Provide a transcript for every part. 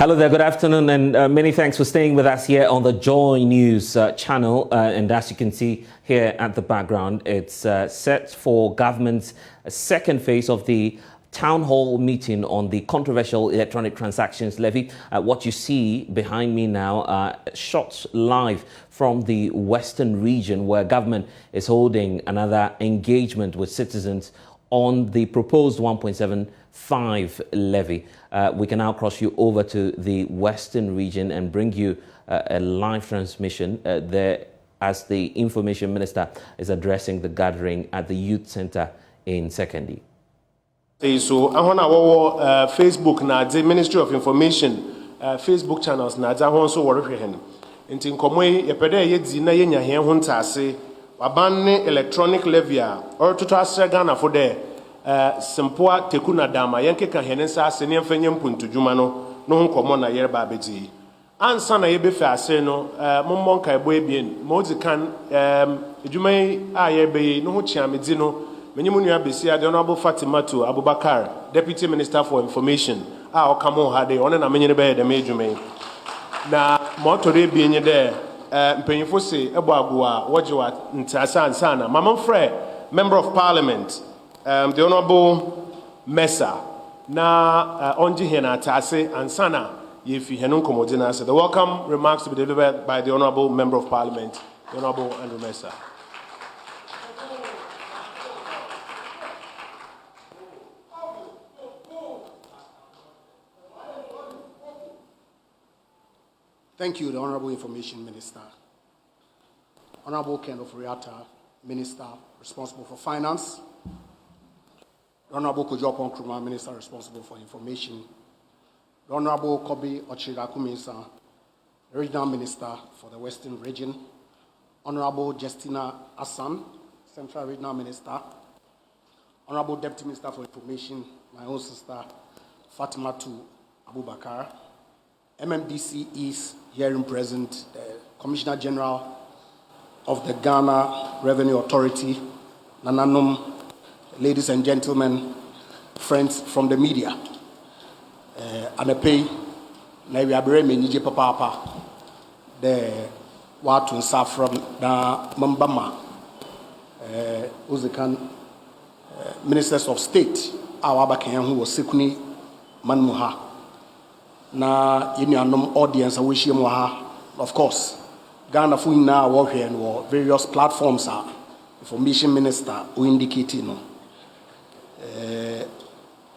Hello there, good afternoon, and many thanks for staying with us here on the JoyNews channel. And as you can see here at the background, it's set for government's second phase of the town hall meeting on the controversial electronic transactions levy. What you see behind me now are shots live from the western region, where government is holding another engagement with citizens on the proposed 1.75 levy. We can now cross you over to the western region and bring you a live transmission there as the information minister is addressing the gathering at the youth center in Sekondi. So I want our Facebook na the Ministry of Information Facebook channels na the also work hen. Inti nkomwe yepede yedi na yenya hen ho ntase wabanne electronic levy or to asra Ghana for there simpoa tekuna dama yenkeka hen nsa ase ne mfanye mpuntu dwuma no ho nkomo na yerba abedi ansa na yebefe ase no mommon kai bo ebien mo di kan dwuma a yebe no ho chiamedi no Menyimunua Besia, the Honorable Fatima to Abubakar, Deputy Minister for Information. Okamo hade, one na menye be de mejume. Na motore bi enye de mpanyifo se ebo agua wojewa ntasa ansana. Mama Fre, Member of Parliament, the Honorable Mesa, na onji he na atase ansana yefi henun komodina. So the welcome remarks to be delivered by the Honorable Member of Parliament, the Honorable Andrew Mesa. Thank you, the Honorable Information Minister. Honorable Ken Oforiatta, Minister responsible for Finance. The Honorable Kujopon Nkrumah, Minister responsible for Information. The Honorable Kobi Ochigakuminsa, Regional Minister for the Western Region. Honorable Justina Assan, Central Regional Minister. Honorable Deputy Minister for Information, my own sister, Fatima Abubakar. MMDC is hearing present, the Commissioner General of the Ghana Revenue Authority, Nananum, ladies and gentlemen, friends from the media. Anepe, na wiabere menije papa the watu nsa from na mambama uzikan ministers of state awaba kan hu osekuni manmuha na yenianom audience a wishie mo ha. Of course Ghana fu na wo hwe no various platforms are information minister o indicate no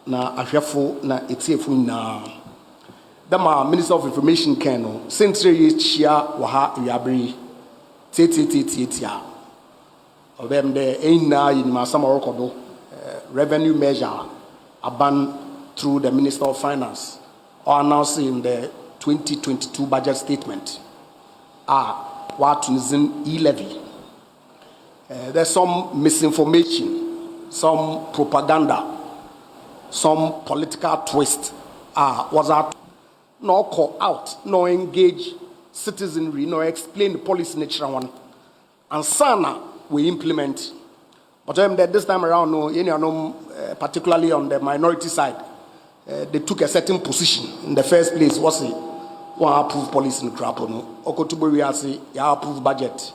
na ahwefo na etiefu na dama Minister of Information ken no centre ye chia wo ha wiabere tetitia obem de ina yinima sama rekodo revenue measure aban through the Minister of Finance or announced in the 2022 budget statement what is in E-Levy. There's some misinformation, some propaganda, some political twist. Was that no call out, no engage citizenry, no explain the policy nature one, and sana we implement. But this time around, no, particularly on the minority side. They took a certain position in the first place. Was it one approved policy in Krapono? Okotubori say ya approve budget,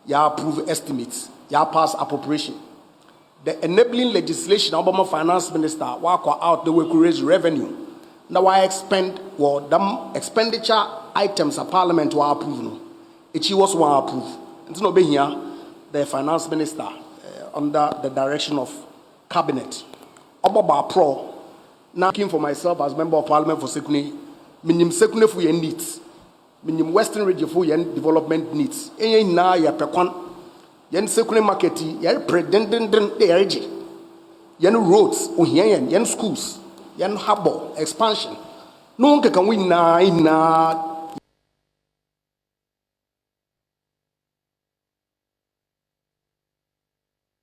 ya approve estimates, ya pass appropriation. The enabling legislation, Obama Finance Minister, walk out the way to raise revenue. Now I expend them expenditure items a Parliament will approve. No, it was one approve. And no be here the Finance Minister under the direction of Cabinet. Obama Pro. Now, looking for myself as Member of Parliament for Sekuni, minim Sekuni for your needs, minim Western region for your development needs. Any na ya pekwan, yen Sekuni marketi, yen predendent energy, yen roads, yen schools, yen harbor expansion. No one can win na.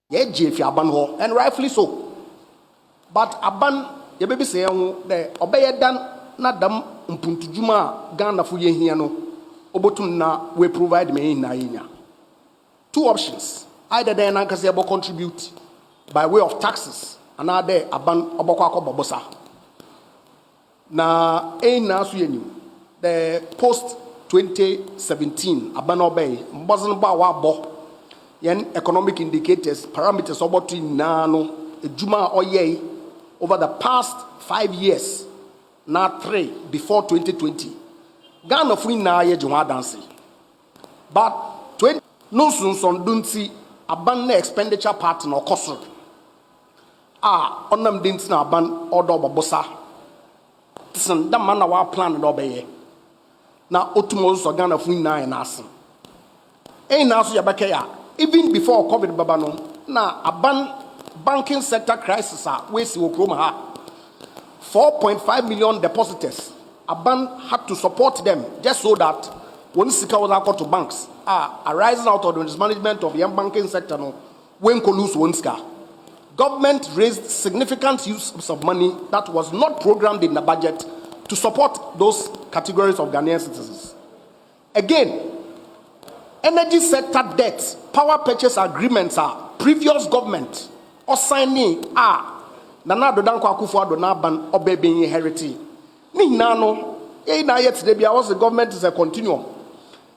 Ye if you aban and rightfully so, but aban. Ye baby say the obey dan na dam mpuntu djuma Ghana fu ye hia no obotum na we provide me na yenya. Two options, either then ankase ebo contribute by way of taxes and other aban obokwa akobobosa Na na so yenim the post 2017 abano bay mbozon ba wa bo yen economic indicators parameters about na no ejuma oye over the past 5 years na 3 before 2020 Ghana fu na ye jwa dance but 20 no sunson dunti aban na expenditure part na okosoro onam dinti na aban odo bobosa tsen da man na wa plan na obeye na otumo so Ghana fu na na asen na so yabeke ya even before COVID baba no na aban banking sector crisis we see okroma ha 4.5 million depositors aban had to support them just so that when sika was out to banks arising out of the mismanagement of the banking sector no when ko lose one sika. Government raised significant use of money that was not programmed in the budget to support those categories of Ghanaian citizens. Again, energy sector debt, power purchase agreements are previous government or signing Nana Dodan Kwakufu na ban obebe inheriting. Ni nano, na yet today because the government is a continuum.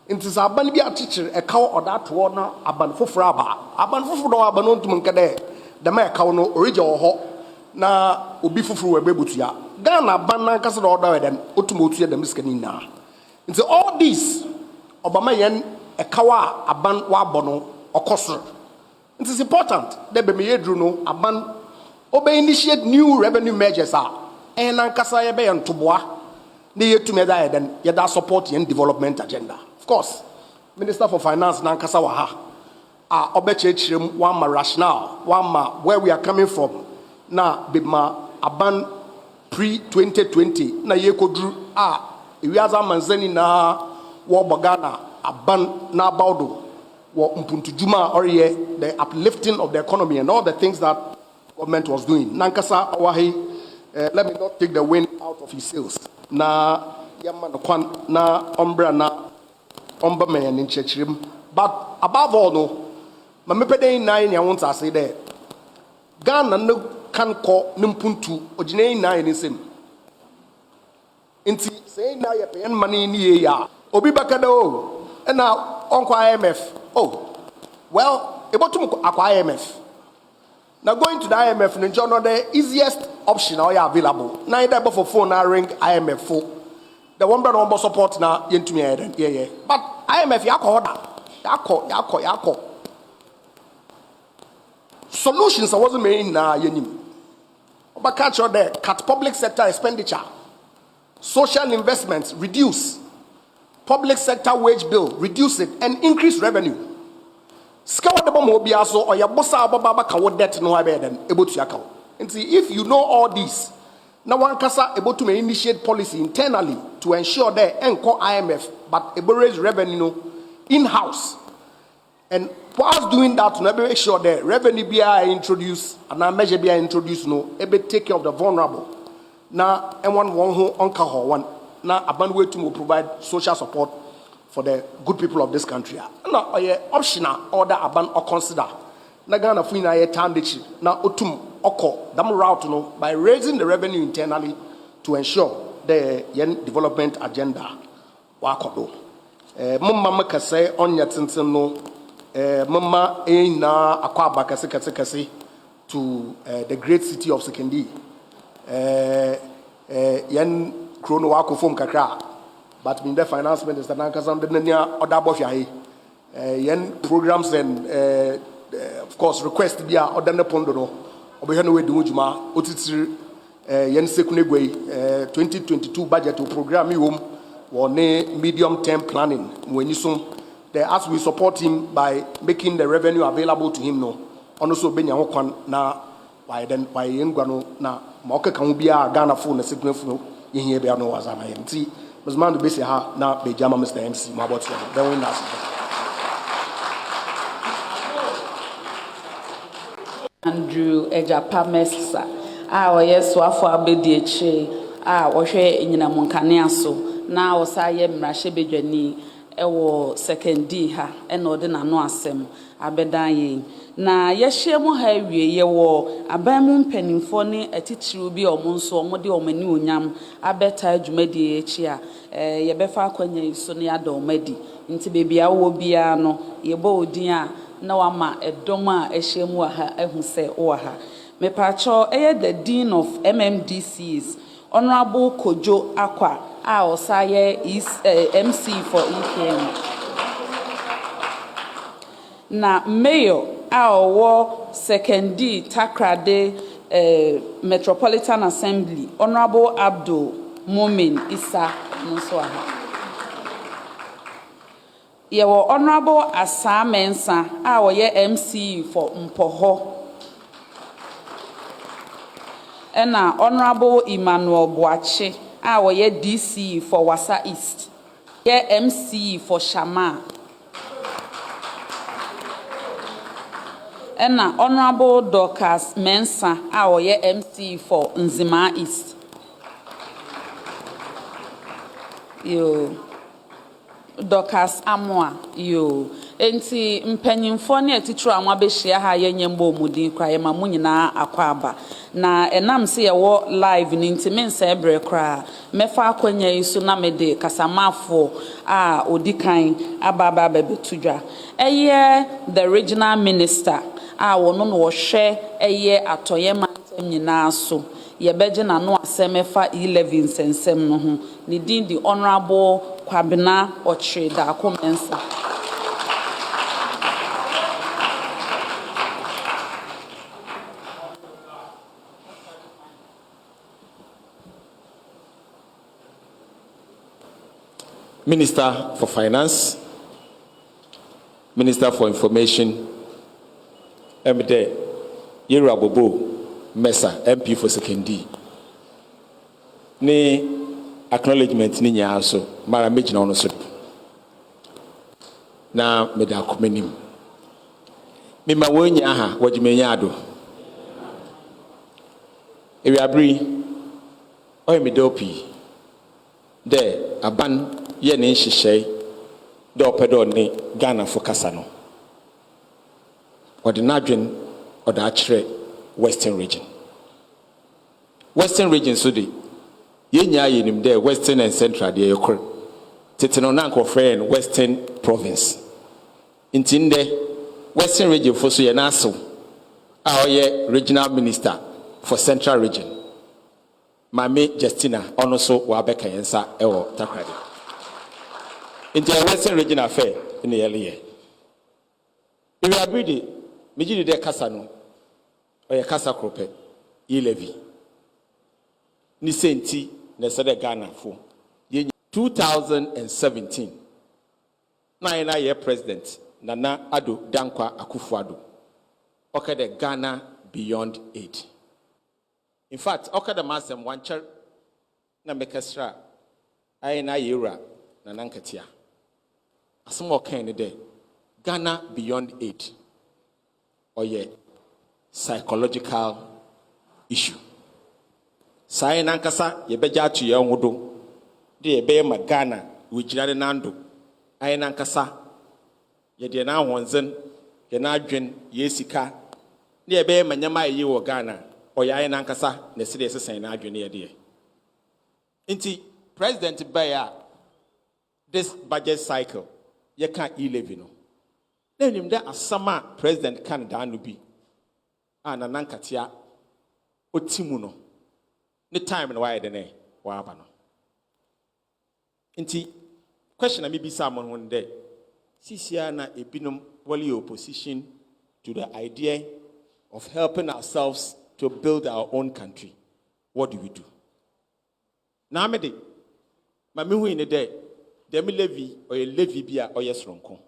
It is aban bi a teacher a cow or that one aban fofra aba. Aban fofo do abanon tumunkade. The man no original ho na obi fufuru we bebutua Ghana ban na kasa do order den otumotua dem skani na nti all this obama yen ekawa aban wa bono okosoro it is important that be yedru no aban obe initiate new revenue measures na kasa ye be ntoboa na yetumi da den ye da support yen development agenda. Of course, Minister for Finance na kasa wa ha obechechirem one ma rationale one ma where we are coming from na bima aban pre 2020 na yekodru ewiaza manzani na wo bogana aban na baudo wo mpuntujuma or the uplifting of the economy and all the things that government was doing nankasa wahi let me not take the wind out of his sails na yamma kwan na ombra na omba me in chechirem but above all no Mamepede nine ya won't say there. Ghana no can call Nimpuntu or Jane nine in sim. Inti say now you're paying money in the ya. Obi Bakado and now Uncle IMF. Oh, well, about to acquire IMF. Now going to the IMF and enjoy the easiest option available. Neither for phone I ring IMF for the one brother number support now into me. Yeah. But IMF yako. Solutions I wasn't made na yenim. But catch there, cut public sector expenditure, social investments, reduce, public sector wage bill, reduce it, and increase revenue. Scout the bomb obiaso or your bossa baba kawo debt no abeden able to yakao. And see if you know all this, now one kasa able to initiate policy internally to ensure that enco IMF but able raise revenue in-house. And whilst doing that, to make sure that revenue be introduced and our measure be introduced, take care of the vulnerable. Now, and one who uncle one now a way to provide social support for the good people of this country. Now, optional order aban or consider. Na Ghana fina ye tandichi na otum oko dam route no by raising the revenue internally to ensure the development agenda wa kodo. Mumma makase onya tintin no. Mama na akwaba kase to the great city of Sekendi. Yen krono wako form kakra, but in the finance minister nankasam de nenia odabo fiahe. Yen programs and of course request bia odane pondo no obehano we dumujuma otitiri yen sekunegwe 2022 budget program yom wone medium term planning wenisum. As we support him by making the revenue available to him, no, also benya hokwan na why yengwano na maoke kamubia Ghana phone na signal yin be no wazama yenti mzman do bese ha na bejama Mr. MC mabot so then we na Andrew Ejapa Mesa oyeso afọ abedi eche wohwe nyina monkane aso na wosaye mrahye bedwani ewo second D ha ena ode na no asem abedan ye na yehye mu ha wie ye wo aban mu mpanimfo ne atitiriw bi omonso omode omani onyam abeta adwumadi echi a yebefa akwanya iso ne ada omadi nti bebia wo bia no yebo odin a na wama edom a ehye mu ha ehu se wo ha mepacho the dean of MMDCs Honorable Kojo Akwa Osaye is MC for EKM. Na Mayor Aowo Second D Takrade Metropolitan Assembly Honorable Abdul Mumin Isa Nuswaha. Yewo Honorable Asa Mensa Aoye MC for Mpoho. Ena Honorable Emmanuel Boache ye DC for Wasa East. Ye MC for Shama. Ena Honorable Dorcas Mensa ye MC for Nzima East. Yo Dorcas Amwa yo enti mpanyimfo ne atitru anwa behia ha yenyembo omudin kra ye ma munyina akwaba na enam se ye wo live ni nti mensa ebre kra mefa akwanya iso na mede kasamafo a odikan ababa babetudwa the regional minister a wono no wo hwe atoye mantem nyina so ye beje na no asemefa E-Levy nsensem no ho ni din di honorable Kwabena Ochre da Komensa. Minister for Finance, Minister for Information, Emde Yerabobo Mesa, MP for Second D. Ni acknowledgement ni nya so mara meji na ono so na meda akomanim mema wonya ha wajimenya ado ewi abri oy medopi de aban ye ne nhihye de opedo ne Ghana for kasa no ordinadwen oda akire Western region so de yenya yenim there Western and Central de yekor teteno na nkofren Western province intinde Western region for so ye na aso a oye regional minister for Central region Mami Justina ono so wa beka yensa ewo takrade into Western region affair in the earlier we agree mejidi de kasa no oye kasa krope E-Levy ni senti na sede Ghana for 2017 na year president Nana Ado Dankwa Akufo-Addo okay the Ghana beyond aid. In fact okay the masem wancher na mekasra ai na yera na nankatia asem okay ne de Ghana beyond aid oye psychological issue. Sai nankasa yebeja atu ye nwodo de yebe ma Ghana wujirade nando ai nankasa ye de na ahonzen ye na adwen ye sika de yebe ma nyama yi wo Ghana oya ai nankasa na sede sesen na adwen ye de nti president Baya this budget cycle ye kan E-Levy no na nim de asama president kan da no bi ana nankatia otimu no the time and why the name wabano. Inti question maybe someone one day. Sisiana a binum wali opposition to the idea of helping ourselves to build our own country. What do we do? Now me de mami in the day demi levy or a levy bia or yes ronko.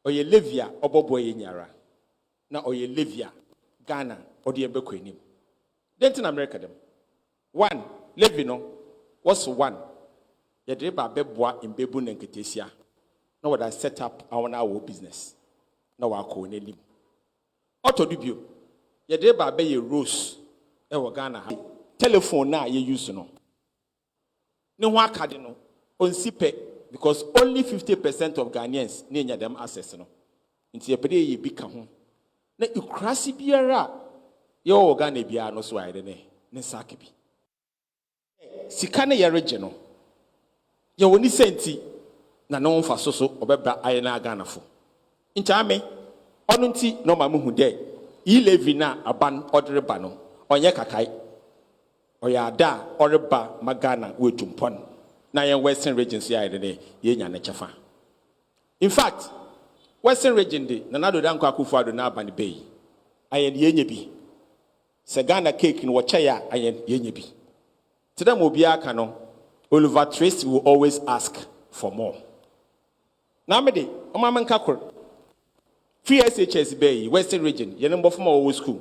Or ye levia or bobo nyara. Na or ye levia Ghana or the Ebekwenim. Then in America them. One, levy no, what's one? Yadreba beboa in bebu nenketesia. No, what I set up our business. No, I call name. Auto debut. Yadreba be a rose. Ewa Ghana. Telephone na ye use no. No one cardinal. On sipe because only 50% of Ghanaians need them access. No, into a pede ye become. Na ukrasi biara yo Ghana biara no so ayde ne sakibi. Sikane ye regional. Ye woni senti na no mfa so obebra ayena Ghana fo. Nchame ono nti no ma mu hu de E-Levy na aban odre ba no onye kakai oyada oreba magana wetumpon na yen western regions ya ayde ye nya ne chefa. In fact, Western region de Nanado Danko Akufo-Addo na abani bay. Ayen yenye bi. Se Ghana cake in Wachaya ayen yenye bi. Today Mobia Kano, Oliver Tracy will always ask for more. Namede, Omaman Kakor. Free SHS Bay, Western region, Yenembo from our school.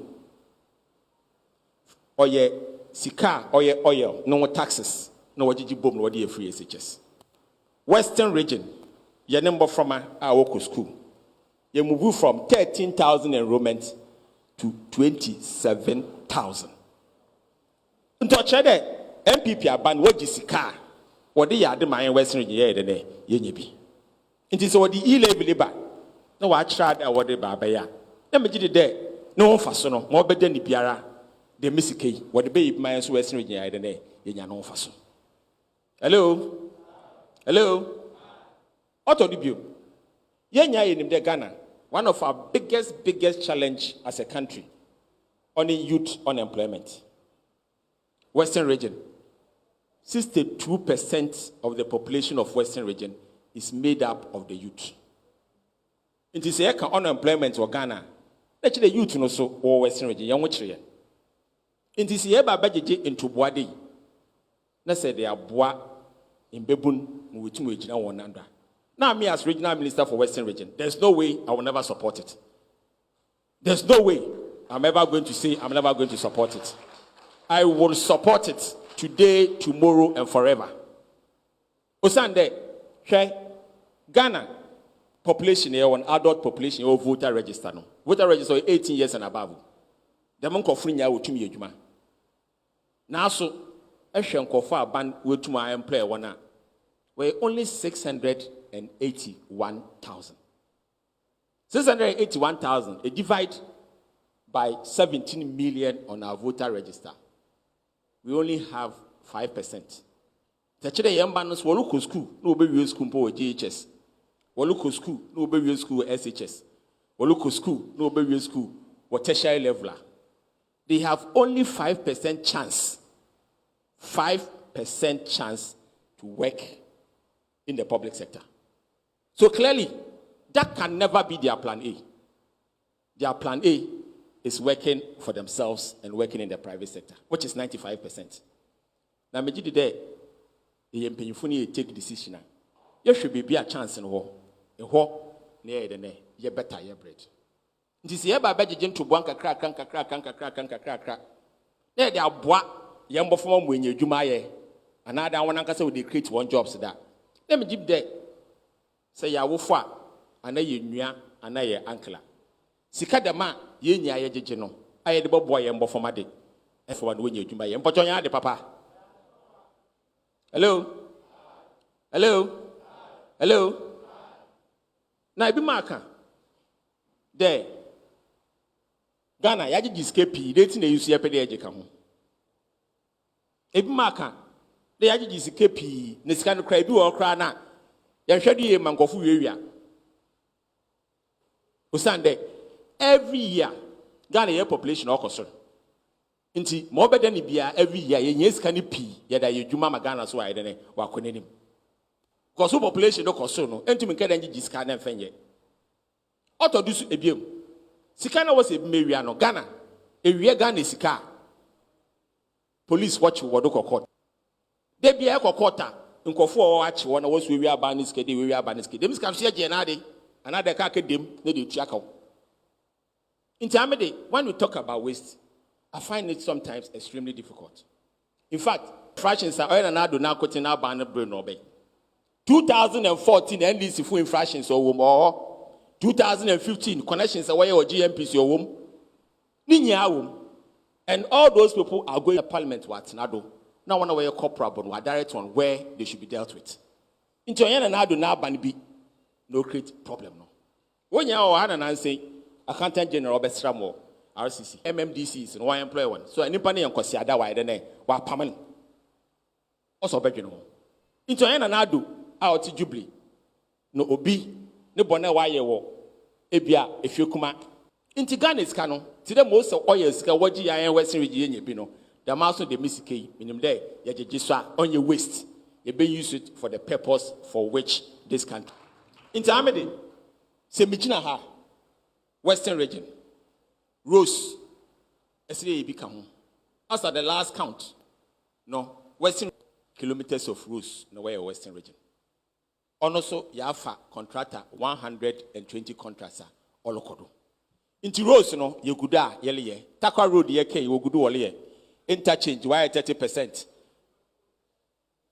Oye Sika, oye oil, no more taxes, no wajiji boom, no wadi free SHS. Western region, Yenembo from our school. You move from 13,000 enrollment to 27,000. Unto chede MPP aban what jisika what the yard my Western region de yenyebi. It is what the E-Levy Bill. No I tried what the babaya. Let me get there. No one fasono more better than the biara. The misike what the baby my Western region de yenya no faso. Hello. Auto debut. Yenya in the Ghana, one of our biggest challenge as a country, on youth unemployment. Western region, 62% of the population of Western region is made up of the youth. It is a unemployment or Ghana. Actually, the youth also or Western region, young which it is a budget into Boadi. Let's say they are bois in Bebun, which we know one under. Now, me as regional minister for Western region, there's no way I will never support it. There's no way I'm ever going to say I'm never going to support it. I will support it today, tomorrow, and forever. Osande, Ghana population here, one adult population, or voter register. No. Voter register 18 years and above. The monk of Frinya will to me, Juma. Now, so, I shall confer a ban with to my employer one. We're only 681,000. 681,000, a divide by 17 million on our voter register. We only have 5%. The children young bands will look school, no baby school for GHS. Will look school, no baby school SHS. Will look school, no baby school or tertiary leveler. They have only 5% chance. 5% chance to work in the public sector. So clearly, that can never be their plan A. Their plan A is working for themselves and working in the private sector, which is 95%. Now, me did there, the MPF take decision. You should be a chance in war. A war near the ne, ye better ye bread. This year by budget to bank crack. There they are bois, young form when you Jumaye. Another one can say they create one job so that. Let me give there. Say ya wofa, and ye nua, and ye uncle. Sikadama, ye nya ye jeno. I had the boy and bofomade. And for one when you Jumaye, and Potoya de papa. Hello? Now, be marker. There. Ghana, yaji escape, dating the UCP educam. Ebi marker. The yaji escape, Niscan cry do or cry now. Yan shady a mangofu area. Usande, every year, Ghana year population or concern. Inti, more better than Ibia every year, yes, can it pee, yet I Juma Magana so I don't know what can him. Because population no concern, and to make an energy scan and fenye. Auto do a bill. Sikana was a Mariano, Ghana, a real Ghana Sika. Police watch what do court. They be a quarter, and Kofo watch one of us we are baniski, we are baniski. Them can see Janade, another cacadem, they do chaco. Intermediate, when we talk about waste, I find it sometimes extremely difficult. In fact, fractions are oil and I do now quoting our banner brain obey. 2014 NDC full infractions or 2015 connections away or GMPs your womb. Ninya womb. And all those people are going to parliament what Nado. Now one away a corporate but we are direct on where they should be dealt with. Into yen na do na ban bi no create problem no. When you are an answer, accountant general Bestramo, RCC, MMDCs, and one employer one. So any penny on Cosia, why then, while permanent. Also, begging. Into yen na do out to Jubilee. No obi, no bonnet why you walk. Ebia, if you come into Ghana's canon, to the most of oils, what GIN Western Virginia, Bino, the mouse of the Mississippi, in them day, yet on your waist. You be use it for the purpose for which this country. Into Amedy, say Michina ha, Western region, Rose, SDA become. As at the last count, no, Western kilometers of Rose, no way, Western region. Also, Yafa contractor 120 contracts all okodo. Inti Rose no ye guda yele Takwa road ye ke wo gudu wole ye. Interchange why 30%.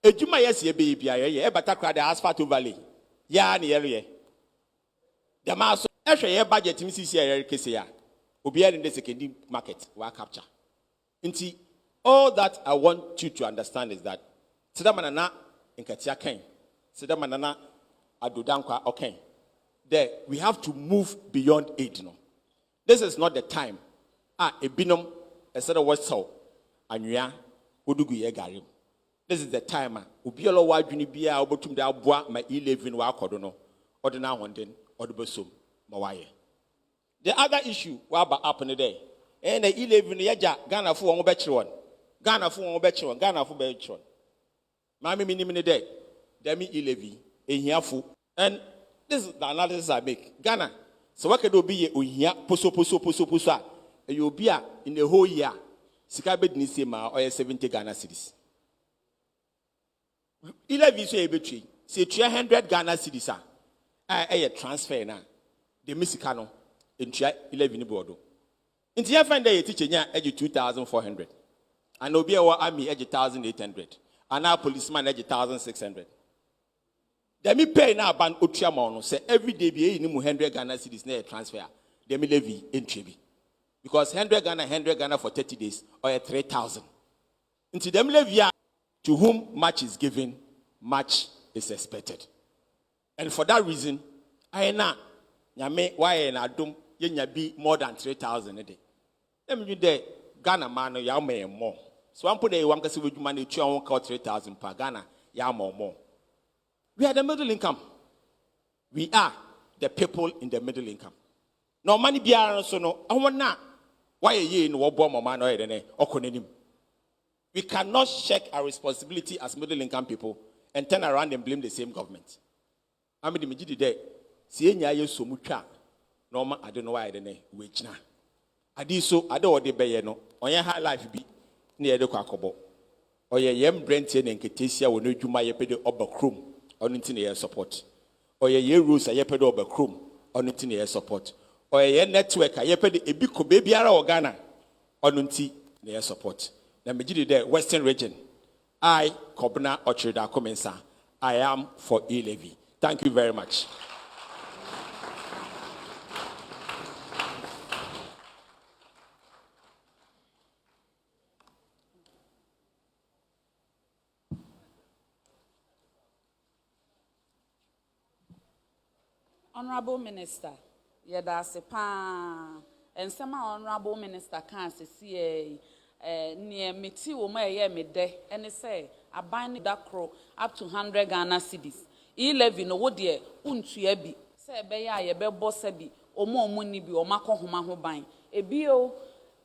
Ejuma yes ye be bia ye e Batakwa the asphalt valley. Ya ne yele ye. The maso ehwe ye budget mi sisi ye kese ya. Obi in the secondary market wa capture. Inti all that I want you to understand is that Sidamana na nkatia ken. Sidamanana adudankwa okay. There we have to move beyond aid. No, this is not the time. A binum instead of what's so anya odugu ye garim. This is the time. Ubiolo wa juni bia obotum da boa ma E-Levy wa akodo no. Odina honden odubosom mawaye. The other issue wa ba happen there. And the E-Levy no yaja Ghana fu won be one. Ghana fu won be one. Ghana fu be one. Mami minimini there. Demi E-Levy, and this is the analysis I make. Ghana, so what can do be poso, you'll be in the whole year, Sikabe Nisema or 70 Ghana cities. E-Levy so a betray, say 300 Ghana cities are a transfer now. The Missicano in E-Levy Bordo. In the find day teaching edge 2,400, and Obia army edge 1,800, and our policeman edge 1,600. Demi pay now ban Otriamono say every day be in 100 Ghana cities near transfer. Demi levy in Trebi. Because 100 Ghana for 30 days or 3,000. Into them levy to whom much is given, much is expected. And for that reason, I na nyame why na dum yenya be more than 3,000 a day. Let me there Ghana man ya more. So I'm putting one kasi with money 3,000 per Ghana ya more. We are the middle income. We are the people in the middle income. No money be so no. I want na why ye in what bomb man or we cannot shirk our responsibility as middle income people and turn around and blame the same government. I mean the majority there. See nya so mucha. No I don't know why wage na. Adi so I don't what they be no. On your high life be near the kwakobo. Or ye yem brenti and ketesia when you my pede obakrum. On internet support, or ye rules a yeped over chrome on internet support, or ye network a yeped a big baby or Ghana on internet support. The majority there, Western region. I, Kobna Ochida Comensa, I am for E-Levy. Thank you very much. Honorable Minister, yedase pa and some Honorable Minister can't see near meti wo ma ye me de and say a bind that crow up to 100 Ghana cedis. E-Levy no wo de untua bi say be ya ye be bossa bi omo ni bi o mako homa ho ban ebio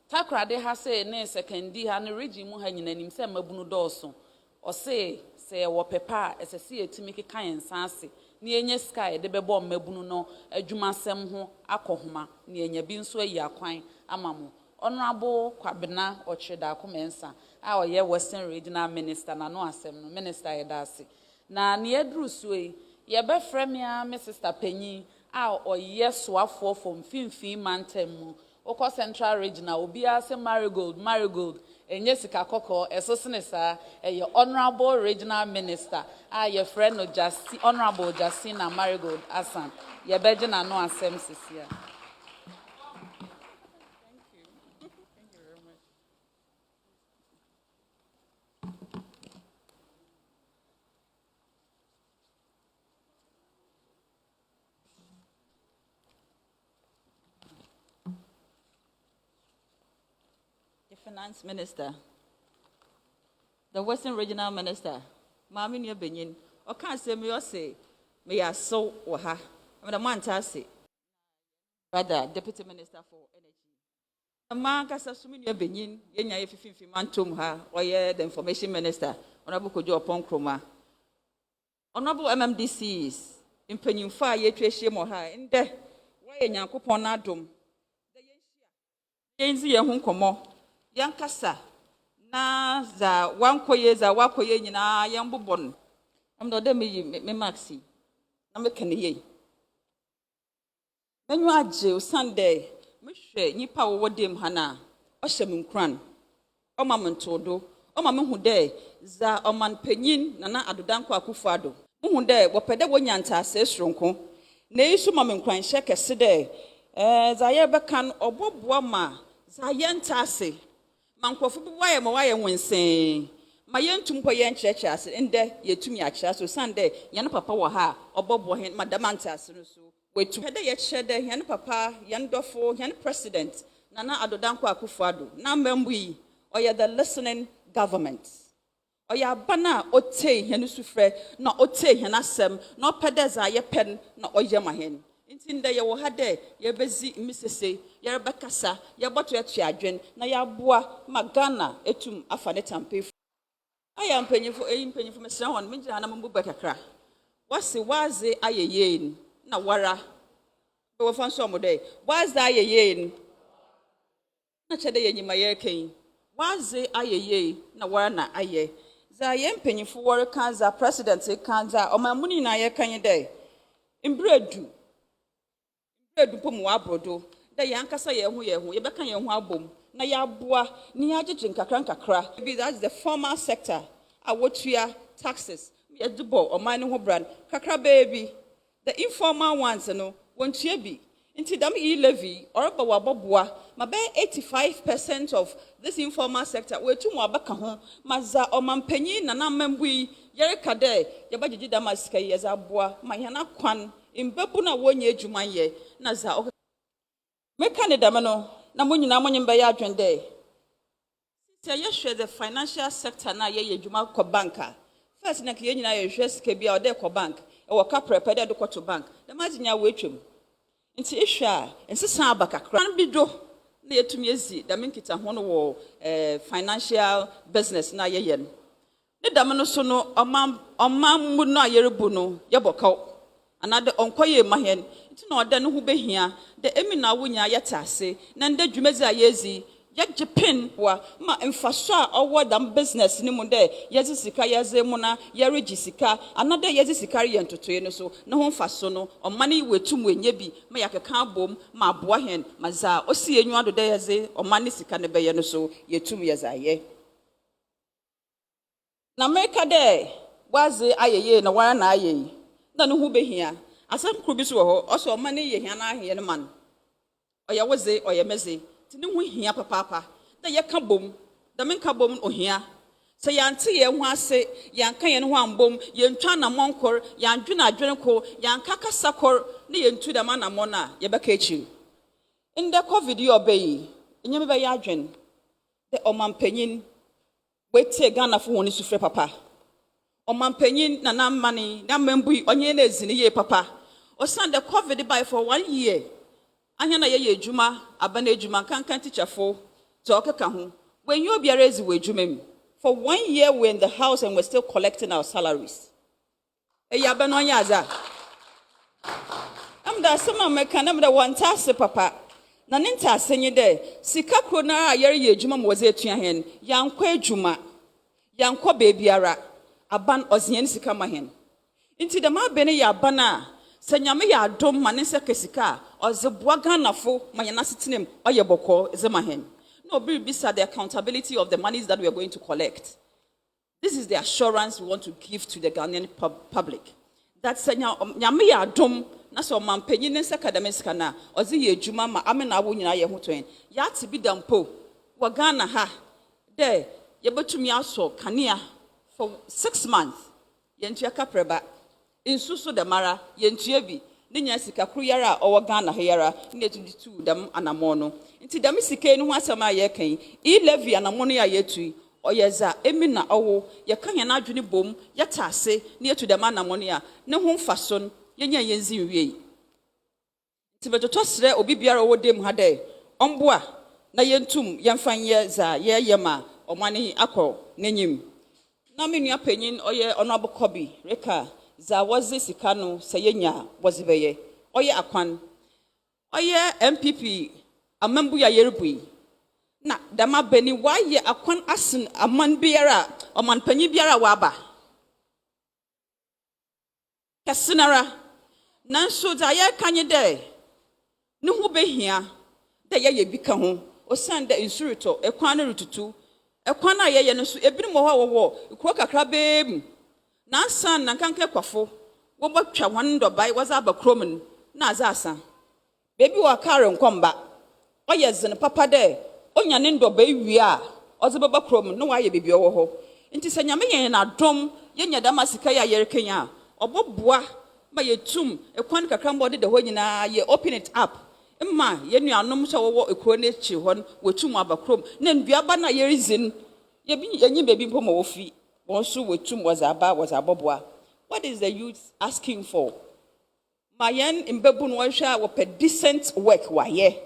takrade ha say ne second ha ne region mu ha nyinanim say mabunu dooso o say wo pepa esese etimi keka yensa ase ni enye sky de bebo mabunu no adwumasem ho akohoma ni enya bi nso ayi akwan amamu Honorable Kwabena Ochida Komensa a oye Western Regional Minister na no asem no Minister Edasi na ne edru suei ye be fremia me sister Penyi a oye soafo from finfin mantem mu okọ Central Regional obi ase marigold enye sika kokọ esosene sa eye Honorable Regional Minister a ye friend no Justin Honorable Justina Marigold Asan ye beje na no asem sisia. Finance Minister, the Western Regional Minister, Mami Nia Benin, or can't say me or say, me are so or her. I'm the man Tassi, rather, Deputy Minister for Energy. A man has a swimming your Benin, Yenya if you man to her, or the Information Minister, Honorable Kojo upon Kroma. Honorable MMDCs, in Peninfa, ye trace more high, in there, why a young coupon adum. Yenzi ye hun komo yankasa na za wankoye za wakoye nyina yambobon amdo de me maxi na me kene ye menyu age o Sunday me hwe nipa wo dem hana o hyem nkran o ma mentodo o ma me hu de za o man panyin na adodanko akufo ado me hu de wo pede wo nyanta ase sronko na yisu ma me nkran hye kese de za ye bekan oboboa ma za yenta ase mankofo bi waye ma waye wensen ma yentum ko yen church ase ende yetumi akira so Sunday yan papa wo ha obobo hen madam ase no so wetu hede ye chede yan papa yan dofo yan president nana adodanko akufo ado na mbui oya the listening government oya bana ote yan sufre na ote yan asem na opede za ye pen na oye ma hen intinde ye wo hade ye bezi misese ye bekasa ye boto etu adwen na ya boa magana etum afa ne tampe aya mpanyifo mesra won menjira na mbu bekakra wase waze ayeye na wara be wo fanso mo de waze ayeye na chede ye nyima ye kan waze ayeye na wara na aye za ye mpanyifo wore kan za president kan za o mamuni na ye kan de imbredu edupomu abrodo da yankasa ye hu ye beka ye hu abom na ya boa ni ya gigin nkakra be that's the formal sector awotua taxes ye dubo o man ho brand kakra baby the informal ones no wontua bi nti dam E-Levy or ba waboboa ma be 85% of this informal sector we tu mo abeka ho maza o mampanyi na mambui yere kade ye ba gigi damaska ye za boa ma yana kwan imbebu na wonye adwuma ye na za meka ne dam no na monyina monyimba ya adwende se ye hwe the financial sector na ye adwuma ko banka first na ke nyina ye hwe sika bia ode ko bank e wo kapre pede de ko to bank na maginya wo atwam nti ehwe a ensesa abakakra na bido na yetumi ezi da menkita ho no wo financial business na ye ye ne dam no so no omam mu no ayerebu no ye bokaw another onkoye mahen nti na oda no hu behia de emi na wonya yetase na nda dwumezi ayezi ye Japan wa ma mfaso a owo dam business ni mu de yezi sika yeze mu na ye regisika another yezi sika ye ntotoye no so na ho mfaso no omane wetum wenye bi ma yakeka abom ma aboa hen ma za osi enyu ado de yeze omane sika ne beye no so yetum yezaye na America de waze ayeye na wara na ayeye na no hu behia asam krubi so ho oso ma ne ye hia na ahye ne man oya woze oya meze tini hu hia papa da ye ka bom da men ka bom ohia se yante ye hu ase yanka ye ne ho ambom ye ntwa na monkor yandwena adwene ko yanka kasakor ne ye ntu da mana mona ye beka echi inde covid ye obeyi enyeme be ya adwen de omampanyin wetie Ghana fo woni sufre papa omampanyin na na mani na membui onye na ezini ye papa osan the covid by for 1 year anya na ye adwuma abana adwuma kankan teacher fo to okeka ho when you be raise we adwuma for 1 year we in the house and we're still collecting our salaries e ya bana onya aza am da sama meka na mda wantase papa na nintase nyi de sika kro na yere ye adwuma mo ze atua hen yankwa adwuma yankwa beebiara aban ozian sika mahen inti da ma bene ya bana sanyame ya dom mane se kesika ozeboa Ghanafo mayana sitinem oyeboko ezemahen no be bisa the accountability of the monies that we are going to collect. This is the assurance we want to give to the Ghanaian public that sanyame ya dom na so mampanyi ne se kadamesika na ozi ye adwuma ma amena wo nyina ye hotoen ya tibi dampo wa Ghana ha de yebetumi aso kanea for 6 months yentua kapreba insusu de mara yentua bi nya sika kru yara owo Ghana ha yara ne tu dam anamo no nti dam sika no ho asama ye kan E-Levy anamo no ya yetu oyeza emi na owo ye kan ye na adwene bom ye taase ne yetu dam anamo no ya ne ho mfaso ye nya yenzi wie nti betoto sre obi biara owo dem ha dai omboa na yentum yemfan ye za ye yema omane akọ n'enyim na menua panyin oye onobo kobi reka za wazi sika no sayenya wazibeye oye akwan oye MPP amambu ya yerbui na dama beni waye akwan asin aman biara oman panyin biara waba kasinara nanso za ye kanye de ne ho behia de ye bika ho osanda insurito ekwan no rututu ekwan na ye no so ebiri mo ho wo ikro kakra beem na san na kanke kwafo wo botwa wan dobai waza abakrom na azasa bebi wa kare nkomba oye zin papa de onya ne ndobai wi a oze babakrom no wa ye bebi wo ho nti sanyame yen na dom yenya dama sika ya yerekenya oboboa ma yetum ekwan kakra mbo de ho nyina ye open it up mma yenu anom so wo ekro ne chi hon wetum abakrom na nduaba na yerizin yenyi bebi mpo mo ofi wonso wetum was aboboa. What is the youth asking for? Mayen imbebu no hwa wo pe decent work waye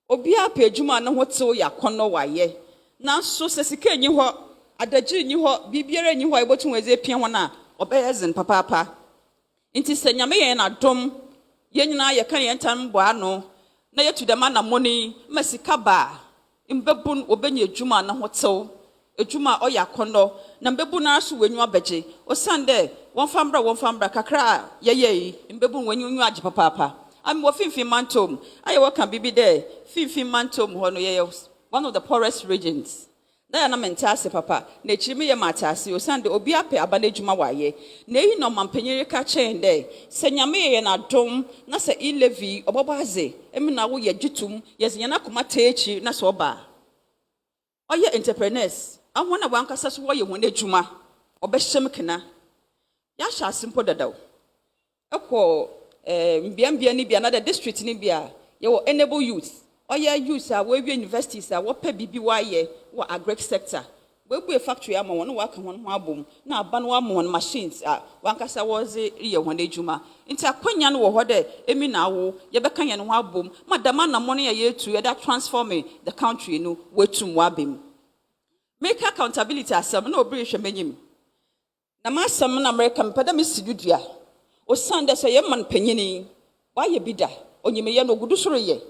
obi apa adwuma na ho tew yakono waye na so sesika enyi ho adagiri enyi ho bibiara enyi ho ebotum weze pia ho na obeyezin papa nti sanyame yen na dom yenyina ye kan yen tan bo ano na yetu dema na moni masika ba imbebu obenya adwuma na ho tew ejuma oyakono na mbebu na aso wenyu abeje osande won fambra kakra yeye mbebu wenyu age papa am wo finfin mantom aye wo kan bibi there finfin mantom ho no yeye one of the poorest regions there na mentase papa na chirimi ye matase osande obi ape abana ejuma waye na eyi no mampanyere ka chen there senyame ye na dom na se E-Levy obobaze emi na wo ye gitum ye na koma techi na so ba oye entrepreneurs ahona wankasa so wo ye ho na ejuma obehjem kena ya sha simple dadaw ekọ mbiambia ni bia na the district ni bia ye wo enable youth oye youth a we universities a wo pa bibi wa ye wo agric sector we bu factory ama won wa ka won ho abom na aba no ama won machines a wankasa wo ze ye ho na ejuma nti akwanya no wo ho de emi na wo ye be kan ye no ho abom madama na mo no ye yetu ye da transforming the country no wetum wa bem make accountability asem na obiri hwemenyim na masem na America mpada mesidudua osande so ye man panyini wa ye bida onyimeye no gudu soro ye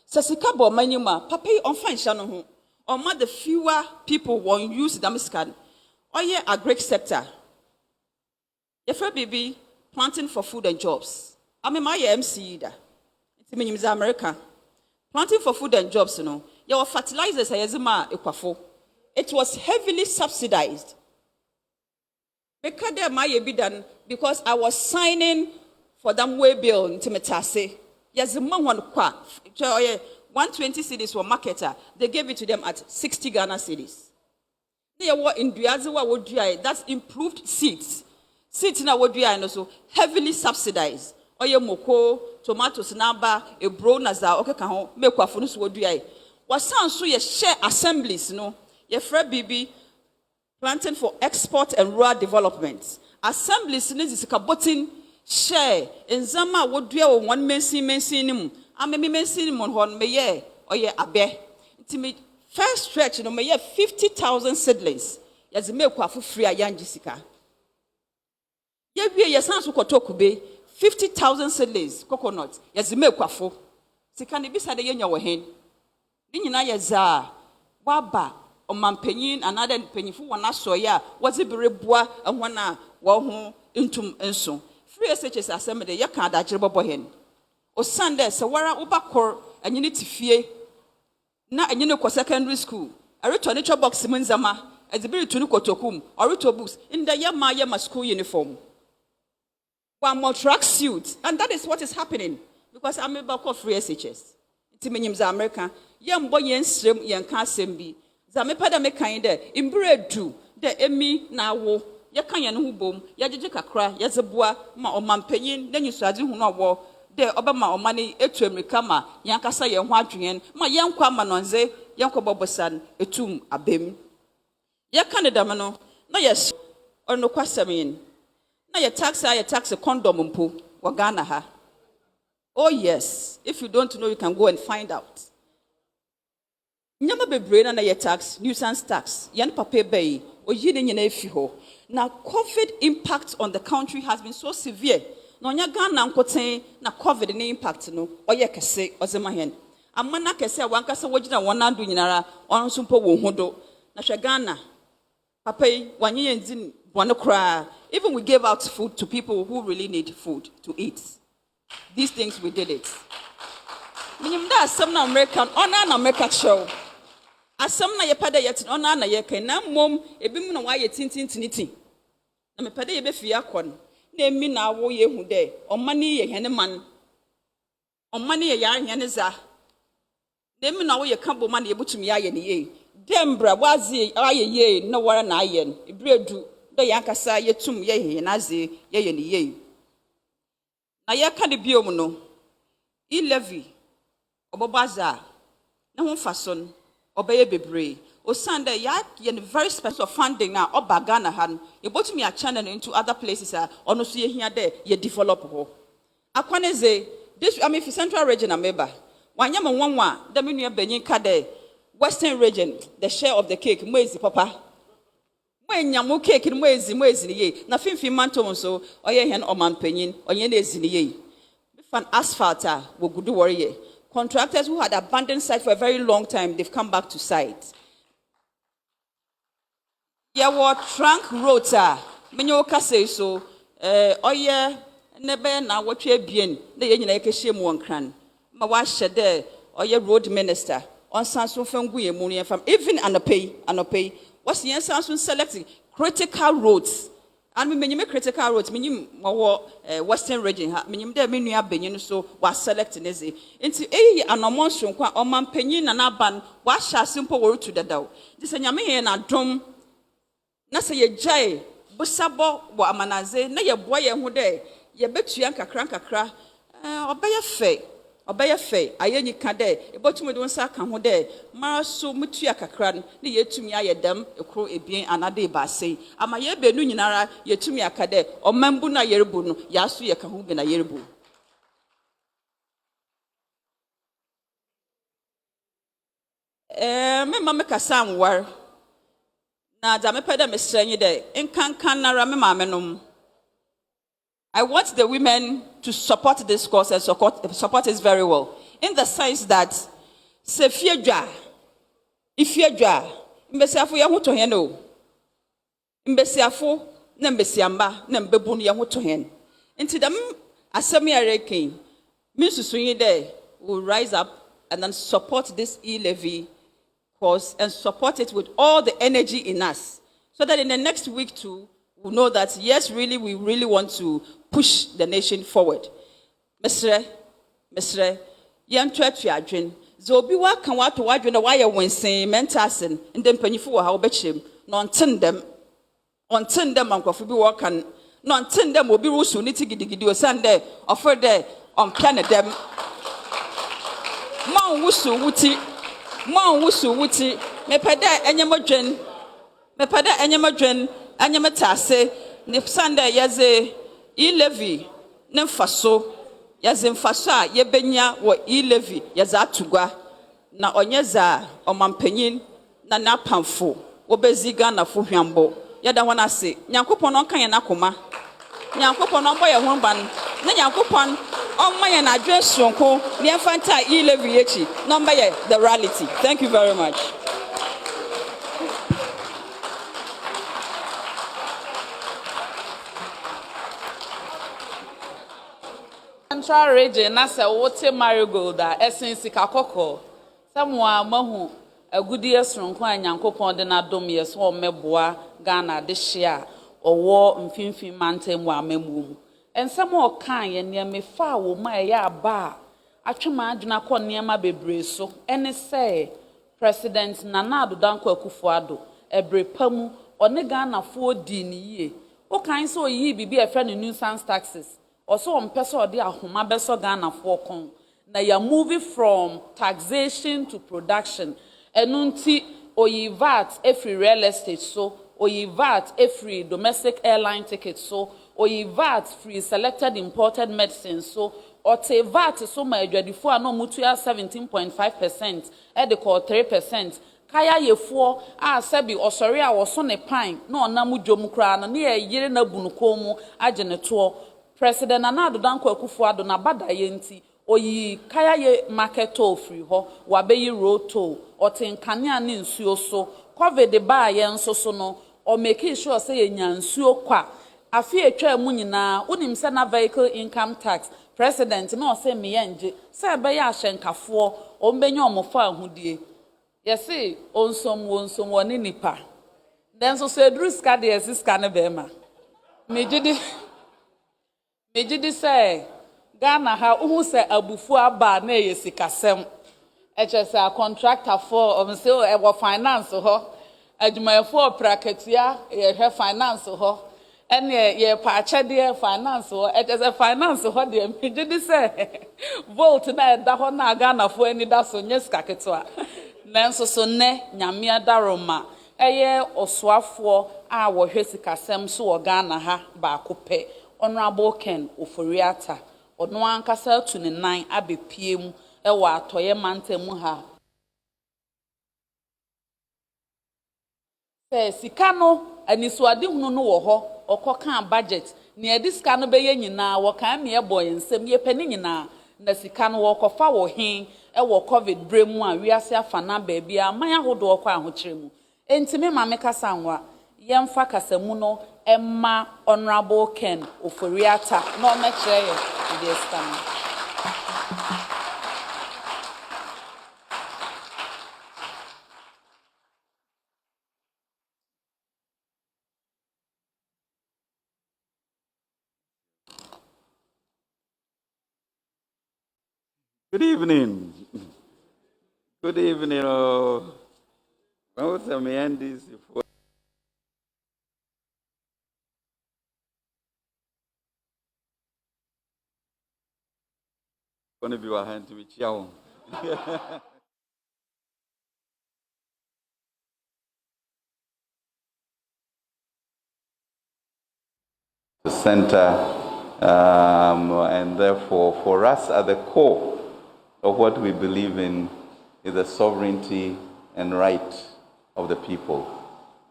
sasika bo manyima papa yi on fan hya no ho on ma the fewer people won't use damiscan oye agric sector ye fa bibi planting for food and jobs my MC da nti menyim za America planting for food and jobs no ye wa fertilizers ayezima ekwafo. It was heavily subsidized. Because I was signing for that way bill in Timetase. Yes, the man 120 cedis for marketer. They gave it to them at 60 Ghana cedis. They were in Duaziwa Wodria. That's improved seeds. Seeds na Wodria and also heavily subsidized. Oye moko, tomatoes naba, a bro naza, okay, can make wafunus Wodria. Was sounds so ye share assemblies, no? Yefre bibi planting for export and rural development. Assemblies is kabotin share in zama wodua o one mensi nim. Amemi mensi nim on meye oye abe. Intimi first stretch no meye 50,000 seedlings. Yazime kwafu free ayanji sika. Ye wie yesan so kotoku be 50,000 seedlings coconut. Yazime kwafu. Sika ne bisa de yenya wo hen. Ni nyina yeza waba omampanyin another panyinfo wana soya wazi berebua ehwana wo ho ntum enso free SHS assembly ye kan adagere bobo hen osande se wara obakor anyine tifie na anyine ko secondary school areto ne box munzama ezibiri tunu kotokum oreto books in the yema school uniform one more track suit and that is what is happening because I'm about free SHS timenyim za America yembo yensrem yenka asembi za mepada mekan de imbredu de emi na wo ye kan ye no hu bom ye gege kakra ye zeboa ma omampanyin na nyisuade hu no wo de obama omane etu amerika ma yankasa ye ho adwen ma ye nkwa ma nonze ye nkwa bobosan etum abem ye kan da me no na ye ono kwasamin na ye tax condom mpo wa Ghana ha. Oh yes, if you don't know you can go and find out. Nyama bebre na ye tax, nuisance tax. Yan pape bay o yini nyina efi ho. Now COVID impact on the country has been so severe. No nya Ghana nkoten na COVID ne impact no oye kese ozema hen. Amana kese wankasa wogina wonando nyinara onso mpo wo hodo. Na hwe Ghana papa yi wanye nzin bone kra. Even we gave out food to people who really need food to eat. These things we did it. Minimda asam na American ona na America show. Asam na yepada yet ona na yeke na mom ebimu na wa ye tintintiniti. Na mepada ye be fie akon. Na emi na wo ye hu de. Omani ye hene man. Omani ye ya hene za. Na emi na wo ye kambo man ye butumi ya ye ne ye. Dembra wazi aye ye na wara na aye. Ibredu do yankasa ye tum ye he na ze ye ne ye. Na ye ka de biom no. E-Levy obobaza na ho fason obeye bebre osande ya ye very special funding na oba Ghana han ye botumi a channel into other places ono so ye hia de ye develop ho akwaneze this I mean for central region ameba wanya mo nwanwa de menu abanyin ka de western region the share of the cake mwezi papa mwenya mo cake mwezi ni ye na finfin mantom so oye hen omampanyin onye na ezi ni ye fan asphalt wo gudu warrior. Contractors who had abandoned site for a very long time, they've come back to site. Yeah, what trunk rota? Menyoka say so. Oye, nebe na what ye bien. The yen like a shame one cran. Ma wash there. Oye road minister. On Sanson Funguye Muni from even anopay. What's the Sanson selecting critical roads? And we mean critical roads, meaning western region, meaning there many are being so was selecting as into a monstrum or man penny and aban, wash a simple word to the dough. This and Yami and a drum Nasa ye jay, Busabo, what amanaze, na ye boy and who day, ye bet you yanka crank a cra, obey a fay, I any cade, a bottom with one sack and who day, Mara so mutiaka cran, the ye to me I dem, a crow a bien and a day by say, Ama ye be nunara, ye to me a cade, or Mambuna yerbun, yasu ya kahubina yerbu. Me mamma Cassam war. Now, Damepeda Messany day, in Cancanara Mamenum. I want the women to support this cause and support it very well. In the sense that, Sefia, if you're dry, Mbesiafu Yahuto Heno, Mbesiafu, Nembesiamba, Nembebun Yahuto Hen. Into them, Asemi Areke, Mrs. Swingy Day will rise up and then support this E-Levy cause and support it with all the energy in us. So that in the next week too, we'll know that yes, really, we really want to push the nation forward. Mr. Yantwa Adwin, Zobiwa can want to Adwin a wire when saying Mentasin, and then Pennyfu how betchim, non tend them, Uncle Fubi work non tend them will be rusu nitty or Sunday, or further on planet them. Mon wusu wuti, me pada enyamodwen, anyamatase, ne Sunday yaze E-Levy, ne faso, yaze mfasa, yebenya wa E-Levy, yaza atugwa, na onyeza, omampenyin, na napamfo, obeziga na fuhyambo, yada wana se, nyankopon onka ya nakoma, nyankopon ombo ya honban, na nyankopon omma ya na adwen sonko, ni enfanta E-Levy echi, number ye, the reality. Thank you very much. Central region na se wote marigold a essence kakoko samwa mahu agudi esronko anyankopon de na dom yeso omeboa Ghana de hia owo mfimfin mantem wa amemu ensam o kan ye ne mefa wo ma ya ba atwema aduna kɔ niema bebre so ene se president Nana Addo Dankwa Akufo-Addo ebre pamu ɔne Ghanafoɔ di ne yie wokan sɛ oyi bibi a ɛfrɛ no nuisance taxes ɔso ɔmpɛ sɛ ɔde ahoma bɛsɔ Ghanafoɔ kɔn na ya moving from taxation to production ɛno nti oyi VAT every real estate so oyi VAT every domestic airline ticket so oyi VAT free selected imported medicines so ɔte VAT so ma adwadifo a no mutua 17.5% ɛde kɔ 3% kaya yefuo a sebi osori a woso ne pan na onam dwom kra no ne yire na bunuko mu agye ne to president Nana Addo Dankwa Akufo-Addo na badaye nti oyi kaya ye market toll free ho wabeyi road toll otenkane ne nsuo so covid ba ye nso so no o make sure say ye nya nsuo kwa afi etwa mu nyina unim se na vehicle income tax president na o se me yenje se be ya ahyenkafo o mbenya omofa ahudie yesi onsom woni nipa den so edru ska de ska ne be ma mejidi se Ghana ha uhu se abufu aba na yesikasem eche se a contractor for say e wo finance ho adwumayefo praketia ye hwe finance ho ene ye pa achede finance ho eche se finance ho de mejidi se vote na da ho na Ghana fo ani da so nyeska ketwa nanso so ne nyamia daroma eye osoafo a wo hwe sikasem so wo Ghana ha ba akopɛ honorable Ken Oforiata ono ankasa tu ne nan abepie mu ewo atoye mantamu ha se sika no anisuade hunu no wo ho okoka budget ne edisika no beye nyina wo kan me ebo yensem ye pani nyina na sika no wo kofa wo hen ewo covid bremu a wiase afana baabi a man ahodo kwa ahokyere mu entime ma mekasa nwa yemfa kasamu no emma honorable Ken Oforiata no mekere ye the stand. Good evening. Good evening. When was the Meandis? Going to be a hand to each young. The center, and therefore, for us at the core of what we believe in is the sovereignty and right of the people,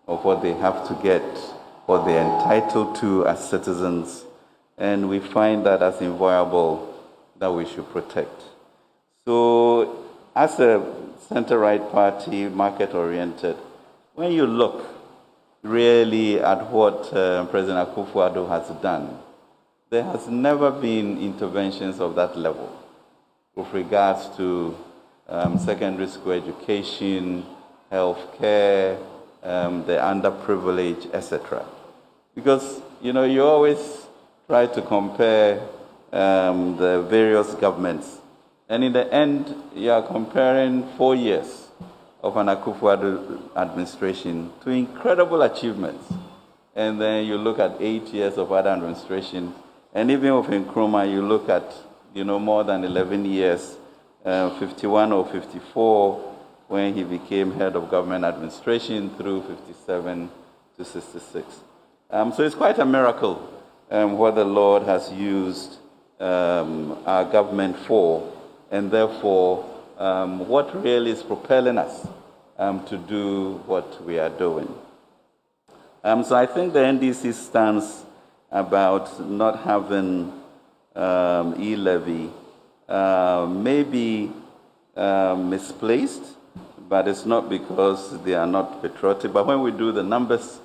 of what they have to get, what they're entitled to as citizens, and we find that as inviolable that we should protect. So, as a center-right party, market-oriented, when you look really at what President Akufo-Addo has done, there has never been interventions of that level with regards to secondary school education, health care, the underprivileged, etc. Because, you always try to compare the various governments. And in the end, you are comparing 4 years of an Akufo-Addo administration to incredible achievements. And then you look at 8 years of other administration. And even with Nkrumah, you look at, more than 11 years, 51 or 54, when he became head of government administration through 57 to 66. So it's quite a miracle what the Lord has used our government for, and therefore what really is propelling us to do what we are doing. So I think the NDC stance about not having E-Levy may be misplaced, but it's not because they are not patriotic. But when we do the numbers,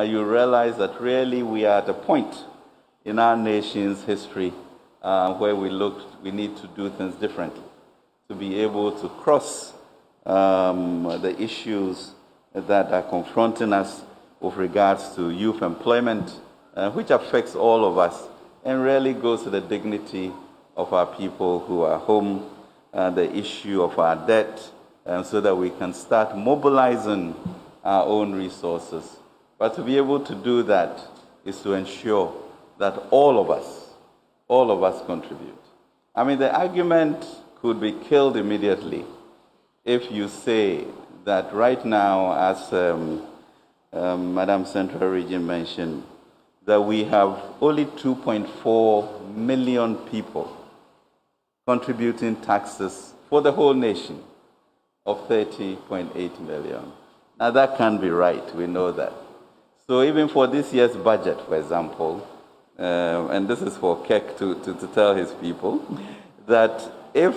you realize that really we are at a point in our nation's history where we need to do things differently, to be able to cross the issues that are confronting us with regards to youth employment, which affects all of us and really goes to the dignity of our people who are home, the issue of our debt, so that we can start mobilizing our own resources But to be able to do that is to ensure that all of us contribute. I mean, the argument could be killed immediately if you say that right now, as Madam Central Region mentioned, that we have only 2.4 million people contributing taxes for the whole nation of 30.8 million. Now that can't be right, we know that. So even for this year's budget, for example, and this is for Keck to tell his people, that if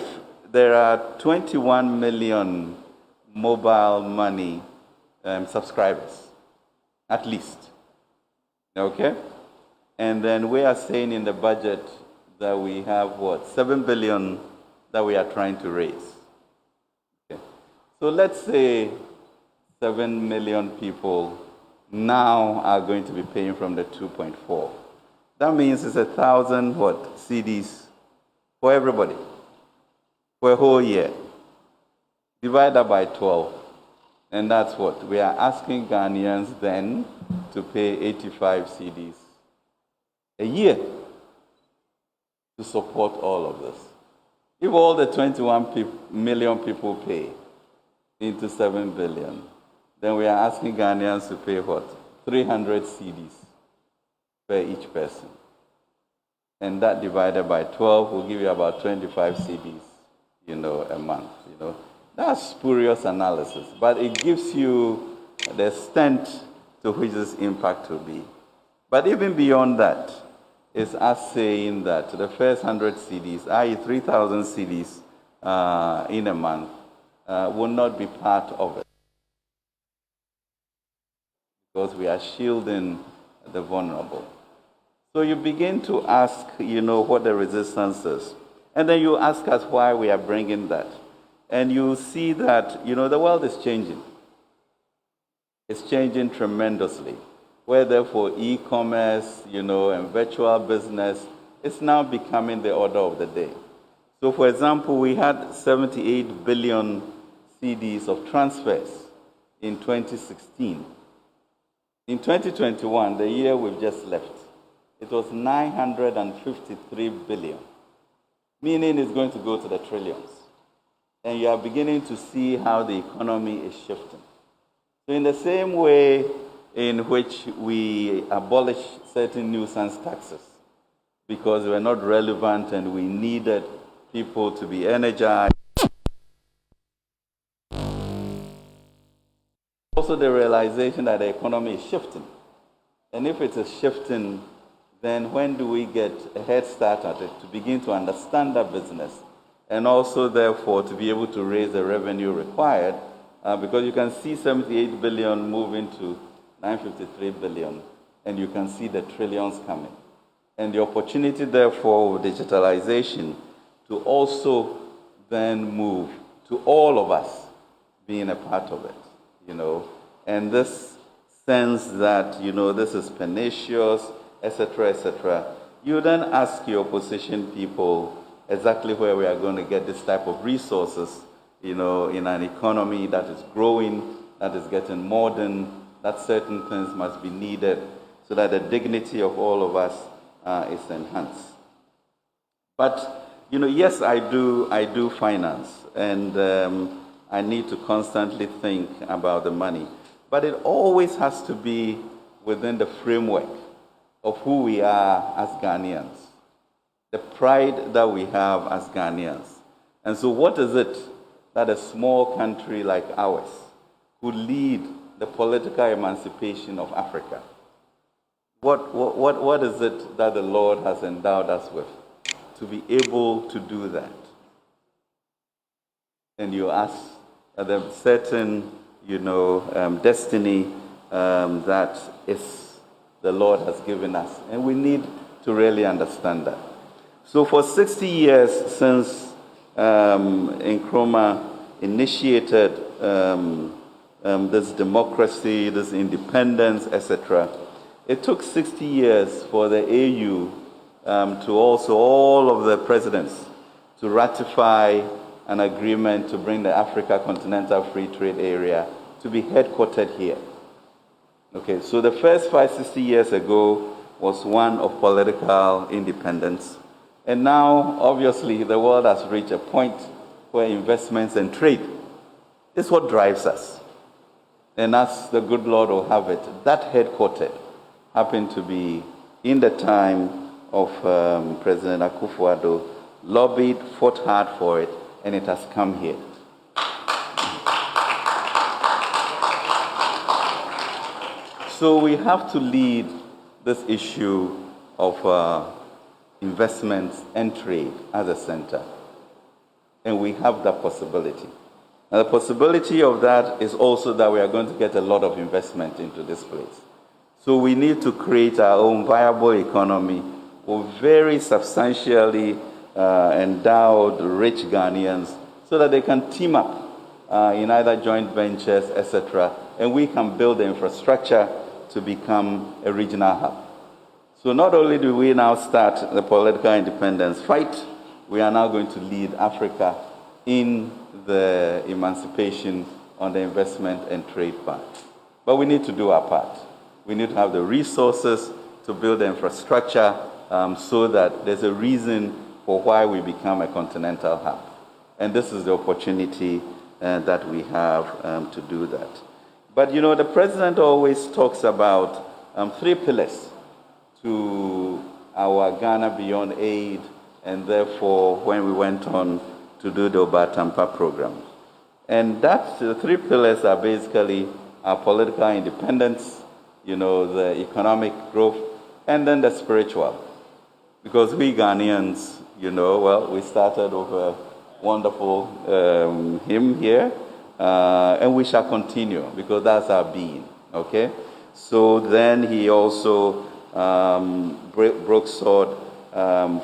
there are 21 million mobile money subscribers, at least, okay? And then we are saying in the budget that we have, 7 billion that we are trying to raise. Okay. So let's say 7 million people now are going to be paying from the 2.4. That means it's 1,000 CDs for everybody for a whole year. Divide that by 12. And that's what we are asking Ghanaians then to pay 85 CDs a year to support all of this. If all the 21 million people pay into 7 billion, then we are asking Ghanaians to pay 300 CDs per each person. And that divided by 12 will give you about 25 CDs, a month, That's spurious analysis, but it gives you the extent to which this impact will be. But even beyond that, it's us saying that the first 100 CDs, i.e. 3,000 CDs in a month, will not be part of it. Because we are shielding the vulnerable. So you begin to ask, what the resistance is. And then you ask us why we are bringing that. And you see that, the world is changing. It's changing tremendously. Where therefore e-commerce, and virtual business is now becoming the order of the day. So for example, we had 78 billion CDs of transfers in 2016. In 2021, the year we've just left, it was 953 billion, meaning it's going to go to the trillions. And you are beginning to see how the economy is shifting. So in the same way in which we abolish certain nuisance taxes because they were not relevant and we needed people to be energized. Also the realization that the economy is shifting. And if it is shifting, then when do we get a head start at it to begin to understand that business and also therefore to be able to raise the revenue required because you can see 78 billion moving to 953 billion and you can see the trillions coming. And the opportunity therefore with digitalization to also then move to all of us being a part of it, and this sense that, this is pernicious, etc., you then ask your opposition people exactly where we are going to get this type of resources, in an economy that is growing, that is getting modern, that certain things must be needed so that the dignity of all of us is enhanced. But, yes, I do finance, and I need to constantly think about the money. But it always has to be within the framework of who we are as Ghanaians, the pride that we have as Ghanaians. And so what is it that a small country like ours could lead the political emancipation of Africa? What is it that the Lord has endowed us with to be able to do that? And you ask the certain, destiny that is the Lord has given us. And we need to really understand that. So for 60 years since Nkrumah initiated this democracy, this independence, etc., it took 60 years for the AU to also all of the presidents to ratify an agreement to bring the Africa Continental Free Trade Area to be headquartered here. Okay, so the first 60 years ago was one of political independence. And now, obviously, the world has reached a point where investments and trade is what drives us. And as the good Lord will have it, that headquartered happened to be in the time of President Akufo-Addo, lobbied, fought hard for it, and it has come here. So we have to lead this issue of investments and trade as a center. And we have that possibility. And the possibility of that is also that we are going to get a lot of investment into this place. So we need to create our own viable economy with very substantially endowed, rich Ghanaians so that they can team up in either joint ventures, etc. And we can build the infrastructure to become a regional hub. So not only do we now start the political independence fight, we are now going to lead Africa in the emancipation on the investment and trade part. But we need to do our part. We need to have the resources to build the infrastructure so that there's a reason for why we become a continental hub. And this is the opportunity that we have to do that. But you know, the president always talks about 3 pillars to our Ghana Beyond Aid, and therefore when we went on to do the Obatampa program. And the 3 pillars are basically our political independence, you know, the economic growth, and then the spiritual. Because we Ghanaians, you know, well, we started with a wonderful hymn here, and we shall continue because that's our being, okay? So then he also broke sword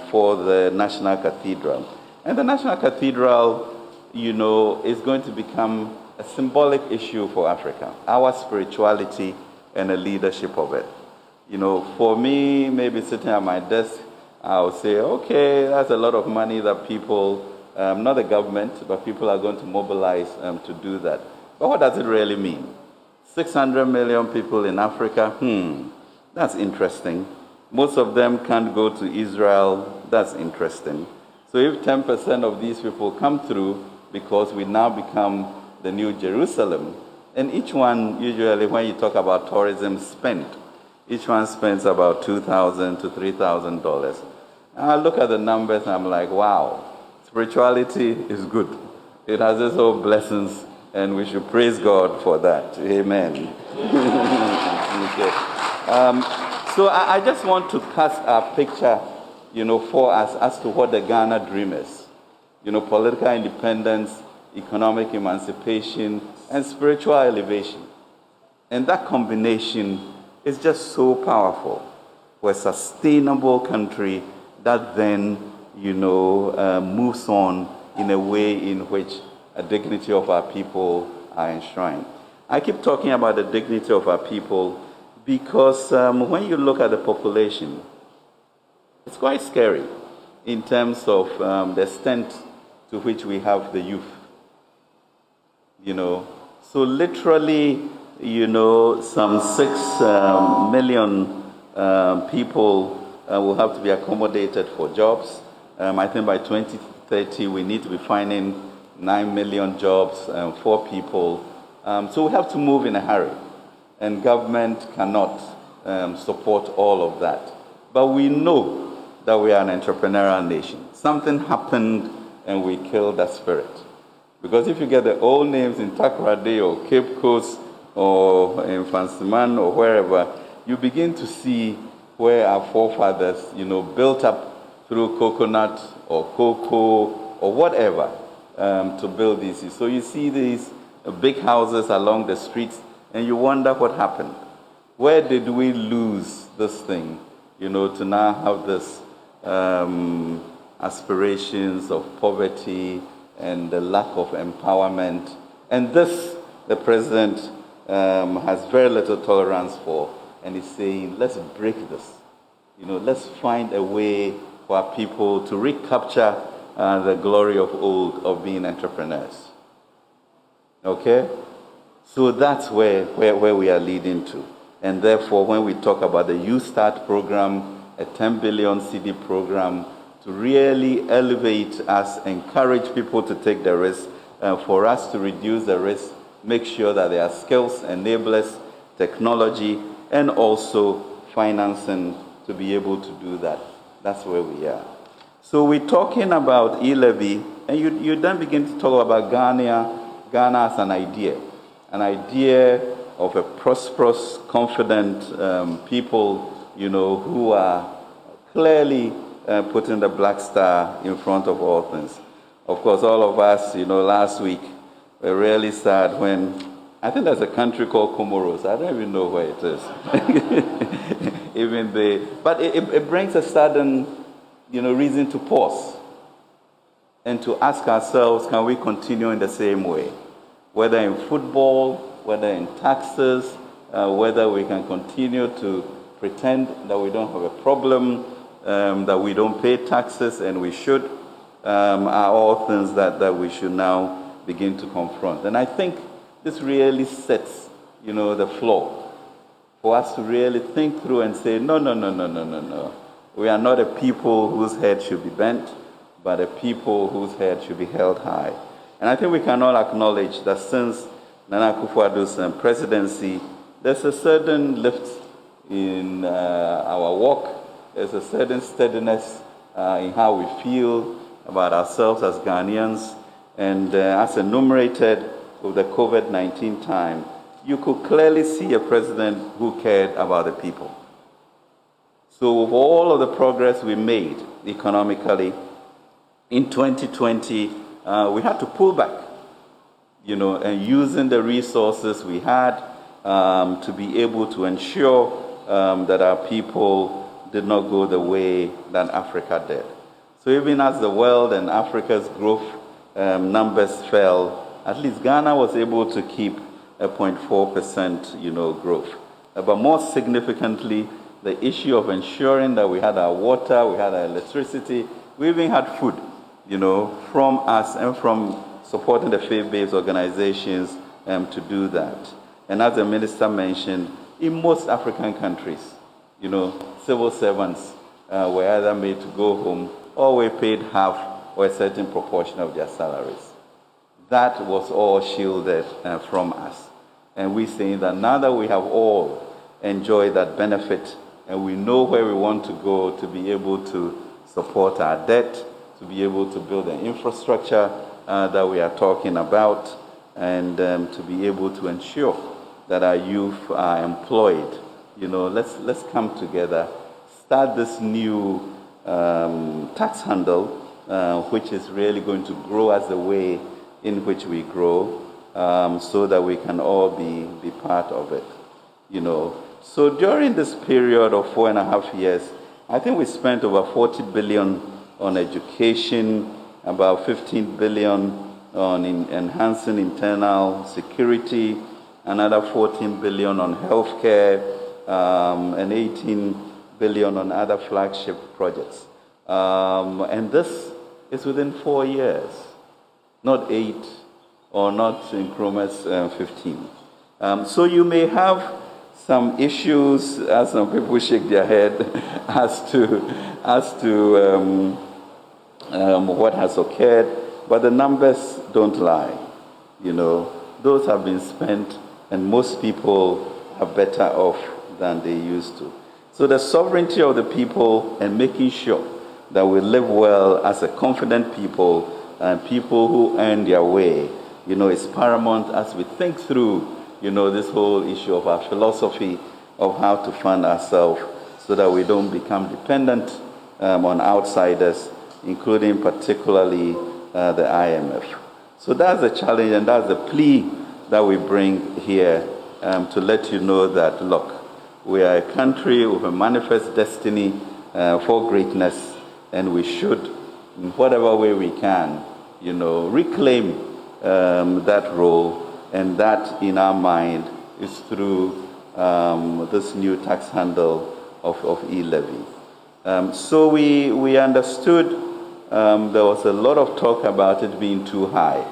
for the National Cathedral. And the National Cathedral, you know, is going to become a symbolic issue for Africa, our spirituality and the leadership of it. You know, for me, maybe sitting at my desk, I'll say, okay, that's a lot of money that people, not the government, but people are going to mobilize to do that. But what does it really mean? 600 million people in Africa, that's interesting. Most of them can't go to Israel, that's interesting. So if 10% of these people come through, because we now become the new Jerusalem, and each one, usually when you talk about tourism spend, each one spends about $2,000 to $3,000. I look at the numbers and I'm like, wow, spirituality is good. It has its own blessings, and we should praise God for that. Amen. Okay. So I just want to cast a picture, you know, for us as to what the Ghana dream is. You know, political independence, economic emancipation, and spiritual elevation. And that combination is just so powerful for a sustainable country that then, you know, moves on in a way in which a dignity of our people are enshrined. I keep talking about the dignity of our people because when you look at the population, it's quite scary in terms of the extent to which we have the youth. You know, so literally, you know, some 6 million people will have to be accommodated for jobs. I think by 2030, we need to be finding 9 million jobs for people. So we have to move in a hurry. And government cannot support all of that. But we know that we are an entrepreneurial nation. Something happened and we killed that spirit. Because if you get the old names in Takoradi or Cape Coast or in Fansiman or wherever, you begin to see where our forefathers, you know, built up through coconut or cocoa or whatever to build these. So you see these big houses along the streets and you wonder what happened. Where did we lose this thing, you know, to now have this aspirations of poverty and the lack of empowerment. And this, the president has very little tolerance for, and he's saying, let's break this. You know, let's find a way for our people to recapture the glory of old of being entrepreneurs. Okay? So that's where we are leading to. And therefore, when we talk about the Youth Start program, a 10 billion CD program, to really elevate us, encourage people to take the risk, for us to reduce the risk, make sure that there are skills, enablers, technology, and also financing to be able to do that. That's where we are. So we're talking about E-Levy, and you then begin to talk about Ghana as an idea of a prosperous, confident people, who are clearly putting the black star in front of all things. Of course, all of us, last week, were really sad when, I think there's a country called Comoros. I don't even know where it is. But it brings a sudden, reason to pause and to ask ourselves, can we continue in the same way? Whether in football, whether in taxes, whether we can continue to pretend that we don't have a problem, that we don't pay taxes and we should, are all things that we should now begin to confront. And I think this really sets, the floor for us to really think through and say, no. We are not a people whose head should be bent, but a people whose head should be held high. And I think we can all acknowledge that since Nana Akufo-Addo's presidency, there's a certain lift in our walk. There's a certain steadiness in how we feel about ourselves as Ghanaians. And as enumerated with the COVID-19 time, you could clearly see a president who cared about the people. So with all of the progress we made economically, in 2020, we had to pull back, and using the resources we had to be able to ensure that our people did not go the way that Africa did. So even as the world and Africa's growth numbers fell, at least Ghana was able to keep a 0.4%, growth. But more significantly, the issue of ensuring that we had our water, we had our electricity, we even had food, from us and from supporting the faith-based organizations to do that. And as the minister mentioned, in most African countries, civil servants were either made to go home or were paid half or a certain proportion of their salaries. That was all shielded from us. And we're saying that now that we have all enjoyed that benefit and we know where we want to go to be able to support our debt, to be able to build the infrastructure that we are talking about, and to be able to ensure that our youth are employed. Let's come together, start this new tax handle, which is really going to grow as the way in which we grow, so that we can all be part of it. So during this period of 4.5 years, I think we spent over 40 billion on education, about 15 billion on enhancing internal security, another 14 billion on healthcare, and 18 billion on other flagship projects. And this is within 4 years, not 8 or not in increments 15. So you may have some issues, as some people shake their head, as to what has occurred, but the numbers don't lie. Those have been spent, and most people are better off than they used to. So the sovereignty of the people and making sure that we live well as a confident people and people who earn their way, is paramount as we think through, this whole issue of our philosophy of how to fund ourselves so that we don't become dependent on outsiders, including particularly the IMF. So that's the challenge and that's the plea that we bring here to let you know that, look, we are a country with a manifest destiny for greatness, and we should, in whatever way we can, reclaim that role, and that, in our mind, is through this new tax handle of E-Levy. So we understood there was a lot of talk about it being too high.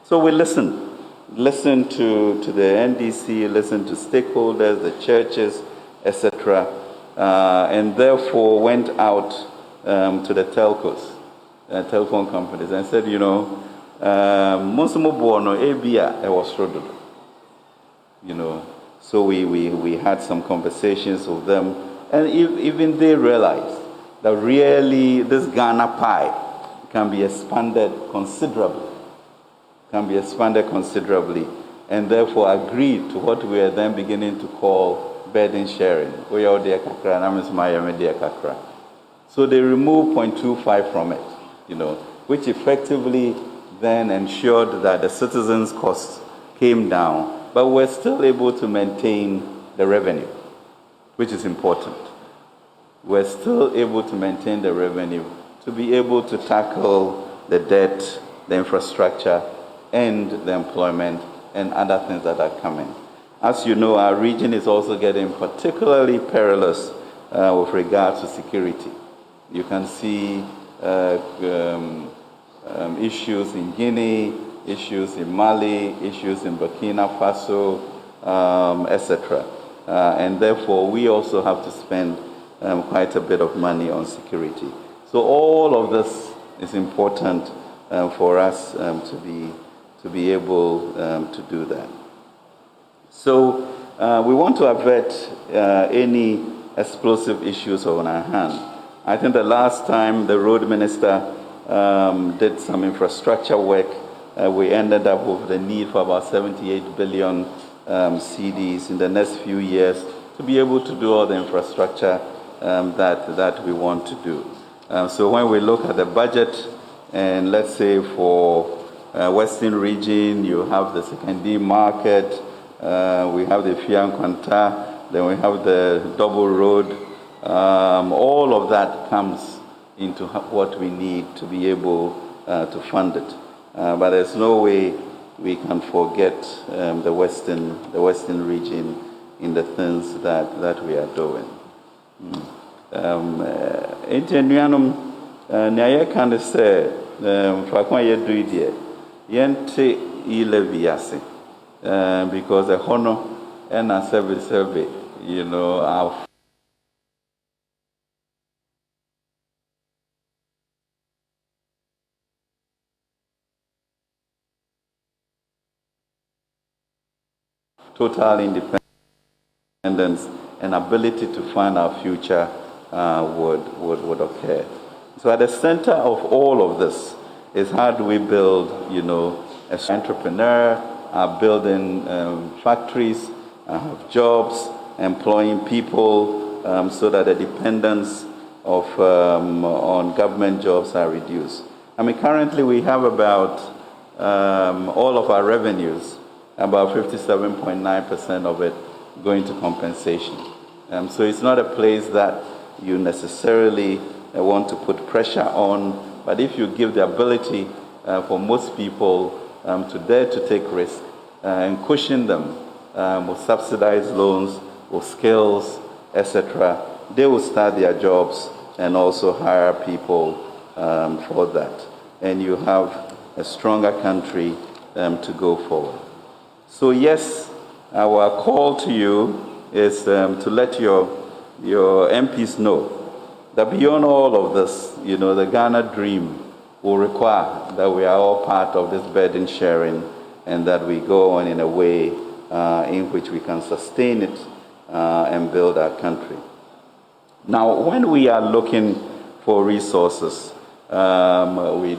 So we listened. listened to the NDC, listened to stakeholders, the churches, etc., and therefore went out to the telcos, telephone companies, and said, you know, so we had some conversations with them, and even they realized that really this Ghana pie can be expanded considerably, and therefore agreed to what we are then beginning to call burden sharing. So they removed 0.25 from it, you know, which effectively then ensured that the citizens' costs came down, but we're still able to maintain the revenue, which is important. We're still able to maintain the revenue to be able to tackle the debt, the infrastructure, and the employment and other things that are coming. As you know, our region is also getting particularly perilous with regards to security. You can see issues in Guinea, issues in Mali, issues in Burkina Faso, etc. And therefore, we also have to spend quite a bit of money on security. So all of this is important for us to be able to do that. So we want to avert any explosive issues on our hand. I think the last time the road minister did some infrastructure work, we ended up with the need for about 78 billion CDs in the next few years to be able to do all the infrastructure that we want to do. So when we look at the budget, and let's say for Western region, you have the Sekandi market, we have the Fiankwanta, then we have the double road. All of that comes into what we need to be able to fund it. But there's no way we can forget the Western region in the things that we are doing. Nnuanom nea yɛka ne sɛ faako a yɛduru deɛ yɛnte E-Levy ase because ɛhɔ no ɛna sɛbe you know our total independence and ability to fund our future would occur. So at the center of all of this is how do we build, you know, as an entrepreneur, building factories, have jobs, employing people so that the dependence of on government jobs are reduced. I mean, currently we have about all of our revenues, about 57.9% of it going to compensation. So it's not a place that you necessarily want to put pressure on, but if you give the ability for most people to dare to take risk and cushion them with subsidized loans, with skills, etc., they will start their jobs and also hire people for that. And you have a stronger country to go forward. So yes, our call to you is to let your MPs know that beyond all of this, you know, the Ghana dream will require that we are all part of this burden sharing and that we go on in a way in which we can sustain it and build our country. Now, when we are looking for resources, we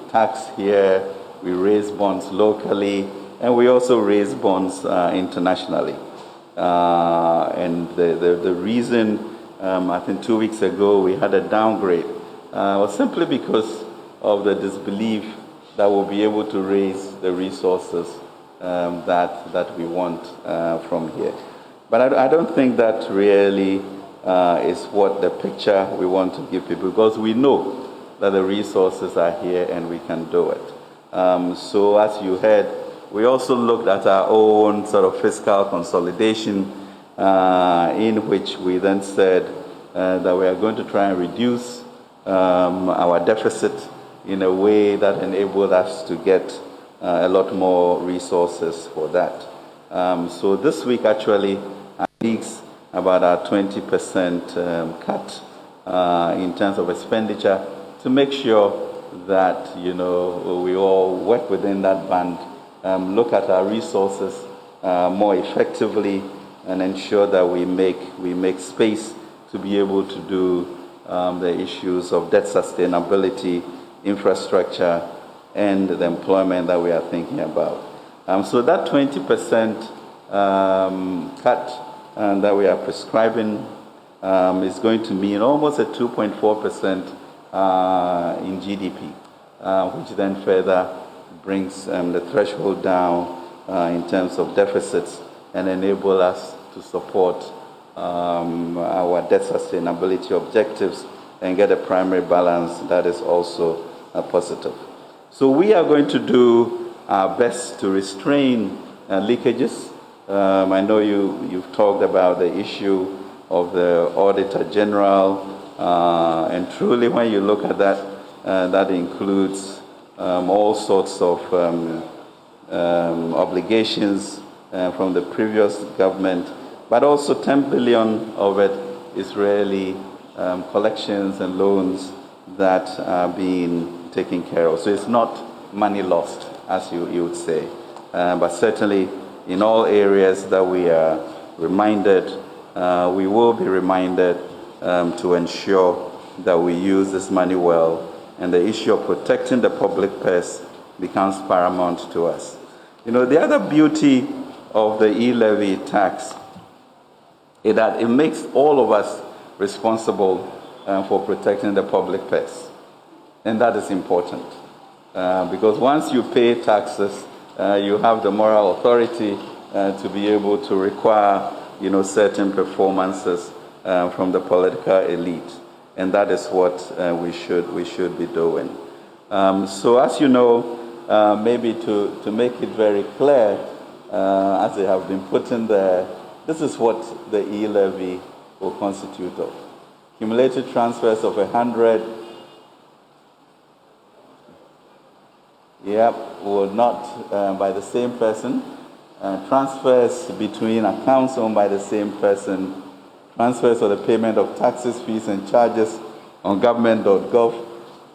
tax here, we raise bonds locally, and we also raise bonds internationally. And the reason, I think 2 weeks ago, we had a downgrade was simply because of the disbelief that we'll be able to raise the resources that we want from here. But I don't think that really is what the picture we want to give people, because we know that the resources are here and we can do it. So as you heard, we also looked at our own sort of fiscal consolidation in which we then said that we are going to try and reduce our deficit in a way that enabled us to get a lot more resources for that. So this week actually speaks about our 20% cut in terms of expenditure to make sure that we all work within that band, look at our resources more effectively, and ensure that we make space to be able to do the issues of debt sustainability, infrastructure, and the employment that we are thinking about. So that 20% cut that we are prescribing is going to mean almost a 2.4% in GDP, which then further brings the threshold down in terms of deficits and enable us to support our debt sustainability objectives and get a primary balance that is also positive. So we are going to do our best to restrain leakages. I know you've talked about the issue of the Auditor General, and truly when you look at that, that includes all sorts of obligations from the previous government, but also 10 billion of it is really collections and loans that are being taken care of. So it's not money lost, as you would say. But certainly in all areas that we are reminded, we will be reminded to ensure that we use this money well, and the issue of protecting the public purse becomes paramount to us. The other beauty of the E-Levy tax is that it makes all of us responsible for protecting the public purse. And that is important, because once you pay taxes, you have the moral authority to be able to require, certain performances from the political elite, and that is what we should be doing. So, as you know, maybe to make it very clear, as they have been put in there, this is what the E-Levy will constitute of: cumulative transfers of 100. Will not by the same person. Transfers between accounts owned by the same person. Transfers for the payment of taxes, fees, and charges on government.gov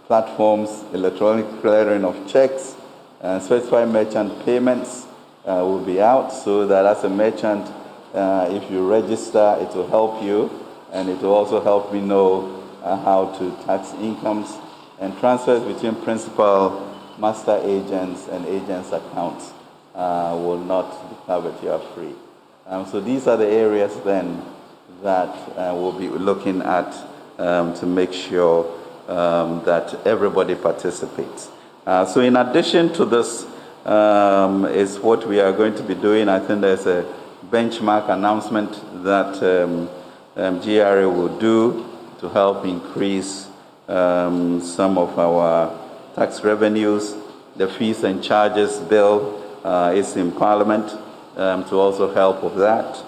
platforms, electronic clearing of checks, and specified merchant payments will be out, so that as a merchant, if you register, it will help you, and it will also help me know how to tax incomes. And transfers between principal, master agents, and agents' accounts will not be covered. You are free. So these are the areas then that we'll be looking at to make sure that everybody participates. So in addition to this is what we are going to be doing. I think there's a benchmark announcement that GRA will do to help increase some of our tax revenues. The fees and charges bill is in Parliament to also help with that.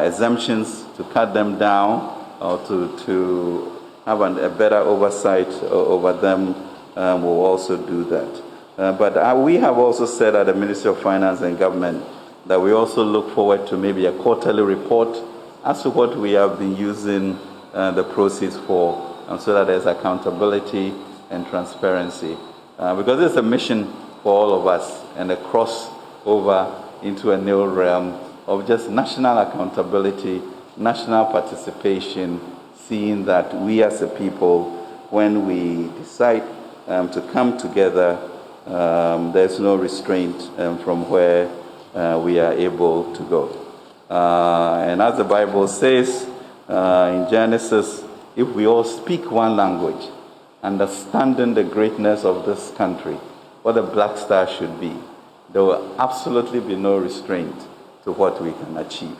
Exemptions to cut them down or to have a better oversight over them will also do that. But we have also said at the Ministry of Finance and Government that we also look forward to maybe a quarterly report as to what we have been using the proceeds for, so that there's accountability and transparency. Because it's a mission for all of us, and a crossover into a new realm of just national accountability, national participation, seeing that we as a people, when we decide to come together, there's no restraint from where we are able to go. And as the Bible says in Genesis, if we all speak one language, understanding the greatness of this country, what the Black Star should be, there will absolutely be no restraint to what we can achieve.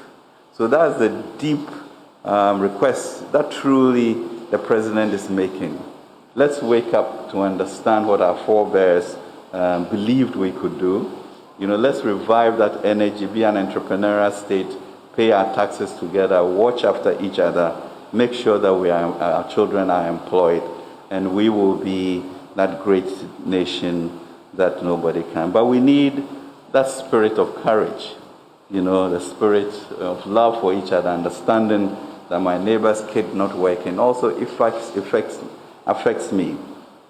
So that's the deep request that truly the President is making. Let's wake up to understand what our forebears believed we could do. Let's revive that energy, be an entrepreneurial state, pay our taxes together, watch after each other, make sure that our children are employed, and we will be that great nation that nobody can. But we need that spirit of courage, the spirit of love for each other, understanding that my neighbor's kid not working also affects me,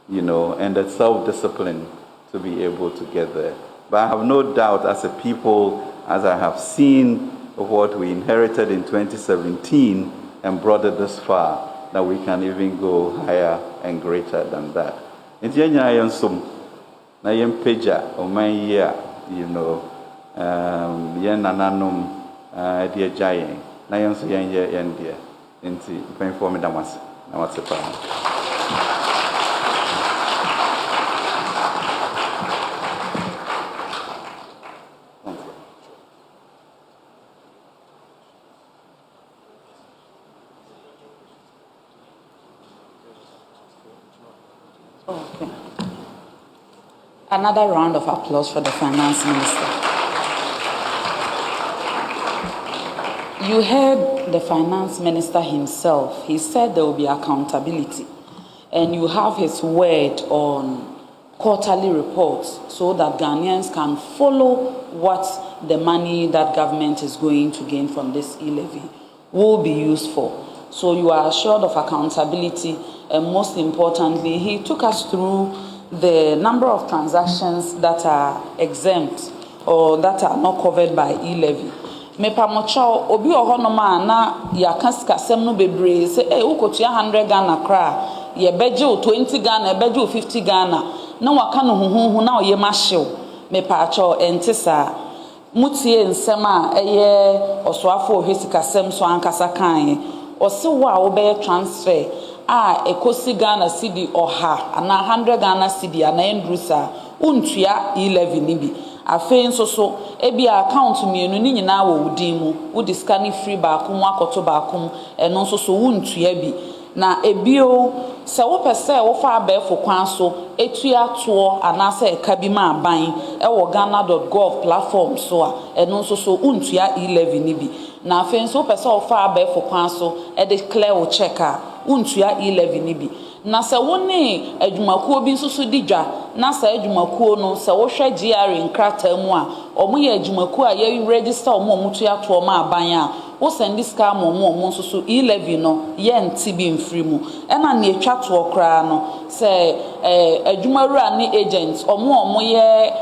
and the self-discipline to be able to get there. But I have no doubt, as a people, as I have seen what we inherited in 2017 and brought it this far, that we can even go higher and greater than that. Nti yenya yensum na yempeja oman yi a yen nananom de agyayen na yenso yenye yende. Nti mpanyfo me damase na watsepa. Okay. Another round of applause for the Finance Minister. You heard the Finance Minister himself. He said there will be accountability. And you have his word on quarterly reports so that Ghanaians can follow what the money that government is going to gain from this e-levy will be used for. So you are assured of accountability, and most importantly, he took us through the number of transactions that are exempt or that are not covered by e-levy. Me pamocho obi ohonoma na yakasem no bebre say ukotua 100 Ghana kra ye beje 20 Ghana beje 50 Ghana na waka no huhuhu na oye mahyew me pacho entisa mutie nsem a eye osoafo ohwesikasem so ankasa kan ose wo a wo be transfer a ekosi Ghana cedi oha ana 100 Ghana cedi ana endrusa untua e-levy nibi afei nso so ebi account mienu ni nyina wo wudin mu wudi scan free ba kom akoto ba kom eno nso so wuntua bi na ebio se wo pese wo fa abefo kwan so etua to anase eka bi ma aban e wo ghana.gov platform so a eno nso so wuntua e-levy ni bi na afei nso pese wo fa abefo kwan so e declare wo checker wuntua e-levy ni bi na se woni adwumakuo bi nso so didwa na se adwumakuo no se wo hwe GR nkrata mu a omo ye adwumakuo a ye register omo mutu ato ma aban a wo send this car omo nso so e-levy no ye nti bi mfiri mu e na ne atwa to okra no se adwumarura ni agents omo ye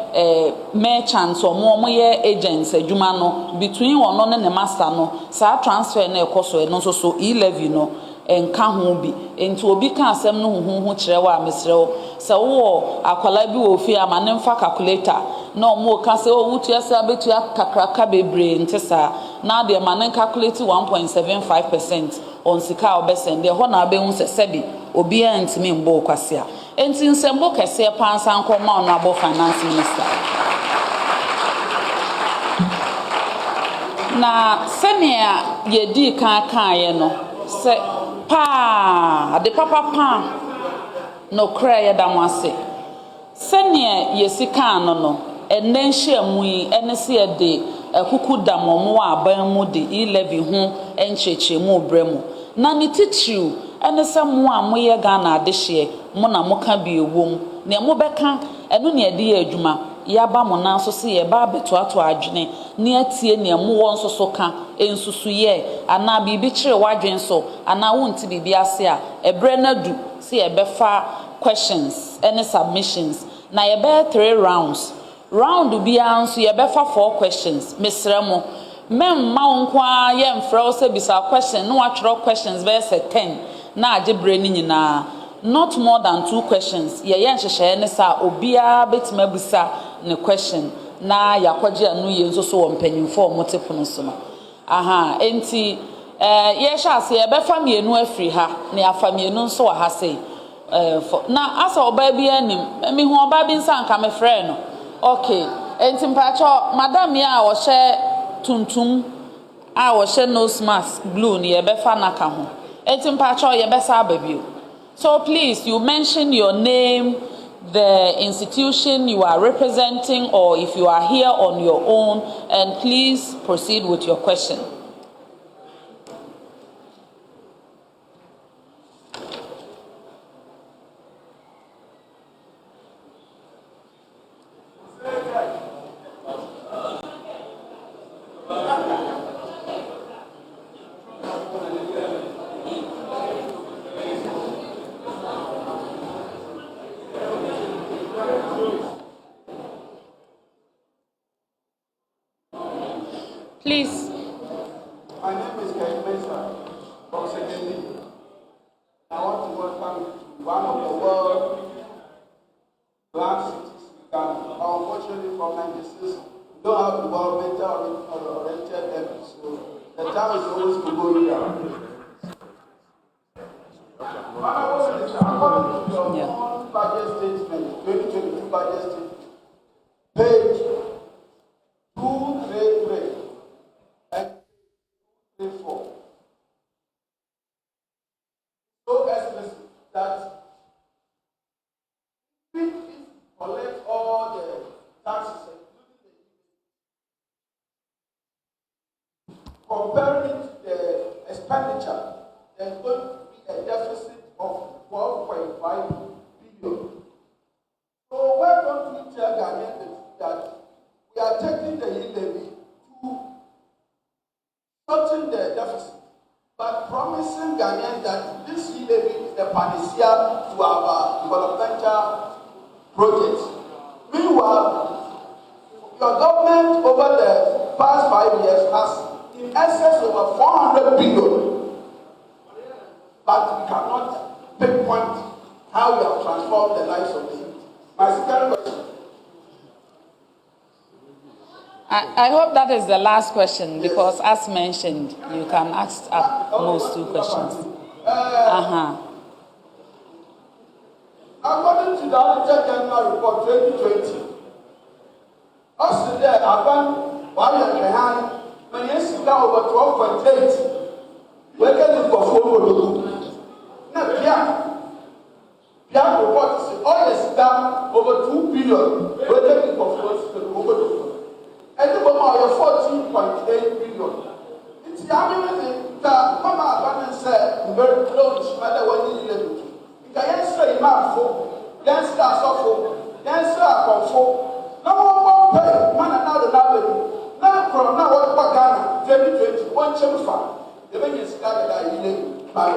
merchants omo ye agents adwuma no between ono ne master no sa transfer na ekoso no nso so e-levy no enka ho bi enti obi ka asem no huhu kire wa mesrew se wo akwala bi wo fi amane mfa calculator na omo ka se wo wutu ase abetu akakraka bebre ntisa na de mane calculate 1.75% on sika obesende ho na abehu se sebi obi antimi mbo kwase a enti nsembo kese pansa nkoma ono abo finance minister na semia yedi kan ye no se pa de papa no kra ya damwase sene yesika no enenhye amui enese ye de akuku damomo aban mu de e-levy ho enchechemu bremu na ni tichiu enese mu amoye Ghana adehye mo na moka bi ewom na mo beka eno ne ade adwuma yaba mo na so se ye ba beto ato adwene ne atie ne mo won so so ka ensusu ye ana bibi kire wadwen so ana wonti bibi ase a ebre na du se ye befa questions any submissions na ye be 3 rounds round bi anso ye befa 4 questions mesremo memma wonkwa ye mfra se bisa question no atwro questions be se 10 na agebre ni nyina not more than 2 questions ye nhyehyɛ ne sa obia betima busa ne question na yakwaje anu ye nso so wompanyimfo omotepono so no aha enti ye sha ase ye befa mienu afiri ha na afa mienu nso wa ha sei na asa oba bi anim mi hu oba bi nsa nka me frɛ no okay enti mpacho madam ya wo hye tuntum a wo hye nose mask blue ni ye befa naka ho enti mpacho ye besa ababio. So please, you mention your name, the institution you are representing, or if you are here on your own, and please proceed with your question. Please. My name is Ken Mesa from Secondary. I want to welcome you to one of the world's grand cities, Ghana. Unfortunately, from 96, we don't have developmental oriented efforts, so the town is always going down. According to your own budget statement, 2022 budget statement, page 233 and 234. So explicit that if we collect all the taxes, comparing it to the expenditure, there's going to be a deficit of 12.5 billion. So why don't we tell Ghanaians that we are taking the E-Levy to shorten the deficit, but promising Ghanaians that this E-Levy is the panacea to our developmental projects. Meanwhile, your government over the past 5 years has in excess over 400 billion, but we cannot pinpoint how we have transformed the lives of the youth. My second question. I hope that is the last question, because as mentioned, you can ask at most 2 questions. According to the Auditor General Report 2020, Australia Aban Waya when you sit down over 12.8, we're getting for 4. Now, Pierre report says oil is down over 2 billion, we're getting for 4. And the moment 14.8 billion. It's happening that Mama Aban said, very close, matter when you live it. You can answer Imam for, answer Sofo, answer Confo. No one pay, man, another level. Now, from now, what Ghana 2020, 1 chemical. The way you started that you by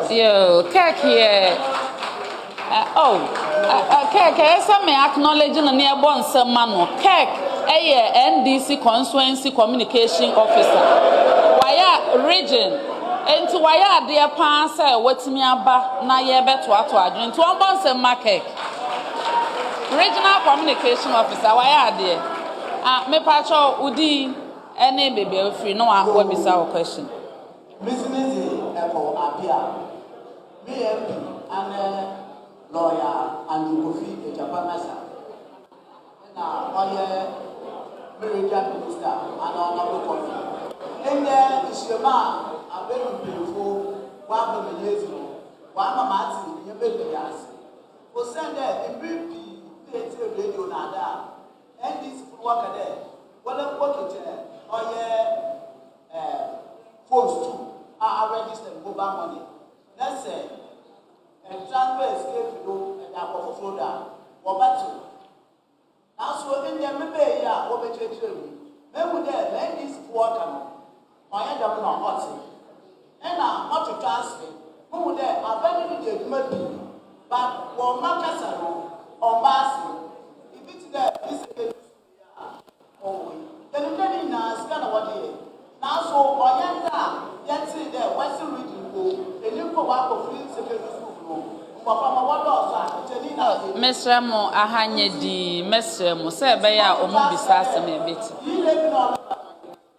Yo, Kek here. Kek, some may acknowledge in a nearborn some man. Kek, NDC Constituency Communication Officer. Why region? And to why dear pan say what's me about na ye bet to adjoin to one some market. Regional Communication Officer, why are there? Me pacho udi any baby free no one will be our question. Business for Apia, BMP and lawyer and Kofi Japan Massa. Now, my American minister and honorable Kofi. And then is your man, a very beautiful 1 years ago. 1 month, you made the gas. For send a BP, radio nada. And this worker there, well, I'm working there. Oh, yeah, forced to registered mobile money. Let's say, and transfer escape to and our flow or battle. Now, so in the maybe, yeah, over children. Maybe there, ladies worker. My end up on hot. And now, not to transfer. Who there, I very good maybe, but for Macasaro or Bassi. Oh, then you can scan what here. Now, so Oyanda, yet see there, Western region, and you go back of free secondary school. Mr. Mo, Ahanya di Mr. Mo, say, Baya, or Mobisa, and a bit. You live in all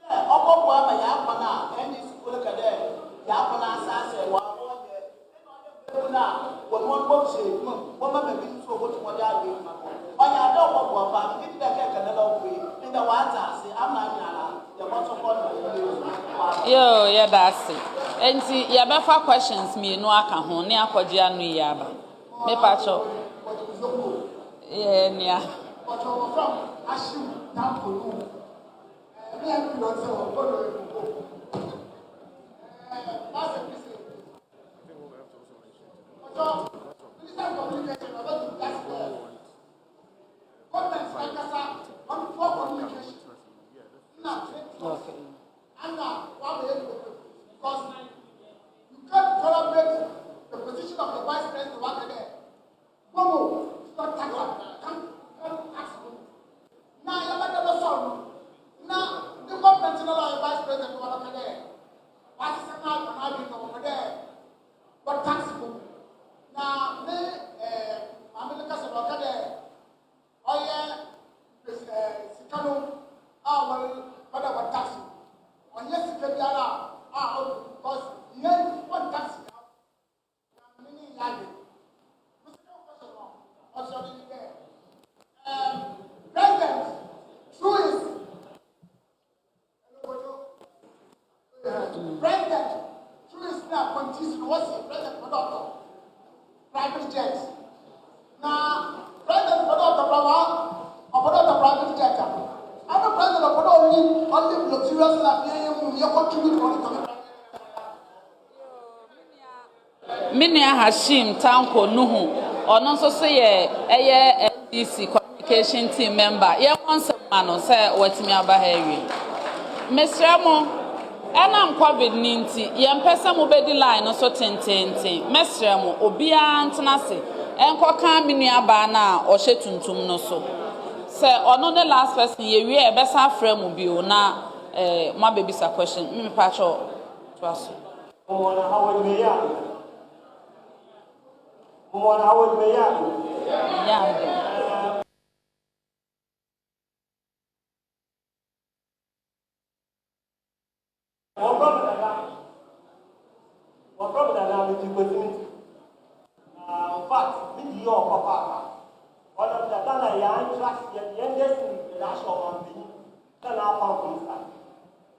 Opa Yapana, and this school cadet, Yapana Sasa, when one box, woman may be so much more than on your dog, Papa, if they get another way, in the water, say, I'm not the bottom of yo, yeah, that's it. And see, Yabafa questions me, no, I can hold near Kojianu Yaba. Me pacho. Yeah, near. Okay. And now, because you can't tolerate the position of the vice president worker there. Momo, not tax. Come tax. Now, you have never solved. Now, the President, through his appointees, was President Padotto, private jets. Now, President Padotto, private jet. I'm a president of only luxurious life. You contribute to it. Minia Hashim Tanko Nuhu, or non so say a NDC communication team member. Yeah, once a man say what me about Mr. Amo, and I'm COVID-19. Yam person will be the line or so 10. Mr. Amo, Obia Antanasi, and Kwaka Minia Bana or Shetuntum no so. Say, or no, the last person we are best half frame will be na my baby's a question. Me patch to us.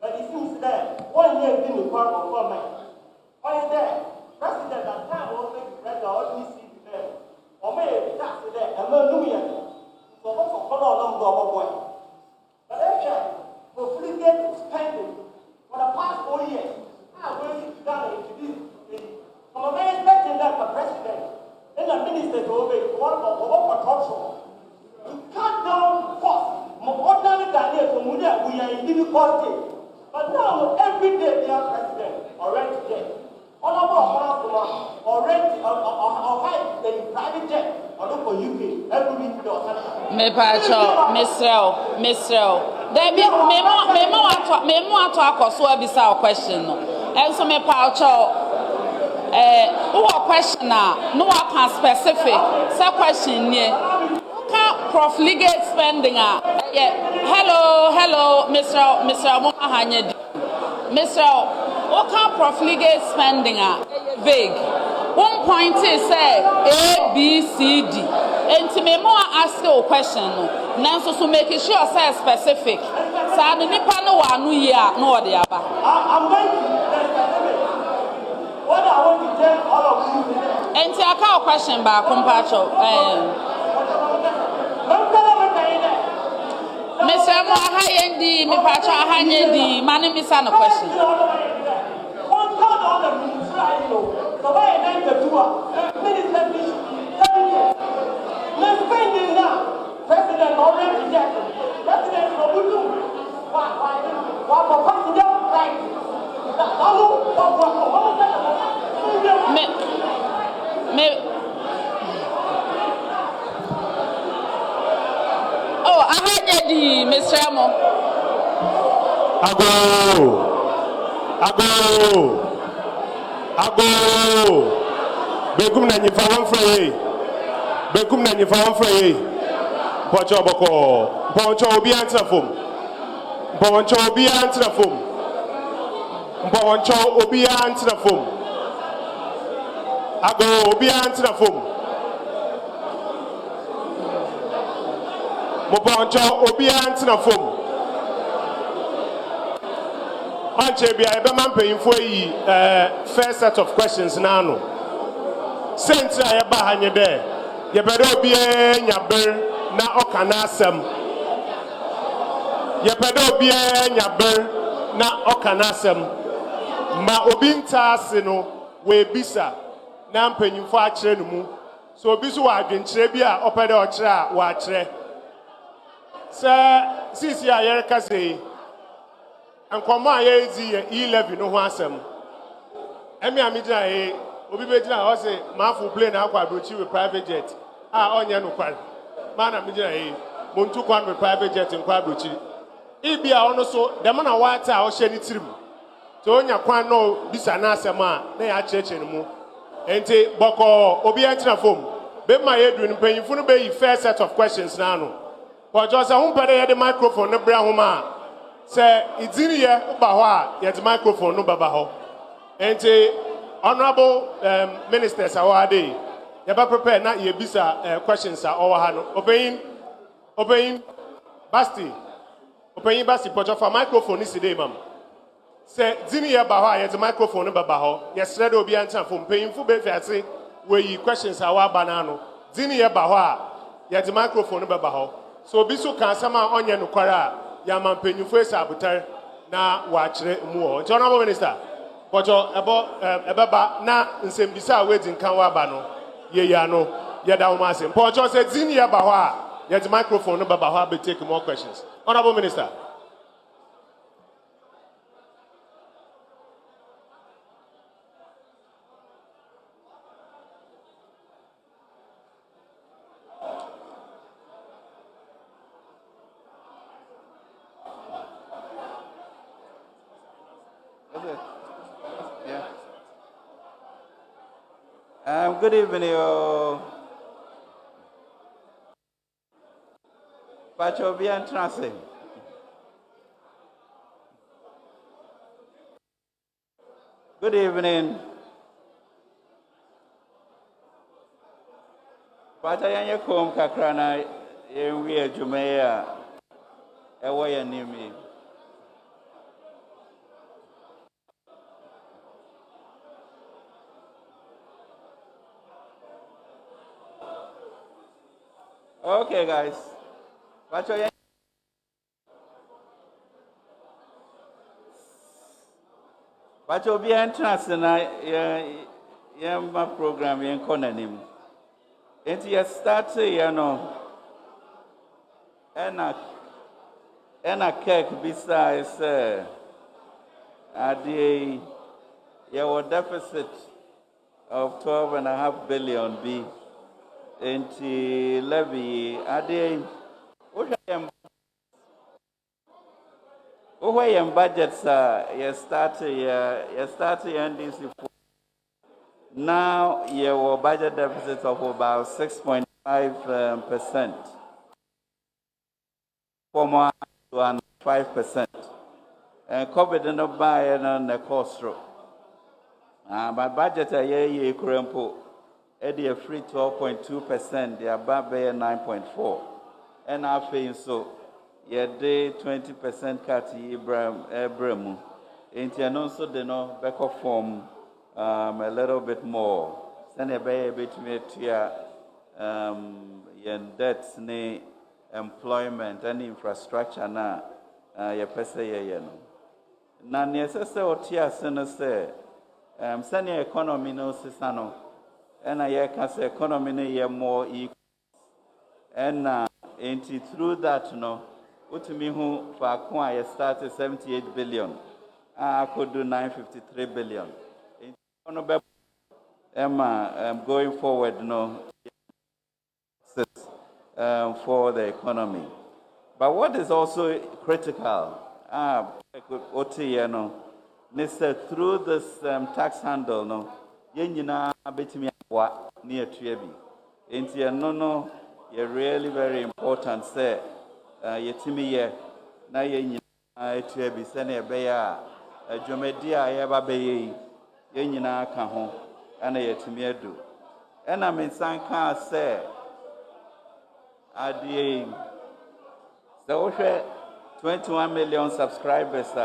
But it seems that 1 year been the part of government. Only there, President at time was the president or DC there. Or maybe that's there, and no New Year. So what's a color along the boy? But actually, for free get spending for the past 4 years, I'm going to done it to this. From a man expecting that the president and the minister to obey one of control to cut down costs. More ordinary than this, we are in difficulty. But now, every day, they are president already dead. Honorable already in private jet or look for UK every week. Me pacho, Mr. There be memo to akoso abisa question no. And so me pacho who question na no one specific. Say question nie. Profligate spending hello Mr. Amahanye Mr. Oka profligate spending vague. One point is say A, B, C, D. And to me more ask a question now so make sure say specific. So I nipa no one year no the aba. I'm going to what I want to tell all of you. And to a question by compacho Mr. Mohayendi, me pacha Hayendi, my name is a question. President already rejected. President Oh, I had Mr. Amo. Ago. Begum na nyifa wan frey. Pocho boko. Pocho obi antra fom. Pocho obi antra fom. Ago obi antra fom. Moponcho obi antra fom. Anche bia ebe man payinfo yi first set of questions na no. Sentra ya ba hanye de. Ye bedo obi nyaber na okana asem. Ye bedo obi nyaber na okana asem. Ma obi nta ase no we bisa na mpanyinfo a kire no mu. So obi so wa adwenkyere bi a opede o kire a wa kire. Sisi a yereka sei Nkoma yezi E-Levy no ho asem. Emi amigina obi begina ho say mafu plane akwa abrochi with private jet. Onye no kware. Man amigina montu kwan with private jet nkwa abrochi. Ibia ono so dem na wata a o hye ni tirim. So onya kwan no bisa na asem a na ya cheche ni mu. Enti boko obi antina fom. Be ma yedu ni panyinfu no be yi first set of questions na no. Ko jo say hun pede ye the microphone no bra ho ma. Say it's in here about yet microphone no baba ho. And honorable ministers are there. You better prepare na ye bisa questions are over hand. Obeying Basti. Obeying Basti, put your microphone is today, ma'am. Say, Dini Yabaha, yet the microphone Babaho, yesterday will be answered from paying for Betty, where you questions our banana. Dini Yabaha, yet the microphone Babaho. So Bisu can sama onion Nukara, Yaman Penny Face Abuter, na watch more. Honorable Minister, but about Ebaba, na in same bisa waiting Kawabano, ye yano, Yadaumasim. Pocho said Dini Yabaha, yet the microphone Babaha be taking more questions. Honorable Minister. Good evening, Pachobian Transit. Good evening. Patayanya kom kakrana yewe Jumea ewaya nimi. Okay, guys. Patayanya Pachobian Transit na yema program yen konanim. Enti ya start yano ena cake besides adi your deficit of 12.5 billion B enti levy adi Uwe budget sa you start NDC now your budget deficit of about 6.5%. For more than 5%. And COVID no buy and the cost through. But budget a year current a free 12.2%, the above 9.4%. And I feel so. Ye day 20% cut Ibrahim. And also the no back of form a little bit more. Send a bit me to debts ne employment and infrastructure na ye pese ye no. Na necessary otia sene se send economy no sisano. And I can say economy ne ye more equal. And through that no. Utumi who for I started 78 billion. I could do 953 billion. Going forward, for the economy. But what is also critical, through this tax handle, near Trebi. You're really very important, say. Yetimi na yenyi etuebi sene beya dwomedia yeba beye yenyina aka ho ana yetimi edu ena mensan ka se adie so 21 million subscribers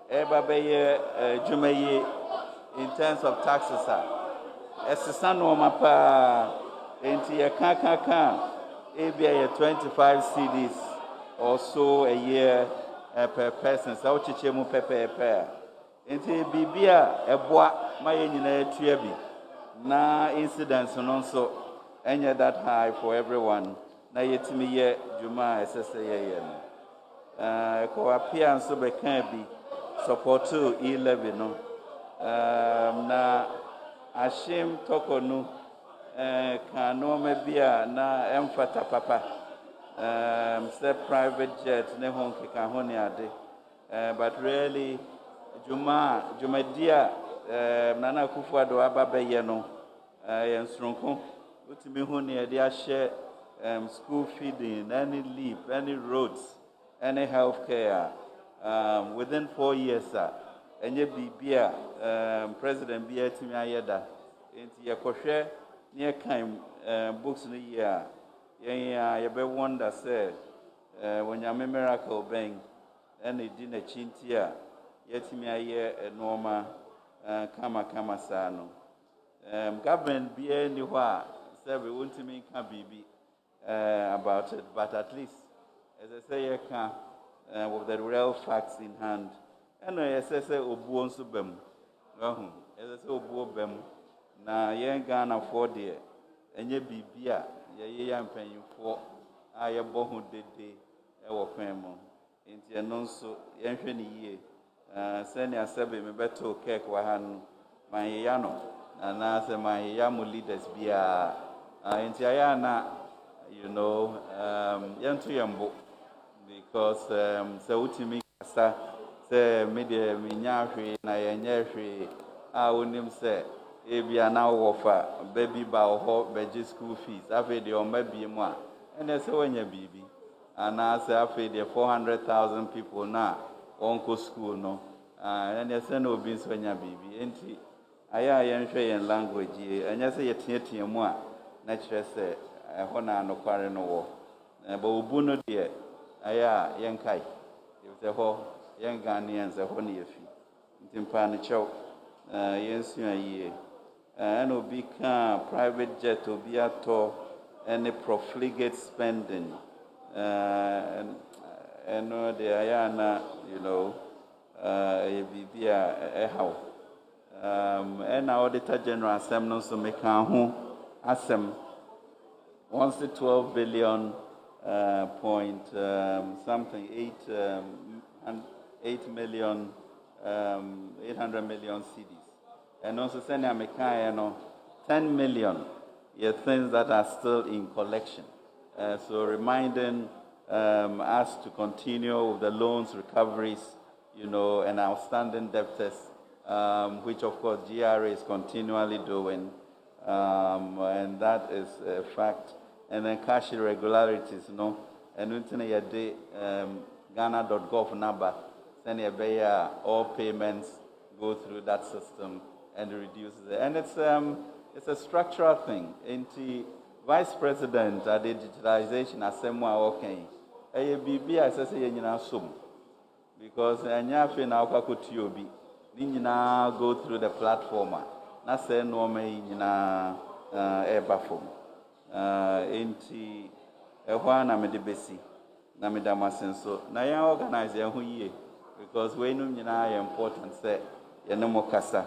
eba beye dwomeye in terms of taxes esisa no mapa enti ye kan ebia 25 CDs also a year per person. So chichemu pepe. Inti bibia eboa maye nyina tuabi. Na incidents also enya that high for everyone. Na yetimi ye juma esese ye no. Ko apia nso be kan bi support to E-Levy no. Na ashim tokonu kano mebia na emfata papa. Say private jet ne hon kika honi ade but really jumadia nana kufuado ababe no yensronko utimi honi ade a share school feeding, any leave, any roads, any health care within 4 years enye bibia president bia timi ayeda enti yakwohwe ne kan books no year you be wonder say when you miracle bang and it didn't chintia yɛtumi ayɛ nneɛma kama saa no. Government biara ni hɔ a sɛ wɔntumi nka biribi about it, but at least as I say, with the real facts in hand. And as I say, obuo nso bam. As I say, obuo bam. Na yɛn Ghana for deɛ ɛnyɛ biribi a yɛyɛ mpanyinfoɔ a yɛbɔ ho dede ɛwɔ kwan mu. Nti ɛno nso yɛnhwɛ ne yie. Sɛnea sɛbe mebɛto kɛk wɔ ha no manyɛya no anaasɛ manyɛya mo leaders biara. Nti ayɛ ana yɛnto yɛn bo because sɛ wotumi kasa sɛ medeɛ menya hwee na yɛnyɛ hwee a wonim sɛ ebia na wɔ fa baby ba wɔ hɔ bɛgye school fees afei deɛ ɔmba bie mu a ɛnɛ sɛ wɔanya biribi anaasɛ afei deɛ 400,000 people na wɔnkɔ school no ɛnɛ sɛ na obi nso anya biribi enti ayɛ a yɛnhwɛ yɛn language yi ɛnyɛ sɛ yɛteatea mu a na kyerɛ sɛ ɛhɔ na anokware no wɔ ba obu no deɛ ayɛ a yɛnkae ɛfisɛ hɔ yɛn Ghanaians ɛhɔ ne yɛfi nti mpa no kyɛw yɛnsua yie ɛna obi ka private jet obi atɔ ɛne profligate spending ɛno deɛ ayɛ a na ɛyɛ biribi a ɛhaw ɛna auditor general asɛm no nso meka ho asɛm once 12 billion point something 8 million 800 million cedis and also send American 10 million things that are still in collection so reminding us to continue with the loans recoveries and outstanding debtors which of course GRA is continually doing and that is a fact. And then cash irregularities, and we Ghana.gov number, send all payments go through that system and reduces it. And it's a structural thing. Into Vice President at the digitalization assembly okay. ABB I say because anyafe na akwakotuobi ni nyina go through the platform na say no me nyina eba form enti ehwa na me de besi na me da masenso na yan organize yan ho yie because we no nyina are important say ye ne mokasa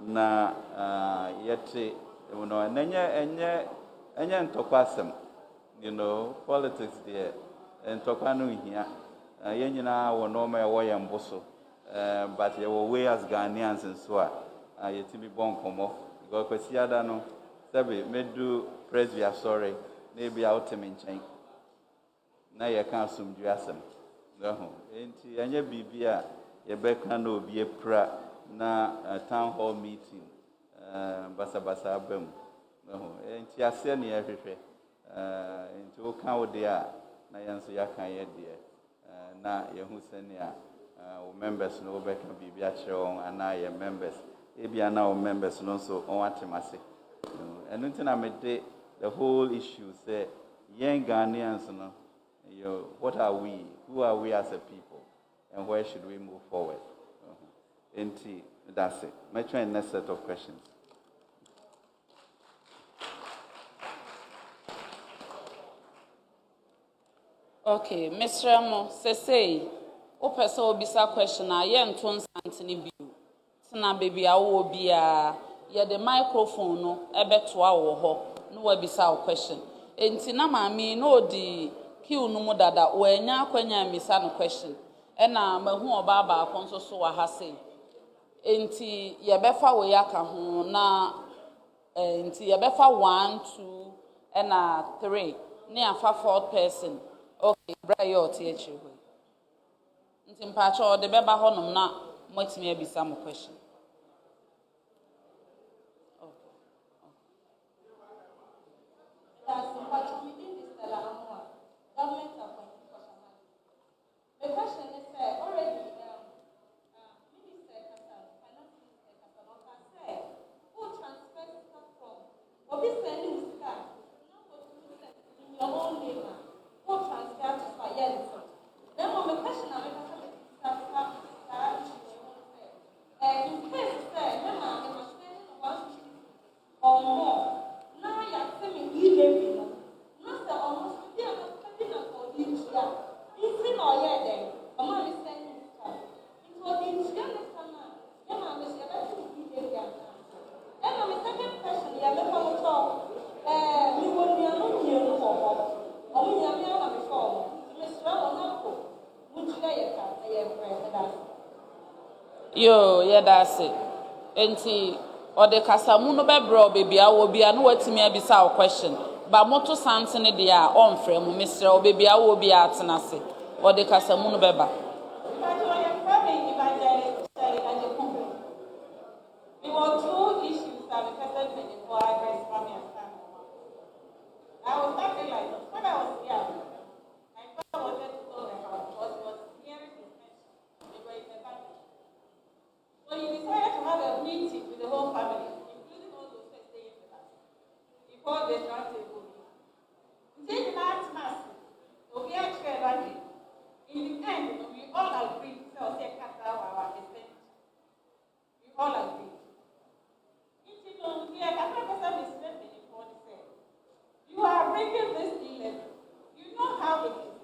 na yete enye ntokwasem politics there ntokwa no hia ye nyina wo no ma wo ye mboso but ye wo we as Ghanaians nso a yetimi bon komo because kwasiada no sabe medu presby sorry maybe out me nchen na ye kan asumdu asem enti anya bibia ye beka na obi epra na town hall meeting basa abam enti ase na ye hwehwe enti o kan ode a na yanso ya kan ye de na ye hu senia o members no beka bibia kyerɛ ana ye members ebia na o members no so on atemase and until I made the whole issue say young Ghanaians what are we, who are we as a people, and where should we move forward? That's it. My try next set of questions. Okay, Mr. Amo, say, Opesa Obisa question, I am Tons Anthony View. Tina baby, I will be the microphone no ebetoa wo ho no wabisa question enti na maami no di kiu no mu dada wo anya akwanya misa no question na mahu oba ba akonso so wa ha sei enti ye befa wo yaka ho na enti ye befa 1 2 na 3 ne afa 4th person okay bra yo tie chi ho enti mpacho de beba ho nom na motimi abisa mo question. The question is already Minister Finance Minister Kasanoka said who transfers stuff from Obi sending stuff not what you said in your own name who transfer to Fayette. Then my question I make stuff yedase enti ode kasamu no bebro baby awo bia no watimi abisa o question ba moto sante ne de a onfrɛ mu mesrɛ o baby awo bia atenase ode kasamu no beba There were two issues that the person before I raised for me and family. I was starting like this. When I was young, my father wanted to sell the house because he was nearing his pension. They were in the family. So he decided to have a meeting with the whole family, including all those who staying with us. He called the round table. Until the last mass, we had to in the end, we all agreed to say cut our expenditure. We all agreed. You are bringing this E-Levy. You know how it is.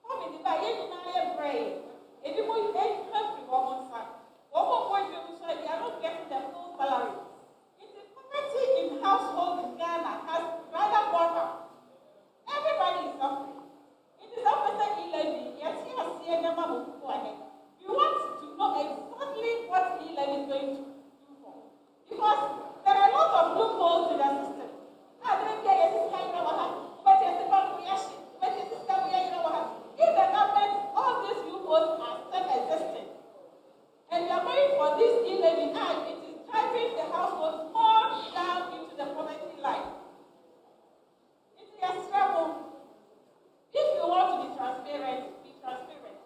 Come in the buy, you know, brave. If you want any country, one point you say they are not getting their full salary. It's the poverty in household in Ghana has rather gone up. Everybody is suffering. It is after E-Levy. Yes, you are seeing them go ahead. You want to know exactly what E-Levy is going to do for. Because there are a lot of loopholes in the system. If the government, all these loopholes are still existing, and we are going for this E-Levy Act, it is driving the household more down into the poverty line. It is a struggle. If you want to be transparent,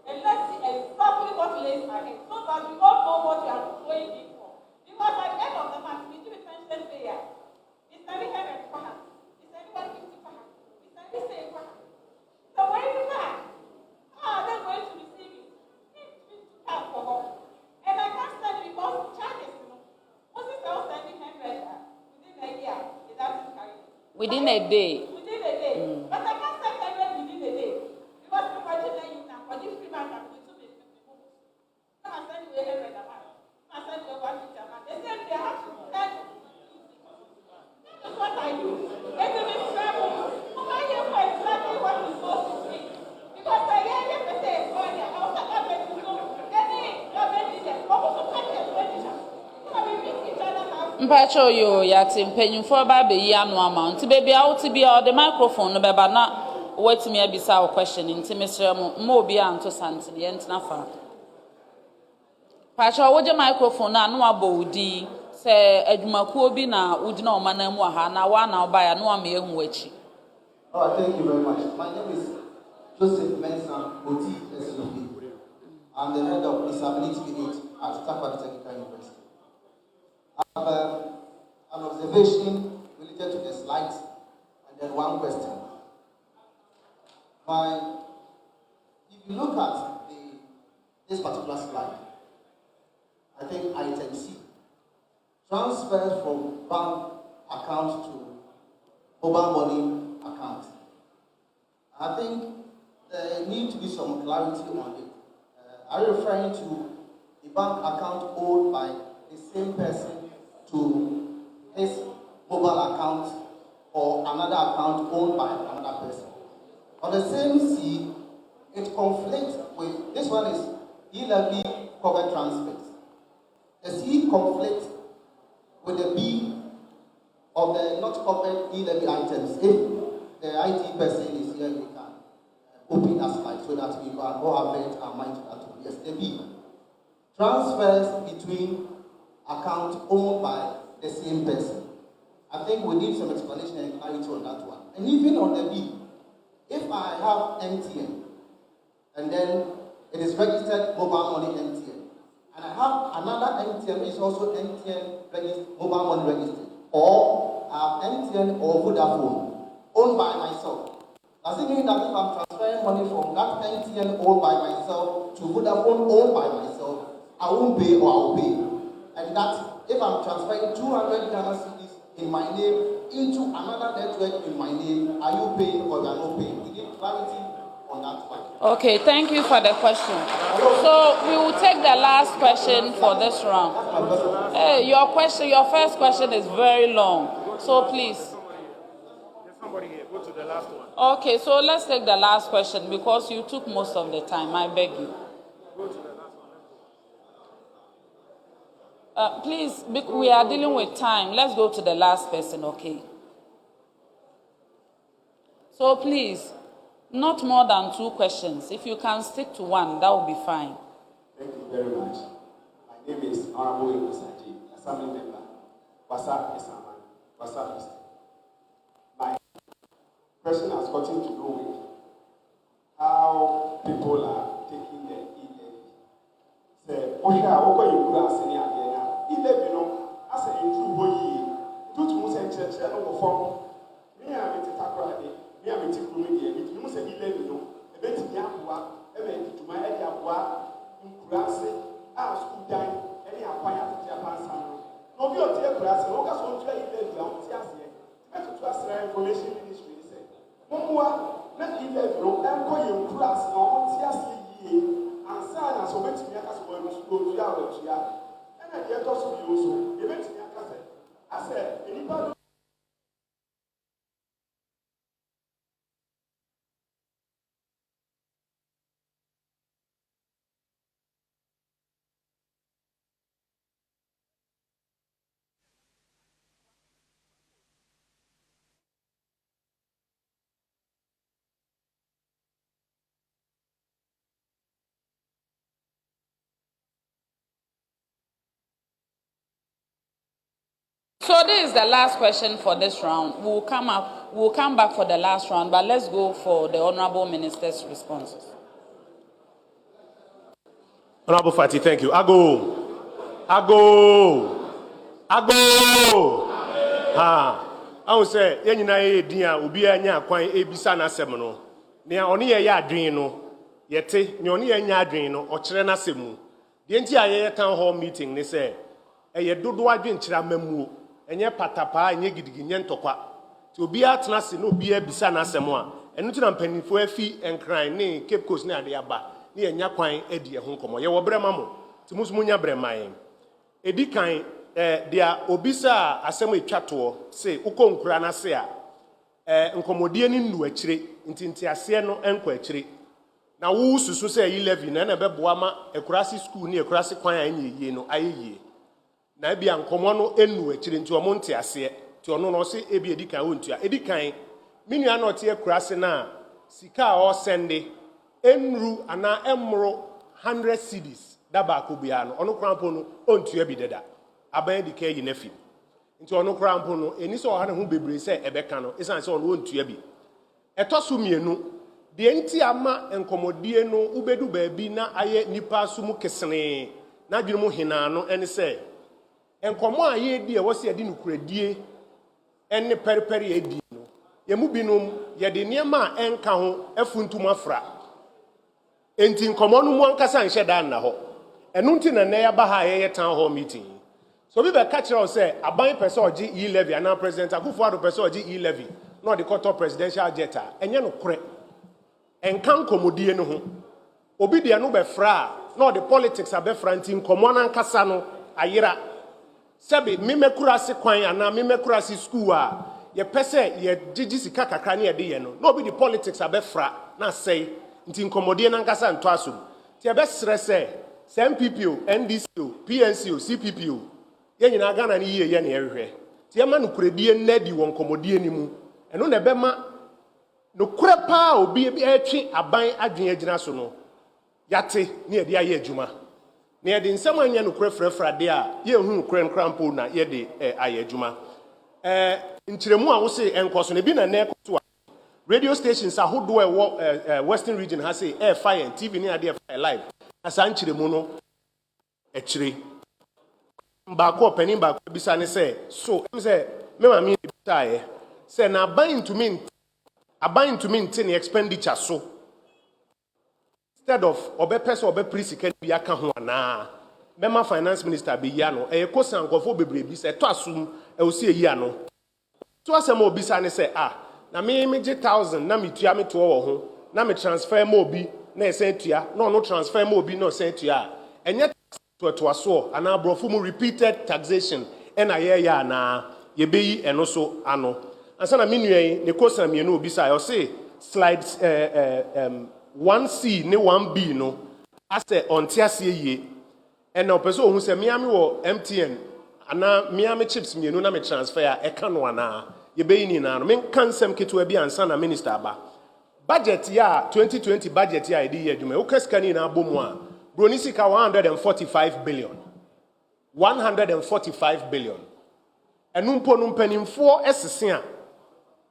and let's see exactly what lays ahead, so that we all know what we are going in for. Because at the end of the month, we do a pension payer. It's 700 pounds. It's 150 pounds. It's 96 pounds. So where is that? How are they going to receive it? It's for home. And I can't stand it because charges, most of them sending 100 within a year. Is that carrying? Within a day. Within a day. But I can't send 100 within a day. Because imagine that you now, for this free bank, I'm going to be 50 books. Come and send you 100 a month. Come and send you 150 a month. They said they have to send. That's what I do. Let them travel. I know exactly what is supposed to be. Because I hear them say, oh, yeah, I was not going to do any government details. But also pay the expenditure. So we meet each other now. Mpacho yo yati mpenyimfo ba be yi anu amount baby out be all the microphone no beba na wetimi abisa o question nti mesre mo obi anto sante ye ntina fa Pacho woje microphone na anu abodi se adwumakuo bi na wudina o manamu aha na wa na oba ya no am ehu achi. Oh, thank you very much. My name is Joseph Mensah, OT SUP. I'm the head of disability unit at Stafford Technical University. I have an observation related to the slides and then one question. If you look at this particular slide, I think item C, transfers from bank account to mobile money account. I think there needs to be some clarity on it. Are you referring to the bank account owned by the same person to his mobile account or another account owned by another person? On the same C, it conflicts with, this one is E-Levy covered transfers. The C conflicts with the B of the not covered E-Levy items. If the IT person is here, we can open that slide so that we can all have it our mind to that one. Yes, the B. Transfers between accounts owned by the same person. I think we need some explanation and clarity on that one. And even on the B, if I have MTN, and then it is registered mobile money MTN, and I have another MTN which is also MTN mobile money registered, or I have MTN or Vodafone owned by myself. Does it mean that if I'm transferring money from that MTN owned by myself to Vodafone owned by myself, I won't pay or I will pay? And that if I'm transferring 200 Ghana cedis in my name into another network in my name, are you paying or you are not paying? We need clarity on that one. Okay, thank you for the question. So we will take the last question for this round. Hey, your first question is very long. So please. There's somebody here. Go to the last one. Okay, so let's take the last question because you took most of the time. I beg you. Go to the last one. Please, we are dealing with time. Let's go to the last person, okay? So please, not more than 2 questions. If you can stick to one, that will be fine. Thank you very much. My name is Honorable Osaji, Assembly Member, Wasa Esaman, Wasa East. My question has gotten to do with how people are taking the E-Levy. Say, oh yeah, what you put us in here? E-Levy, no, as a true boy, do to say church, no form. Me, I'm a tackle. Me, I'm a tickle media. You must say E-Levy, no, a bit of Yapua, a bit to my area, Kurase, school time, any appointment to Japan. No, we are here, Kurase, no, that's what you E-Levy, I'm saying. To trust the information ministry, say, Mumwa, let E-Levy, no, I'm going to class, no, and sign as a way to make us go to Yahweh. And I get also you, event in your cousin. I said, anybody. So this is the last question for this round. We'll come back for the last round, but let's go for the Honorable Minister's responses. Honorable Fati, thank you. I go. I would say, Yenina Dia, Ubia, Quine, Ebisana Semino. Near only a yardrino, yet, Noni and Yardrino, or Trena Semu. The entire town hall meeting, they say, a Yaduwa Vinchra Memu, and ye patapa and ye gidginian toqua. To be at Nasi no beer Bisana Semua, and Nutan penny for a fee and crying, nay, Cape Coast near the Abba, near Yaquine, Eddie, Honkomo, Yawa Bremamo, to Musmunya Bremain. Eddie kind. Dia obisa asemo etwato say ukonkura na se a nkomodie ni nnu akire ntinti ase no enko akire na wo susu say E-Levy na beboa ma ekurasi school ni ekurasi kwan anye yie no ayeye na bia nkomo no ennu akire nti omo nti ase ti ono no se ebi edikan wontua edikan minua na ote ekurasi na sika a o sende enru ana emro 100 cedis daba ko bia no ono krampo no ontua bi deda aban di kay nefi nti ono krampo no eni so ohane ho bebre se ebeka no isan se ono wontua bi etoso mienu de enti ama enkomodie no ubedu baabi na aye nipa sumu kesene na dwene mu hina no eni se enkomo aye di e wo se adi nukuradie eni periperi edi no yemu binom ye de niema enka ho afuntum afra enti nkomo no mu ankasa nhye dan na ho enu nti na ya ba ha ye town hall meeting. So we be catch us say aban person oji E-Levy and now President Akufo-Addo person oji E-Levy no the court presidential jetta enye no kore enkan komodie no ho obi de no be fra no the politics abe franti nkomo na nkasa no ayira sebe memekurase kwan ana memekurase school a ye pese ye gigi sika kakra na ye de ye no obi the politics abe fra na say nti nkomodie na nkasa nto aso ti ebe sere say MPPO NDCO PNCO CPPO yenyina Ghana ni ye na ehwe ti ema no kuredie nnadi won komodie ni mu eno na bema no kure pa obi etwe aban adwen agina so no yate ne ye de aye adwuma ne ye de nsem anya no kure frɛfrade a ye hu kure nkrampo na ye de aye adwuma nkyeremu a wo se enkoso ne bi na na ekoto radio stations ahodo e western region ha say air fire TV ni ade fire live asa nkyeremu no ekire mbako opening back bisa ne say so em say me ma me bitae say na aban to me the expenditure so instead of obepese obeprisika bi aka ho ana mema finance minister be ya no e ko sankofo bebre bi say to asum e o se yi ano to asem obisa ne say na me ge 1000 na me tua me to wo ho na me transfer mo obi na e sen tua no transfer mo obi no sen tua enye to aso ana brofo mu repeated taxation and aye ya na ye beyi eno so ano ansa na menuan ne kosan me no obi sa yo say slides 1C ne 1B no ase onte ase ye and now person who say Miami or MTN ana Miami chips me no na me transfer e ka no ana ye be ni na no men kan sem keto bi ansa na minister ba budget ya 2020 budget ya idi adwuma wo kaskani na abomu a broni sika 145 billion 145 billion enumpo no mpanimfo esese a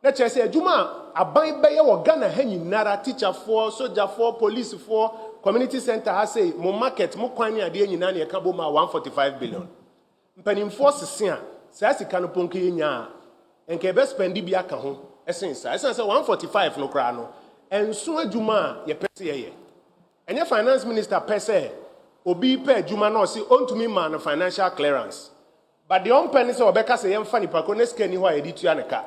na chese adwuma aban beye wo Ghana ha nyinara teacher for soldier for police for community center ha say mo market mo kwan ne ade nyina na ye ka boma 145 billion mpanimfo sese a saa sika no ponke nya enke be spendi bi aka ho esensa 145 no kra no enso adwuma ye pese ye enye finance minister pese obi pe adwuma na o si ontumi man financial clearance but the on penny say obeka say yemfa ni pako ne sika ni ho a editua ne ka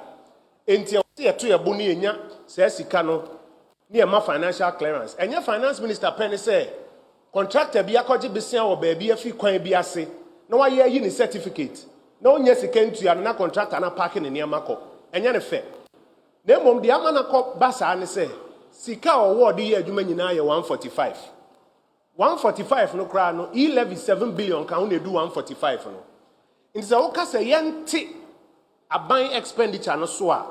enti ye to ye bo ne nya saa sika no ne ma financial clearance enye finance minister penny say contractor bi akoje besia wo ba bi afi kwan bi ase na wa ye yi ni certificate na onye sika ntua na contractor na park ne niam akọ enye ne fe na mom de ama na kọ basa ne say sika award ye adwuma nyina ye 145 no kra no E-Levy 7 billion ka na do 145 no nti wo ka say yente aban expenditure no so a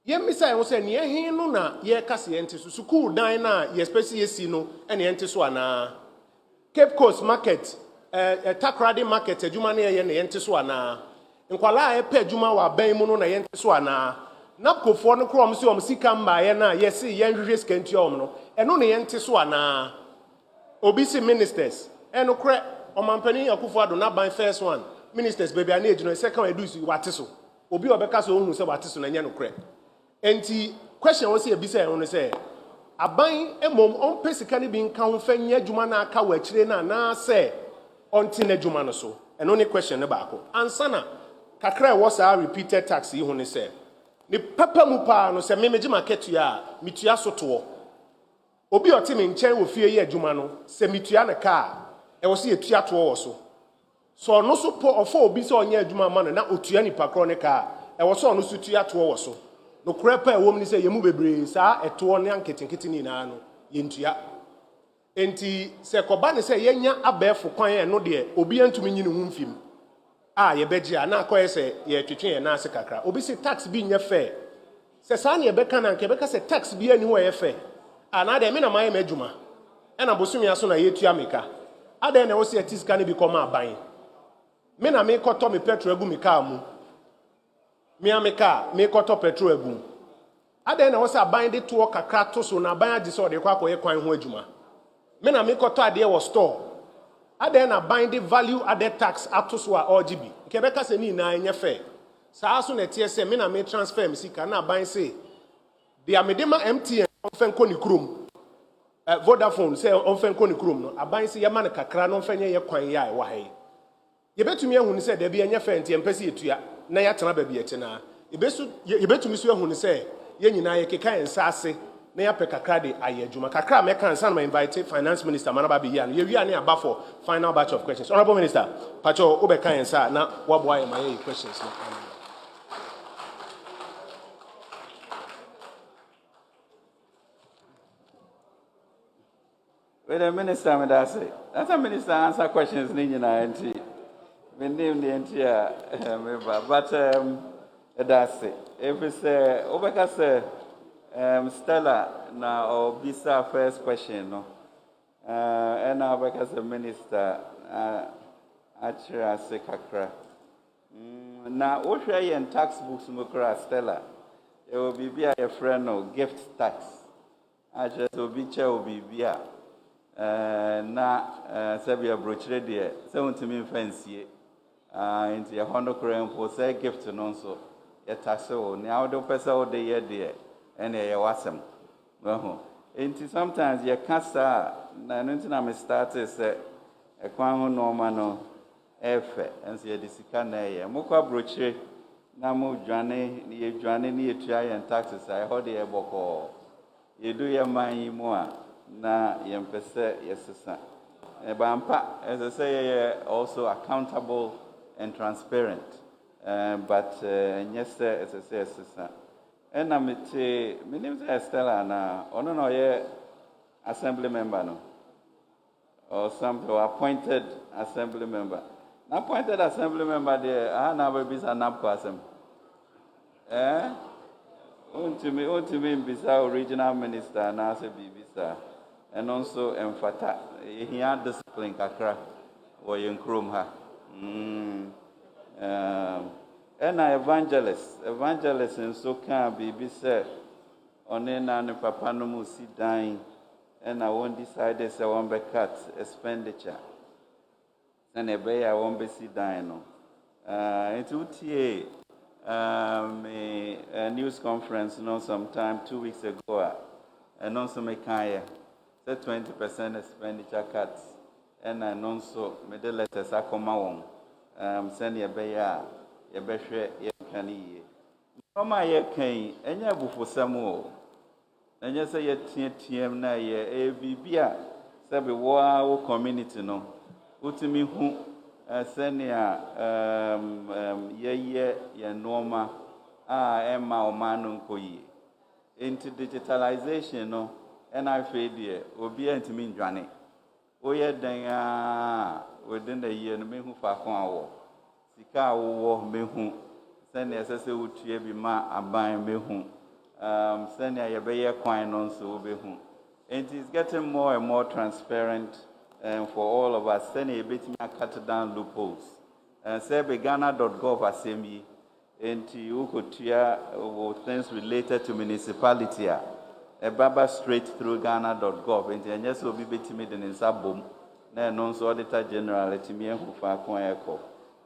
ye misa wo say ne hin no na ye ka say yente so school dan na ye special yesi no ene yente so ana Cape Coast market Takrady market adwuma na ye ne yente so ana nkwala e pa adwuma wa ban mu no na yente so ana napkofo no krom si om sika mba ye na ye si ye nhwehwe sika ntua om no eno ne yente so ana obi si ministers eno kre omampani akufo ado na ban first one ministers baby ana ejino second edusi wate so obi obeka so ohun se wate so na nya no kre enti question wo se ebisa ehun se aban emom on pesika ni bi nka ho fa nya adwuma na aka wa kire na se onti na adwuma no so eno ne question ne baako ansana kakra wo sa repeated tax yi ho ne se ni papa mu pa no se memeji market ya mitua so to obi oti me nchen wo fie ye adwuma no se mitua na ka e wo se etua to wo so no so po ofo obi se onye adwuma ma no na otua ni pakro ne ka e wo so no so tua to wo so no krepa e wo ni se yemu bebre sa eto ne anketenkete ni na no ye ntua enti se koba ne se yenya abefo kwan e no de obi antumi nyine hu mfim ye begia na akoye se ye twetwe ye na ase kakra obi se tax bi nya fair se sa na ye beka na nke beka se tax bi ani wo ye fair na de me na maye madwuma e na bosumi aso na ye tua meka ade na wo se atiska ne bi koma aban me na me koto me petrol agu me car mu me ameka me koto petrol agu ade na wo se aban de to kakra to so na aban agi se o de kwa akoye kwan ho adwuma me na me koto ade wo store ade na bind the value added tax atoso a OGB kebeka se ni na enya fair saa so na tie se me na me transfer me sika na bind se dia medema MTN onfen ko ni krom Vodafone se onfen ko ni krom no aban se ye ma ne kakra no onfen ye kwan ya e wa hai ye betumi ehunu se da bi enya fair ntie mpese etua na ya tena ba bi etena ye betumi so ehunu se ye nyina ye keka ensa ase na ya pe kakra de ayedwuma kakra me kan san ma invite finance minister manaba be yan ye wi ani aba for final batch of questions. Honorable minister pacho obe kan ensa na wabo aye my questions no. Wait a minister me that say that's a minister answer questions ni nyina enti me name the entire but that's it if it's obeka say Stella na obisa first question no and now because the minister actually say kakra na o hwe ye tax books mo kra Stella e obi bia your friend no gift tax I just obi che obi bia na sabia brochure de se untimi fancy into your hondo kra for say gift no so ye tax o ni awdo pesa o de ye de and ye wasem enti sometimes ye kasa na nti na me start say e kwan ho no ma no efe enso ye disika na ye mokwa brochure na mo dwane ye tua ye taxes ai ho de ye boko ye do ye man yi mo a na ye mpese ye sesa e ba mpa as I say ye also accountable and transparent but yes as I say sesa and I'm my name is Stella na ono no ye assembly member no or something, or appointed assembly member. An appointed assembly member there, I never be an assembly. Eh? Untimi Bisa original minister and also Bisa. And also Mfata. He had discipline kakra or in Krumha. And I evangelist and so can be Bisa on any papa no mu sit dying. And I won't decide this I won't be cut expenditure. And I won't be sit dying. It's UTA. A news conference, sometime 2 weeks ago, and also make higher, said 20% expenditure cuts, and I also made the letters I come on, send your bear, your best ye can ye. Mama ye can, and ya bufo some more. And you say ye TM na ye, a bibia, sabi wa community no, utimi who. Senia ye norma Emma or Manu Koyi. Into digitalization, no, and I feel dear, will be to mean Johnny. Oh, yeah, then within the year, me who far war. Sika war me who send the assessor would be ma a buy me who send a bear coin on so be who. And it's getting more and more transparent. For all of us, send a bit cut down loopholes. And say Ghana.gov assembly, and you could hear things related to municipality. A baba straight through Ghana.gov, and yes, will be betting in Sabum, then also Auditor General, let me who far echo.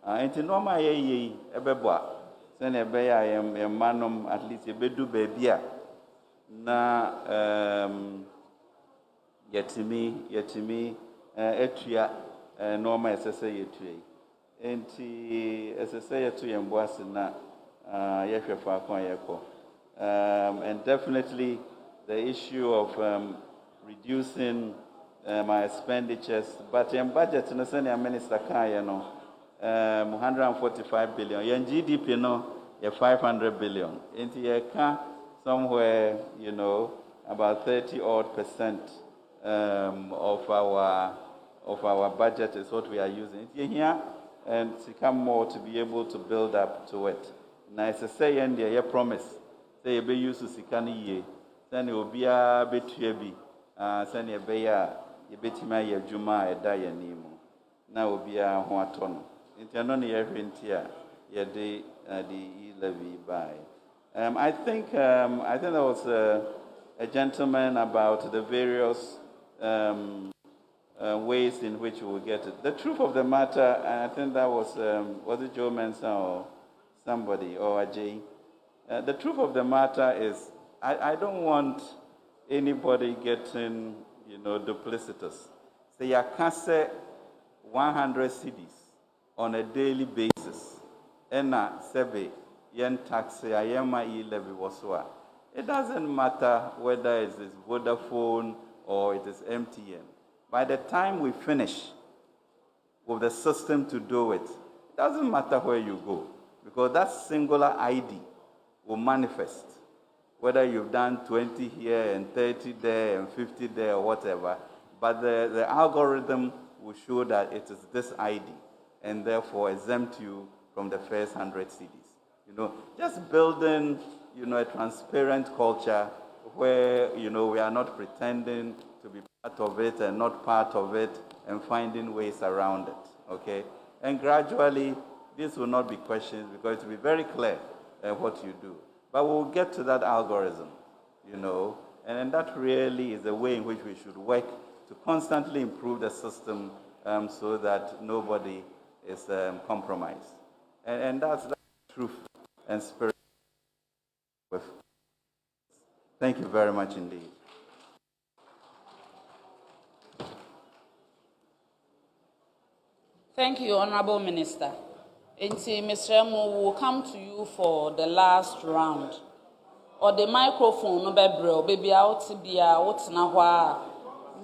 And to know my ye, a beba, send a bay I am a manum at least a bedu baby. Na yet to me. Etria normal SSA etria. Enti SSA etria mbwasina yefwe fakon yeko. And definitely the issue of reducing my expenditures, but in budget no senior minister kan 145 billion. Yen GDP no 500 billion. Enti ye can somewhere, about 30% of our budget is what we are using here, and to come more to be able to build up to it. Now, as I say, and the promise, say you be used to Sikani ye, then it will be a bit heavy, send a bear, you bet him a Juma, a die nemo. Now will be a Huaton. Internally, every year, the E-Levy buy. I think there was a gentleman about the various ways in which we will get it. The truth of the matter, and I think that was it Joe Mensa or somebody, or Ajay? The truth of the matter is, I don't want anybody getting, duplicitous. Say, I can say 100 CDs on a daily basis. And sebe yen tax I am E-Levy waswa. It doesn't matter whether it is Vodafone or it is MTN. By the time we finish with the system to do it, it doesn't matter where you go, because that singular ID will manifest. Whether you've done 20 here and 30 there and 50 there or whatever, but the algorithm will show that it is this ID and therefore exempt you from the first 100 CDs. Just building, a transparent culture where, we are not pretending to be part of it and not part of it and finding ways around it, okay? And gradually, this will not be questions because it will be very clear what you do. But we'll get to that algorithm, and that really is the way in which we should work to constantly improve the system so that nobody is compromised. And that's the truth and spirit. Thank you very much indeed. Thank you, Honorable Minister. Mr. Emo, will come to you for the last round. Or the microphone, no baby out to be out now.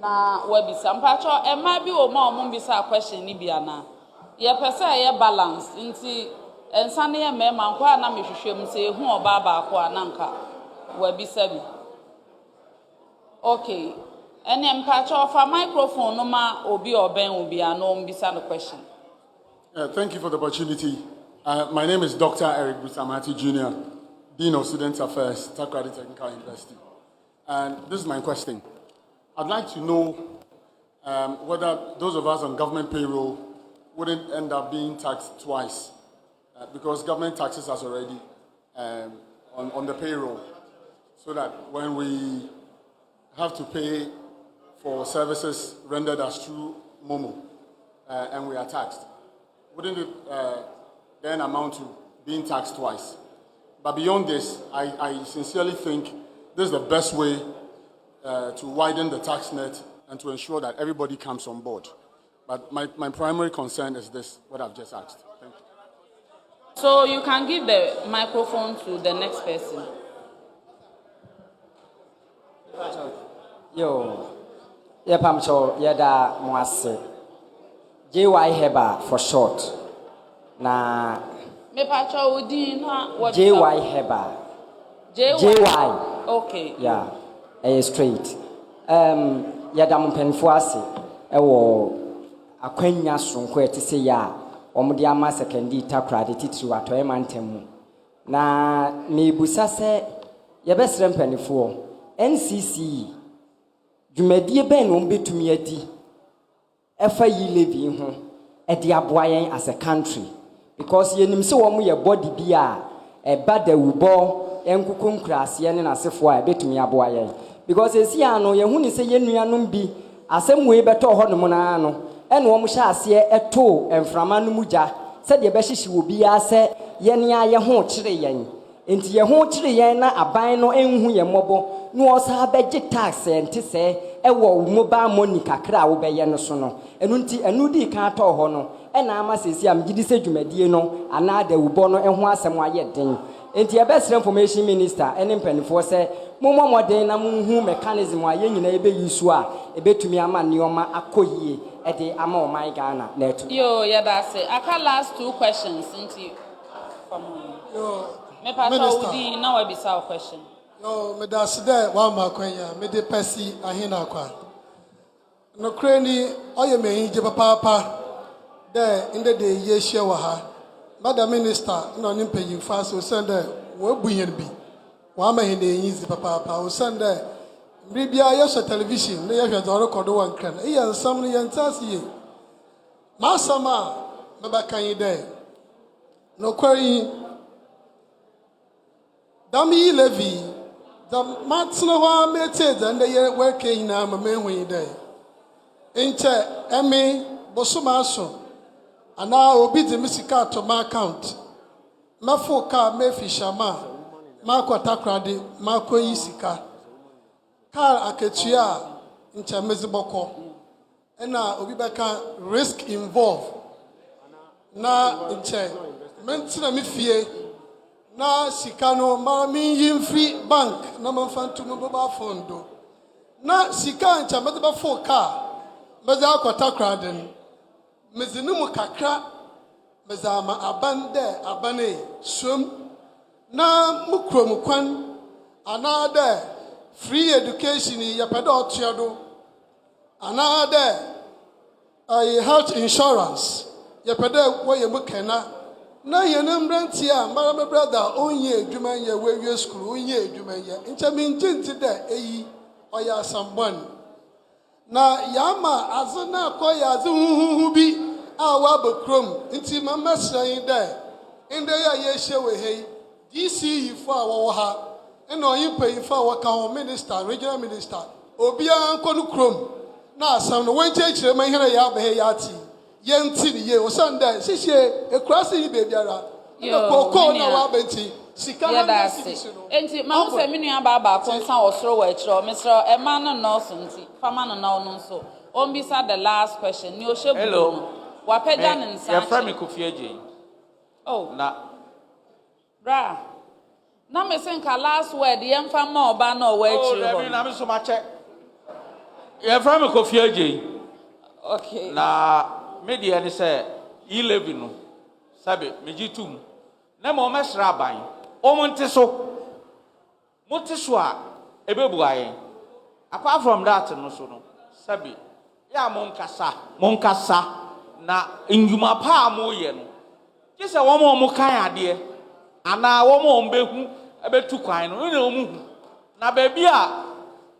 Na webi sampacho e ma bi o ma o bisa question ni bia na ye pese ye balance nti ensa ne ye mema nkwa na mehwehwem se hu oba ba akwa na nka webi sabi okay And then patch off a microphone, no ma obi or ben will be a no beside the question. Thank you for the opportunity. My name is Dr. Eric Busamati Jr., Dean of Student Affairs, Takrady Technical University. And this is my question. I'd like to know whether those of us on government payroll wouldn't end up being taxed twice, because government taxes us already on the payroll, so that when we have to pay for services rendered us through Momo and we are taxed, wouldn't it then amount to being taxed twice? But beyond this, I sincerely think this is the best way to widen the tax net and to ensure that everybody comes on board. But my primary concern is this, what I've just asked. Thank you. So you can give the microphone to the next person. Yo, Pamcho, Yada Mwase. JY Heba for short. Na JY Heba. JY. Okay. Yeah, straight. Yada Mpenfuasi. Ewo akwenya sonko etise ya omudi ama sekendi takrade titiri watoe mantemu. Na mebusa se yebesre mpanifo NCC dwumadie ben wo mbetumi adi efa E-Levy ho edi aboayen as a country, because yenim se wo mo ye body bi a eba da wubo enkukunkrase ne nasefo a betumi aboayen, because esi ano ye hu ni se yenuanom bi asem we beto ho no mo na ano ene wo mo hya ase eto emframa no muja se de be hyehye wo bi a se ye ne aye ho kire yen enti ye ho kire yen na aban no enhu ye mobo no osa beje tax enti se ewo mobile money kakra wo be ye no so no enu nti enu di kan to ho no ena ama sesi am gidi se dwumadie no ana da wubo no eho asem aye den enti e best information minister ene mpanifo se momo moden na munhu mechanism aye nyina ebe yusu a ebetumi ama nioma akoyie ede ama o my Ghana netu yo yada say aka last two questions into from yo me pato udi na we bisa question yo me da sida wa ma kwanya me de pesi ahina kwa no kreni oye me hije papa de inde de ye hye wa ha madam minister no ni mpanyim fa so send wo buyen bi wa ma hinde yizi papa o send Bribia yesha television ne yehwe do record one kran e yansam ne yantasiye masama me ba kan ide no kwari dam E-Levy the matna wa mete dan de ye work ina ma menhu ide enche emi bosoma so ana obi de misika to my account mafo ka mefishama makwata krade makoyi sika car aketua ncha meziboko ena obi beka risk involved na nche mentina mi fie na sika no ma mi yimfri bank na manfantu no boba fondo na sika ncha meziba fo car meza akwata kraden mezinimu kakra mezama abande abane som na mukromukwan anade free education yapeda otuado another health insurance yapeda woye mukena na yenem rantia mara me brother onye adwuma ye we school onye adwuma ye nchami ntinti da eyi oya sambon na yama azuna ko ya azu bi awa bakrom nti mama sran da inde ya ye hyewe hei DC fo awo ha eno yin pay fa waka ho minister regional minister obia nkonu krom na asam no wenchechire man here ya ba he ya ti ye nti ni ye o sanda sihye ekurase yi bebiara na koko na wa benti sika na sisi no enti ma wo se menu aba ba ko nsan osoro wa ekiro misro e ma no no so nti fama no na ono so on bisa the last question ni o shebu no wa peda ne nsan ya fra me kofieje oh na bra na me senka last word yem fa ma oba na o wa ekiro oh na me so ma che ya fra me kofieje okay na media ni say E-Levy no sabe mejitum na mo mesra ban o monte so a ebebu aye Apart from that, no so no. Sabi, ya monkasa na injuma pa mo ye no. Just a woman mo kan ade. Ana woman behu ebetu kwan no na omu. Na baby a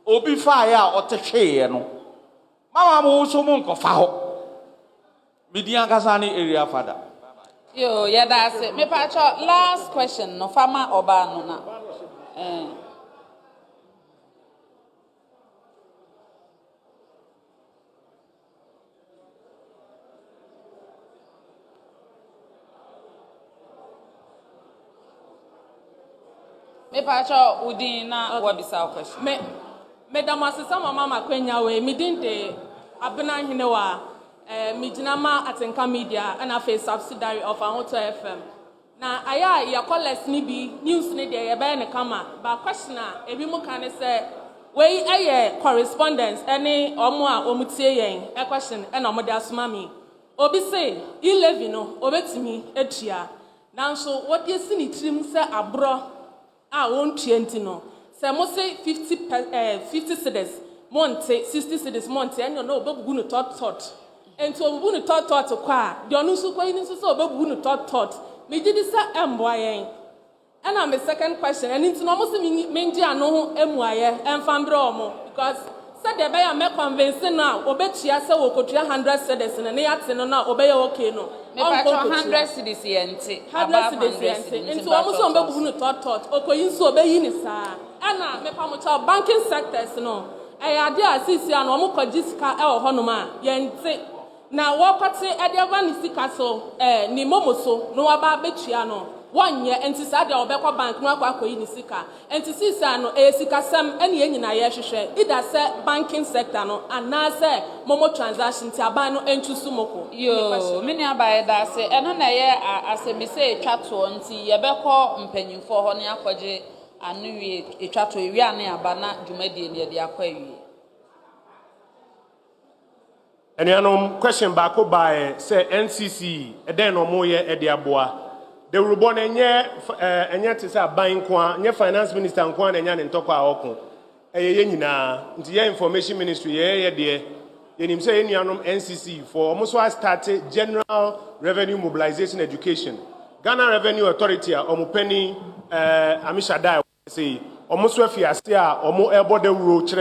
obi fa ya otehwe no. Mama mo so mo nkofa ho. Midian kasani area father. Yo, yeah, that's it. Me pacho last question. No farmer oba no na. Me pacho udin na wabisa question. Me damasisa mama kwenya we midinte abena hene wa Mijinama Atenka Media and a face subsidiary of Ahoto FM. Now, ya callers nibi news ni de yebe kama. But question ebi mo kan say we correspondence any omwa omutie yen a question and omo de asoma mi. Obi say E-Levy no obetimi etua. Nanso what you see ni trim say abro a won 20 no. Say mo say 50 cedis monte 60 cedis monte and no obebugu no tot. And so we want to talk to qua. The onusu kwa ini so obebu no tot. Me did this emboyen. And I'm a second question. And it's almost menji ano emwaye emfambre omo because said the buyer me convince now obetua say wo kotua 100 cedis na yate no na obeye okay no. Me pacho 100 cedis yente. 100 cedis yente. Into almost obebu no tot. Okoyin so obeyi ni sa. Ana me pamocha banking sectors no. Ade asisi ano omo kojisika e wo honoma yente. Na wakati edeva ni sika so ni momoso no waba betua no wonye enti sa de obekwa bank no akwa akoyi ni sika enti sisa no sika sam ene nyina ye hwehwe ida se banking sector no ana se momo transaction ti aban no entusu moko yo mini abaye da se eno na ye asemi se etwato nti ye beko mpanyimfo ho ne akwaje anu wie etwato wi ane abana dwumadie ne de akwa wi. And question back by say NCC, then no more ediaboa. The Rubon and yet is a buying quan, your finance minister and quan and yan and talk our own. A yenina, into your information ministry, dear. In him say NCC for almost what started general revenue mobilization education. Ghana Revenue Authority, Omupeni, Amisha Dai, say, almost where Fiastia, or more airborne road,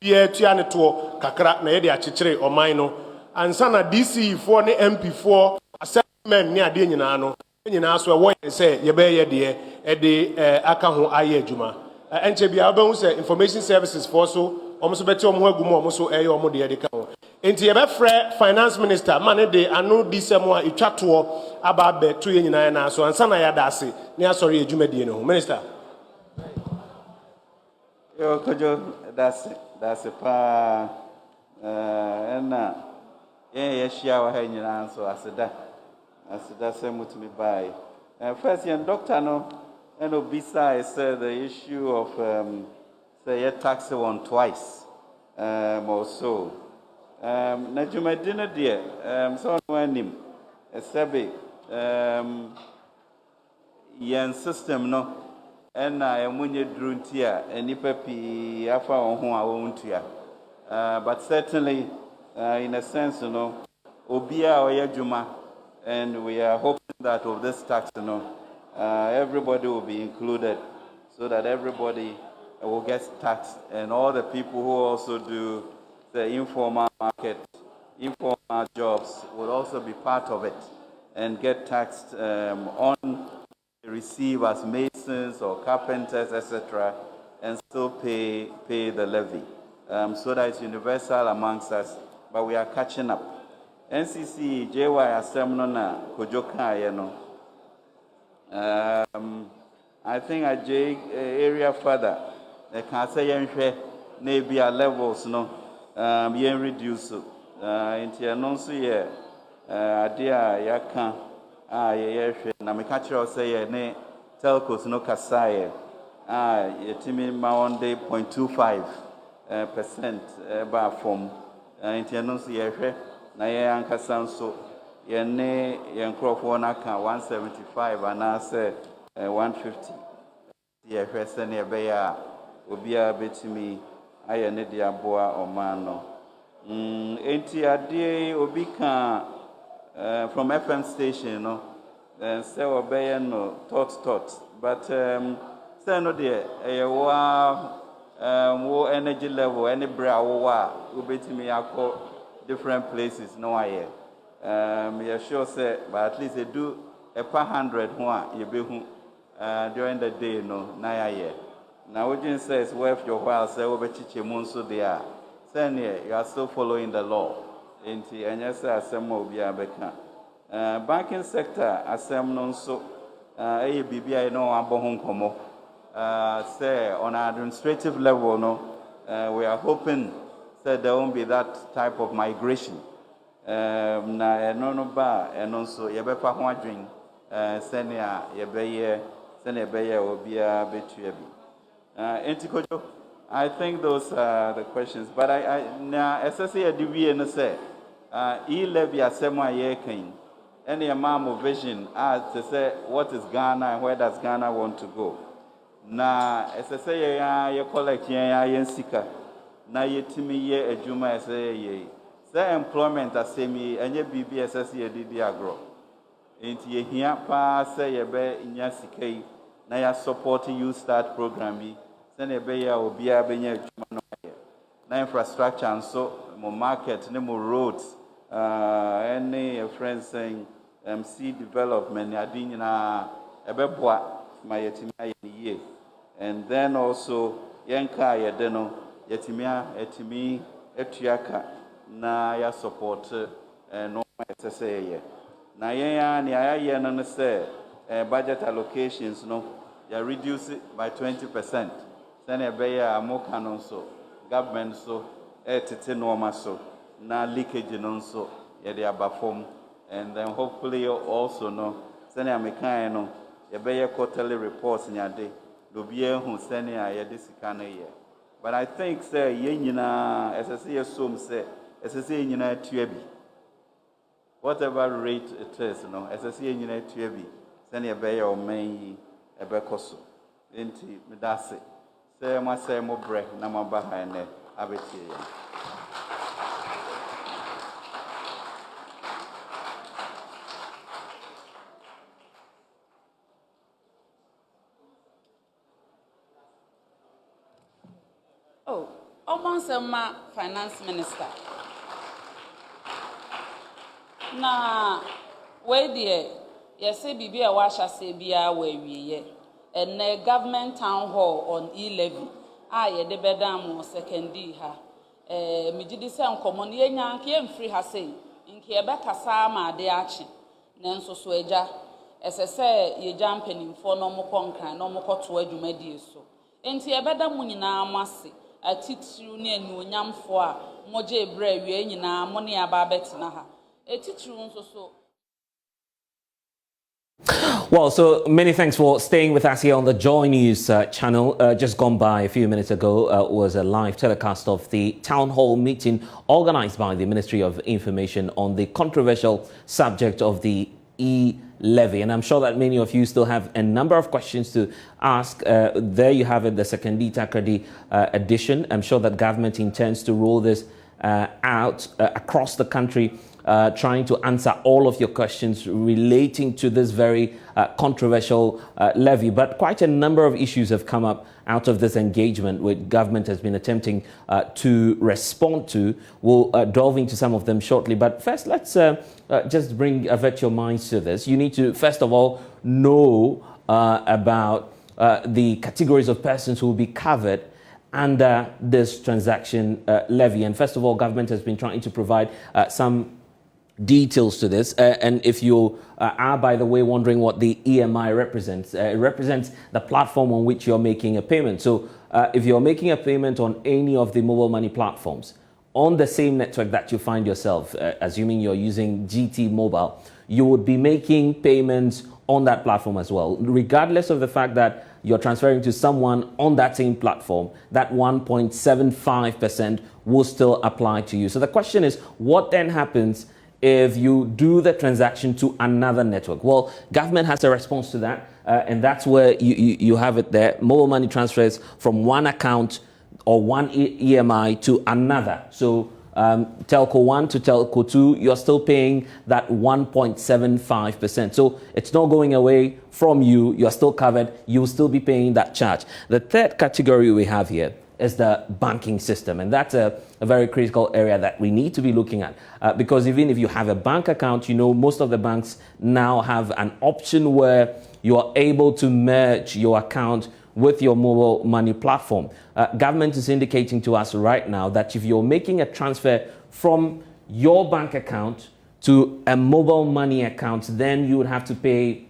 Pierre Tianeto, Kakra, Nadia Chitre, or Mino, and Sana DC for the MP4, assessment near Dinano, and you ask what you say, Yebe, dear, Eddie Akahu Aye Juma. And Chebi Album say information services for so, almost better Gumo, almost a Modia de Cao. And Tiabe finance minister, Mane de Anu Disemwa, Ichatuo, Ababe, 2 years, so and Sana Yadasi, near sorry, Jumedino, Minister. Yo, Kojo, that's a pa and share hanging answer as a same with me by. First, young doctor, no, and besides the issue of say a tax on twice or so. Najuma dinner, dear, so when him a sabi yan system, no. And I am when you drew tear and nipapi afa on whom I won't tear. But certainly, in a sense, you know, Obia or Yajuma, and we are hoping that of this tax, you know, everybody will be included so that everybody will get taxed, and all the people who also do the informal market, informal jobs will also be part of it and get taxed on receive as masons or carpenters, etc., and still pay the levy. So that it's universal amongst us, but we are catching up. NCC, JY Asemnona, Kojoka, you know. I think at J area further, they can say maybe our levels, no, yen reduce. Into announce here, idea yakan. Na me catch you say ne telcos no kasaye yetimi ma on day 0.25% ba form intino so ye hwe na ye ankasa nso ye ne ye nkrofo na ka 175 ana say 150 ye hwe se ne be ya obi a betimi ayɛ ne de aboa ɔman no. Enti adeɛ obi ka from FM station no, sɛ ɔbɛyɛ no tot, but sɛ no deɛ ɛyɛ wo energy level, any bra wo a wobɛtumi akɔ different places no ayɛ. You're sure say, but at least they do a per 100 ho a yɛbɛhu during the day no na yɛ. Now Ojin says worth your while say wobɛkyikyɛ mu nso deɛ a sɛneɛ you are still following the law. Enti ɛnyɛ sɛ asɛm a obiara bɛka. Banking sector asɛm no nso ɛyɛ biribi a no abɔ ho nkɔmmɔ. Say on an administrative level no, we are hoping that there won't be that type of migration. Na ɛno no ba ɛno nso yɛbɛfa ho adwen sɛnea yɛbɛyɛ obiara bɛtua bi. Enti Kojo, I think those are the questions, but na ɛsɛ sɛ yɛde wie no sɛ E-Levy asɛm a yɛrekan ɛne ɛma mo vision to say what is Ghana and where does Ghana want to go. Na ɛsɛ sɛ yɛn collect yɛn sika na yɛtumi yɛ adwuma ɛsɛ yɛ sɛ employment asɛm ɛnyɛ biribi ɛsɛ sɛ yɛdidi agorɔ. Enti yɛhia paa sɛ yɛbɛnya sika yi na yɛ support youth start program yi sɛnea ɛbɛyɛ a obiara bɛnya adwuma no ayɛ. Na infrastructure nso mo market ne mo roads any friends saying seed development ade nyinaa ɛbɛboa ma yɛtumi ayɛ ne yie. And then also yɛnka yɛde no yɛtumi atua ka na ya support no ɛsɛ sɛ yɛyɛ. Na yɛn ne ayɛ no sɛ budget allocations no yɛ reduce it by 20%. Sɛnea ɛbɛyɛ a moka no nso government so ɛtete nɔɔma so na leakage no nso yɛde aba fam. And then hopefully also no sɛnea mekan no yɛbɛyɛ quarterly reports nyade obiara hu sɛnea yɛde sika no yɛ. But I think sɛ yɛn nyinaa ɛsɛ sɛ yɛsom sɛ ɛsɛ sɛ yɛn nyinaa tua bi. Whatever rate it is no ɛsɛ sɛ yɛn nyinaa tua bi sɛnea ɛbɛyɛ ɔman yi ɛbɛkɔ so. Enti meda ase sɛ mo asɛ mo brɛ na mo aba ha ɛnɛ abɛtie yɛn. Omansema finance minister. Na we dear, yɛsɛ biribi a wɔahyɛ sɛ biara wɔ awieɛ. Ɛnɛ government town hall on E-Levy a yɛde bɛda mo secondary ha. Megye di sɛ nkɔmmɔ no yɛnya nka yɛmfiri ha sei nka yɛbɛkasa ama ade akye. Nanso so agya ɛsɛ sɛ yɛgya mpanimfoɔ na ɔmokɔ nkran na ɔmokɔto adwumadie so. Enti yɛbɛda mo nyinaa mo ase atitiriw ne anuonyamfo a mogye brɛ awie nyinaa mo ne aba abɛtena ha. Etitiriw nso so. Well, so many thanks for staying with us here on the JoyNews channel. Just gone by a few minutes ago was a live telecast of the town hall meeting organized by the Ministry of Information on the controversial subject of the E-Levy. And I'm sure that many of you still have a number of questions to ask. There you have it, the second Takrady edition. I'm sure that government intends to roll this out across the country, trying to answer all of your questions relating to this very controversial levy. But quite a number of issues have come up out of this engagement, which government has been attempting to respond to. We'll delve into some of them shortly. But first, let's just avert your minds to this. You need to, first of all, know about the categories of persons who will be covered under this transaction levy. And first of all, government has been trying to provide some details to this. And if you are, by the way, wondering what the EMI represents, it represents the platform on which you're making a payment. So if you're making a payment on any of the mobile money platforms, on the same network that you find yourself, assuming you're using GT Mobile, you would be making payments on that platform as well, regardless of the fact that you're transferring to someone on that same platform. That 1.75% will still apply to you. So the question is, what then happens if you do the transaction to another network? Well, government has a response to that, and that's where you have it there. Mobile money transfers from one account or one EMI to another. So telco 1 to telco 2, you're still paying that 1.75%. So it's not going away from you. You're still covered. You'll still be paying that charge. The third category we have here is the banking system. And that's a very critical area that we need to be looking at. Because even if you have a bank account, you know, most of the banks now have an option where you are able to merge your account with your mobile money platform. Government is indicating to us right now that if you're making a transfer from your bank account to a mobile money account, then you would have to pay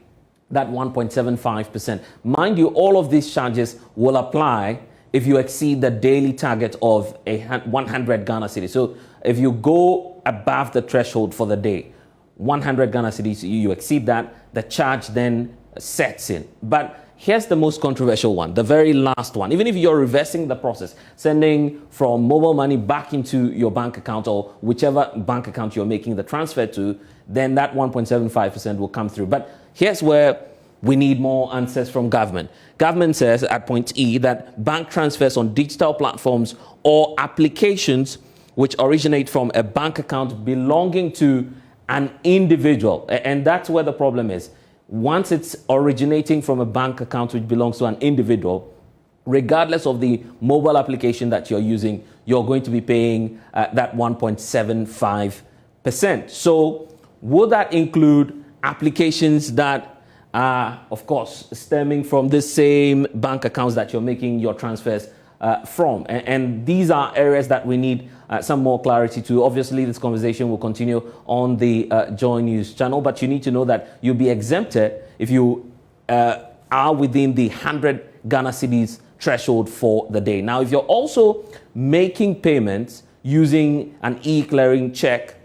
that 1.75%. Mind you, all of these charges will apply if you exceed the daily target of 100 Ghana cedis. So if you go above the threshold for the day, 100 Ghana cedis, you exceed that, the charge then sets in. But here's the most controversial one, the very last one. Even if you're reversing the process, sending from mobile money back into your bank account or whichever bank account you're making the transfer to, then that 1.75% will come through. But here's where we need more answers from government. Government says at point E that bank transfers on digital platforms or applications which originate from a bank account belonging to an individual, and that's where the problem is. Once it's originating from a bank account which belongs to an individual, regardless of the mobile application that you're using, you're going to be paying that 1.75%. So would that include applications that are, of course, stemming from the same bank accounts that you're making your transfers from? And these are areas that we need some more clarity to. Obviously, this conversation will continue on the JoyNews channel, but you need to know that you'll be exempted if you are within the 100 Ghana cedis threshold for the day. Now, if you're also making payments using an e-clearing check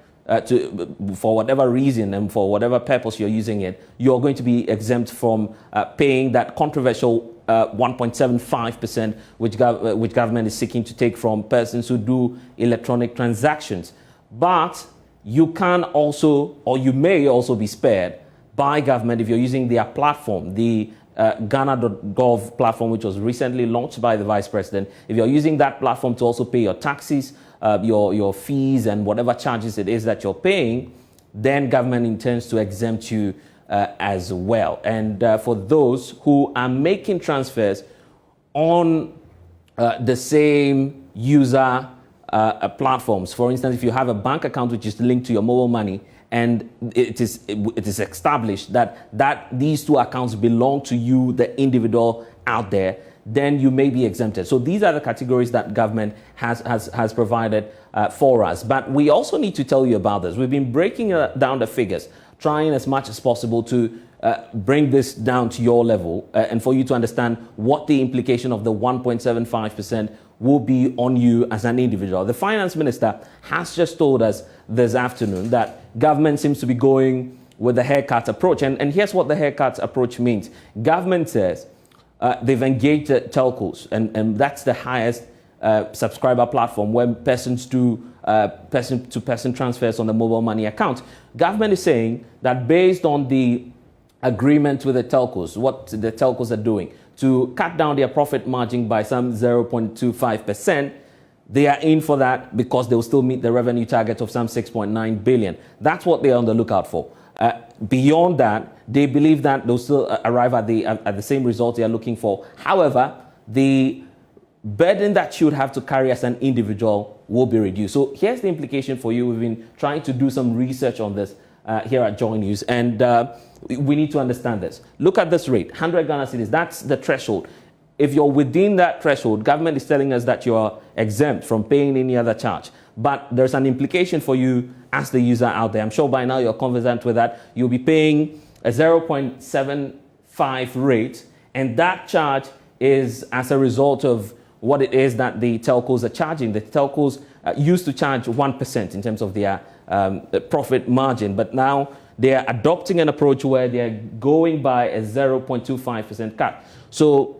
for whatever reason and for whatever purpose you're using it, you're going to be exempt from paying that controversial 1.75%, which government is seeking to take from persons who do electronic transactions. But you can also, or you may also be spared by government if you're using their platform, the Ghana.gov platform, which was recently launched by the Vice President. If you're using that platform to also pay your taxes, your fees and whatever charges it is that you're paying, then government intends to exempt you as well. And for those who are making transfers on the same user platforms, for instance, if you have a bank account which is linked to your mobile money and it is established that these two accounts belong to you, the individual out there, then you may be exempted. So these are the categories that government has provided for us. But we also need to tell you about this. We've been breaking down the figures, trying as much as possible to bring this down to your level and for you to understand what the implication of the 1.75% will be on you as an individual. The finance minister has just told us this afternoon that government seems to be going with the haircut approach. And here's what the haircut approach means. Government says they've engaged telcos, and that's the highest subscriber platform where persons do person-to-person transfers on the mobile money account. Government is saying that based on the agreement with the telcos, what the telcos are doing to cut down their profit margin by some 0.25%, they are in for that because they will still meet the revenue target of some 6.9 billion. That's what they are on the lookout for. Beyond that, they believe that they'll still arrive at the same result they are looking for. However, the burden that you would have to carry as an individual will be reduced. So here's the implication for you. We've been trying to do some research on this here at JoyNews, and we need to understand this. Look at this rate, 100 Ghana cedis. That's the threshold. If you're within that threshold, government is telling us that you're exempt from paying any other charge. But there's an implication for you as the user out there. I'm sure by now you're conversant with that. You'll be paying a 0.75 rate, and that charge is as a result of what it is that the telcos are charging. The telcos used to charge 1% in terms of their profit margin, but now they are adopting an approach where they are going by a 0.25% cut. So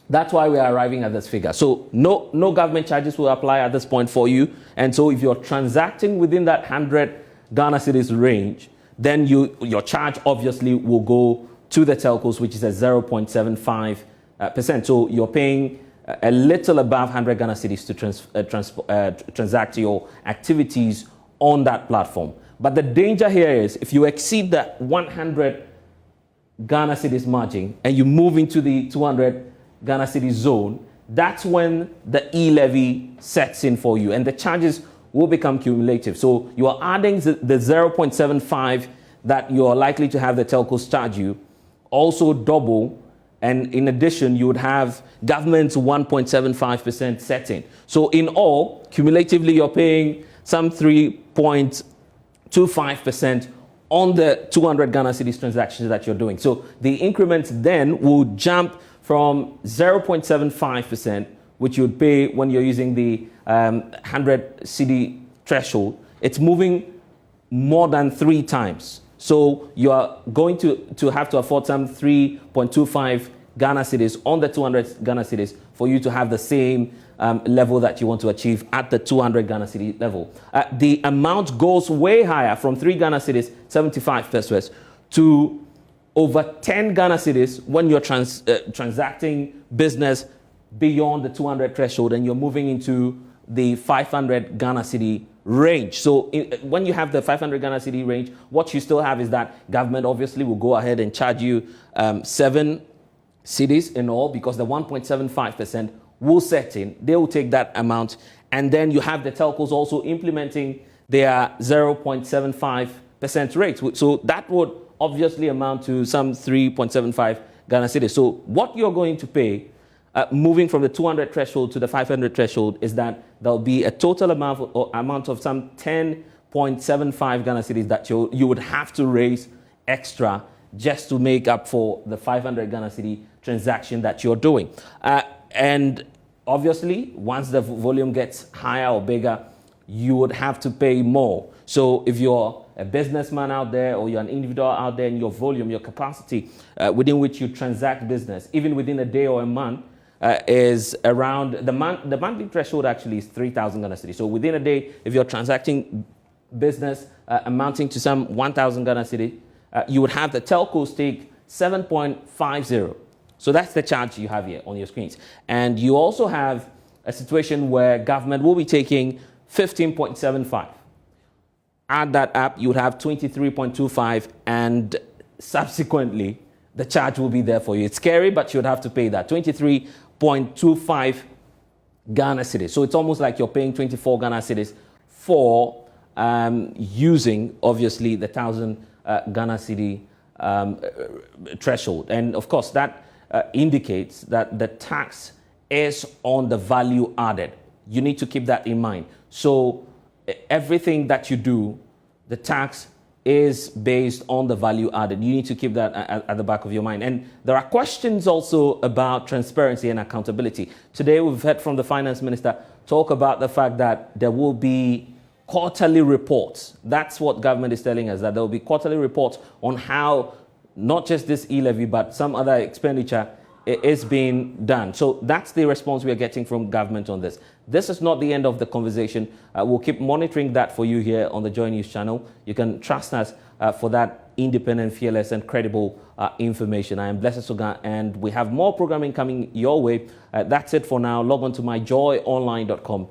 that's why we are arriving at this figure. So no government charges will apply at this point for you. And so if you're transacting within that 100 Ghana cedis range, then your charge obviously will go to the telcos, which is at 0.75%. So you're paying a little above 100 Ghana cedis to transact your activities on that platform. But the danger here is if you exceed the 100 Ghana cedis margin and you move into the 200 Ghana cedis zone, that's when the e-levy sets in for you and the charges will become cumulative. So you are adding the 0.75 that you are likely to have the telcos charge you, also double. And in addition, you would have government's 1.75% setting. So in all, cumulatively, you're paying some 3.25% on the 200 Ghana cedis transactions that you're doing. So the increment then will jump from 0.75%, which you would pay when you're using the 100 cedi threshold. It's moving more than 3 times. So you are going to have to afford some 3.25 Ghana cedis on the 200 Ghana cedis for you to have the same level that you want to achieve at the 200 Ghana cedi level. The amount goes way higher from 3 Ghana cedis, 75 pesos, to over 10 Ghana cedis when you're transacting business beyond the 200 threshold and you're moving into the 500 Ghana cedi range. So when you have the 500 Ghana cedi range, what you still have is that government obviously will go ahead and charge you 7 cedis in all, because the 1.75% will set in. They will take that amount. And then you have the telcos also implementing their 0.75% rate. So that would obviously amount to some 3.75 Ghana cedis. So what you're going to pay moving from the 200 threshold to the 500 threshold is that there'll be a total amount of some 10.75 Ghana cedis that you would have to raise extra just to make up for the 500 Ghana cedi transaction that you're doing. And obviously, once the volume gets higher or bigger, you would have to pay more. So if you're a businessman out there or you're an individual out there, and your volume, your capacity within which you transact business, even within a day or a month, is around the monthly threshold actually is 3,000 Ghana cedi. So within a day, if you're transacting business amounting to some 1,000 Ghana cedi, you would have the telcos take 7.50. So that's the charge you have here on your screens. And you also have a situation where government will be taking 15.75. Add that up, you would have 23.25, and subsequently the charge will be there for you. It's scary, but you would have to pay that 23.25 Ghana cedis. So it's almost like you're paying 24 Ghana cedis for using obviously the 1,000 Ghana cedi threshold. And of course that indicates that the tax is on the value added. You need to keep that in mind. So everything that you do, the tax is based on the value added. You need to keep that at the back of your mind. And there are questions also about transparency and accountability. Today we've heard from the finance minister talk about the fact that there will be quarterly reports. That's what government is telling us, that there will be quarterly reports on how not just this e-levy, but some other expenditure is being done. So that's the response we are getting from government on this. This is not the end of the conversation. We'll keep monitoring that for you here on the JoyNews channel. You can trust us for that independent, fearless, and credible information. I am Blessed Soga, and we have more programming coming your way. That's it for now. Log on to myjoyonline.com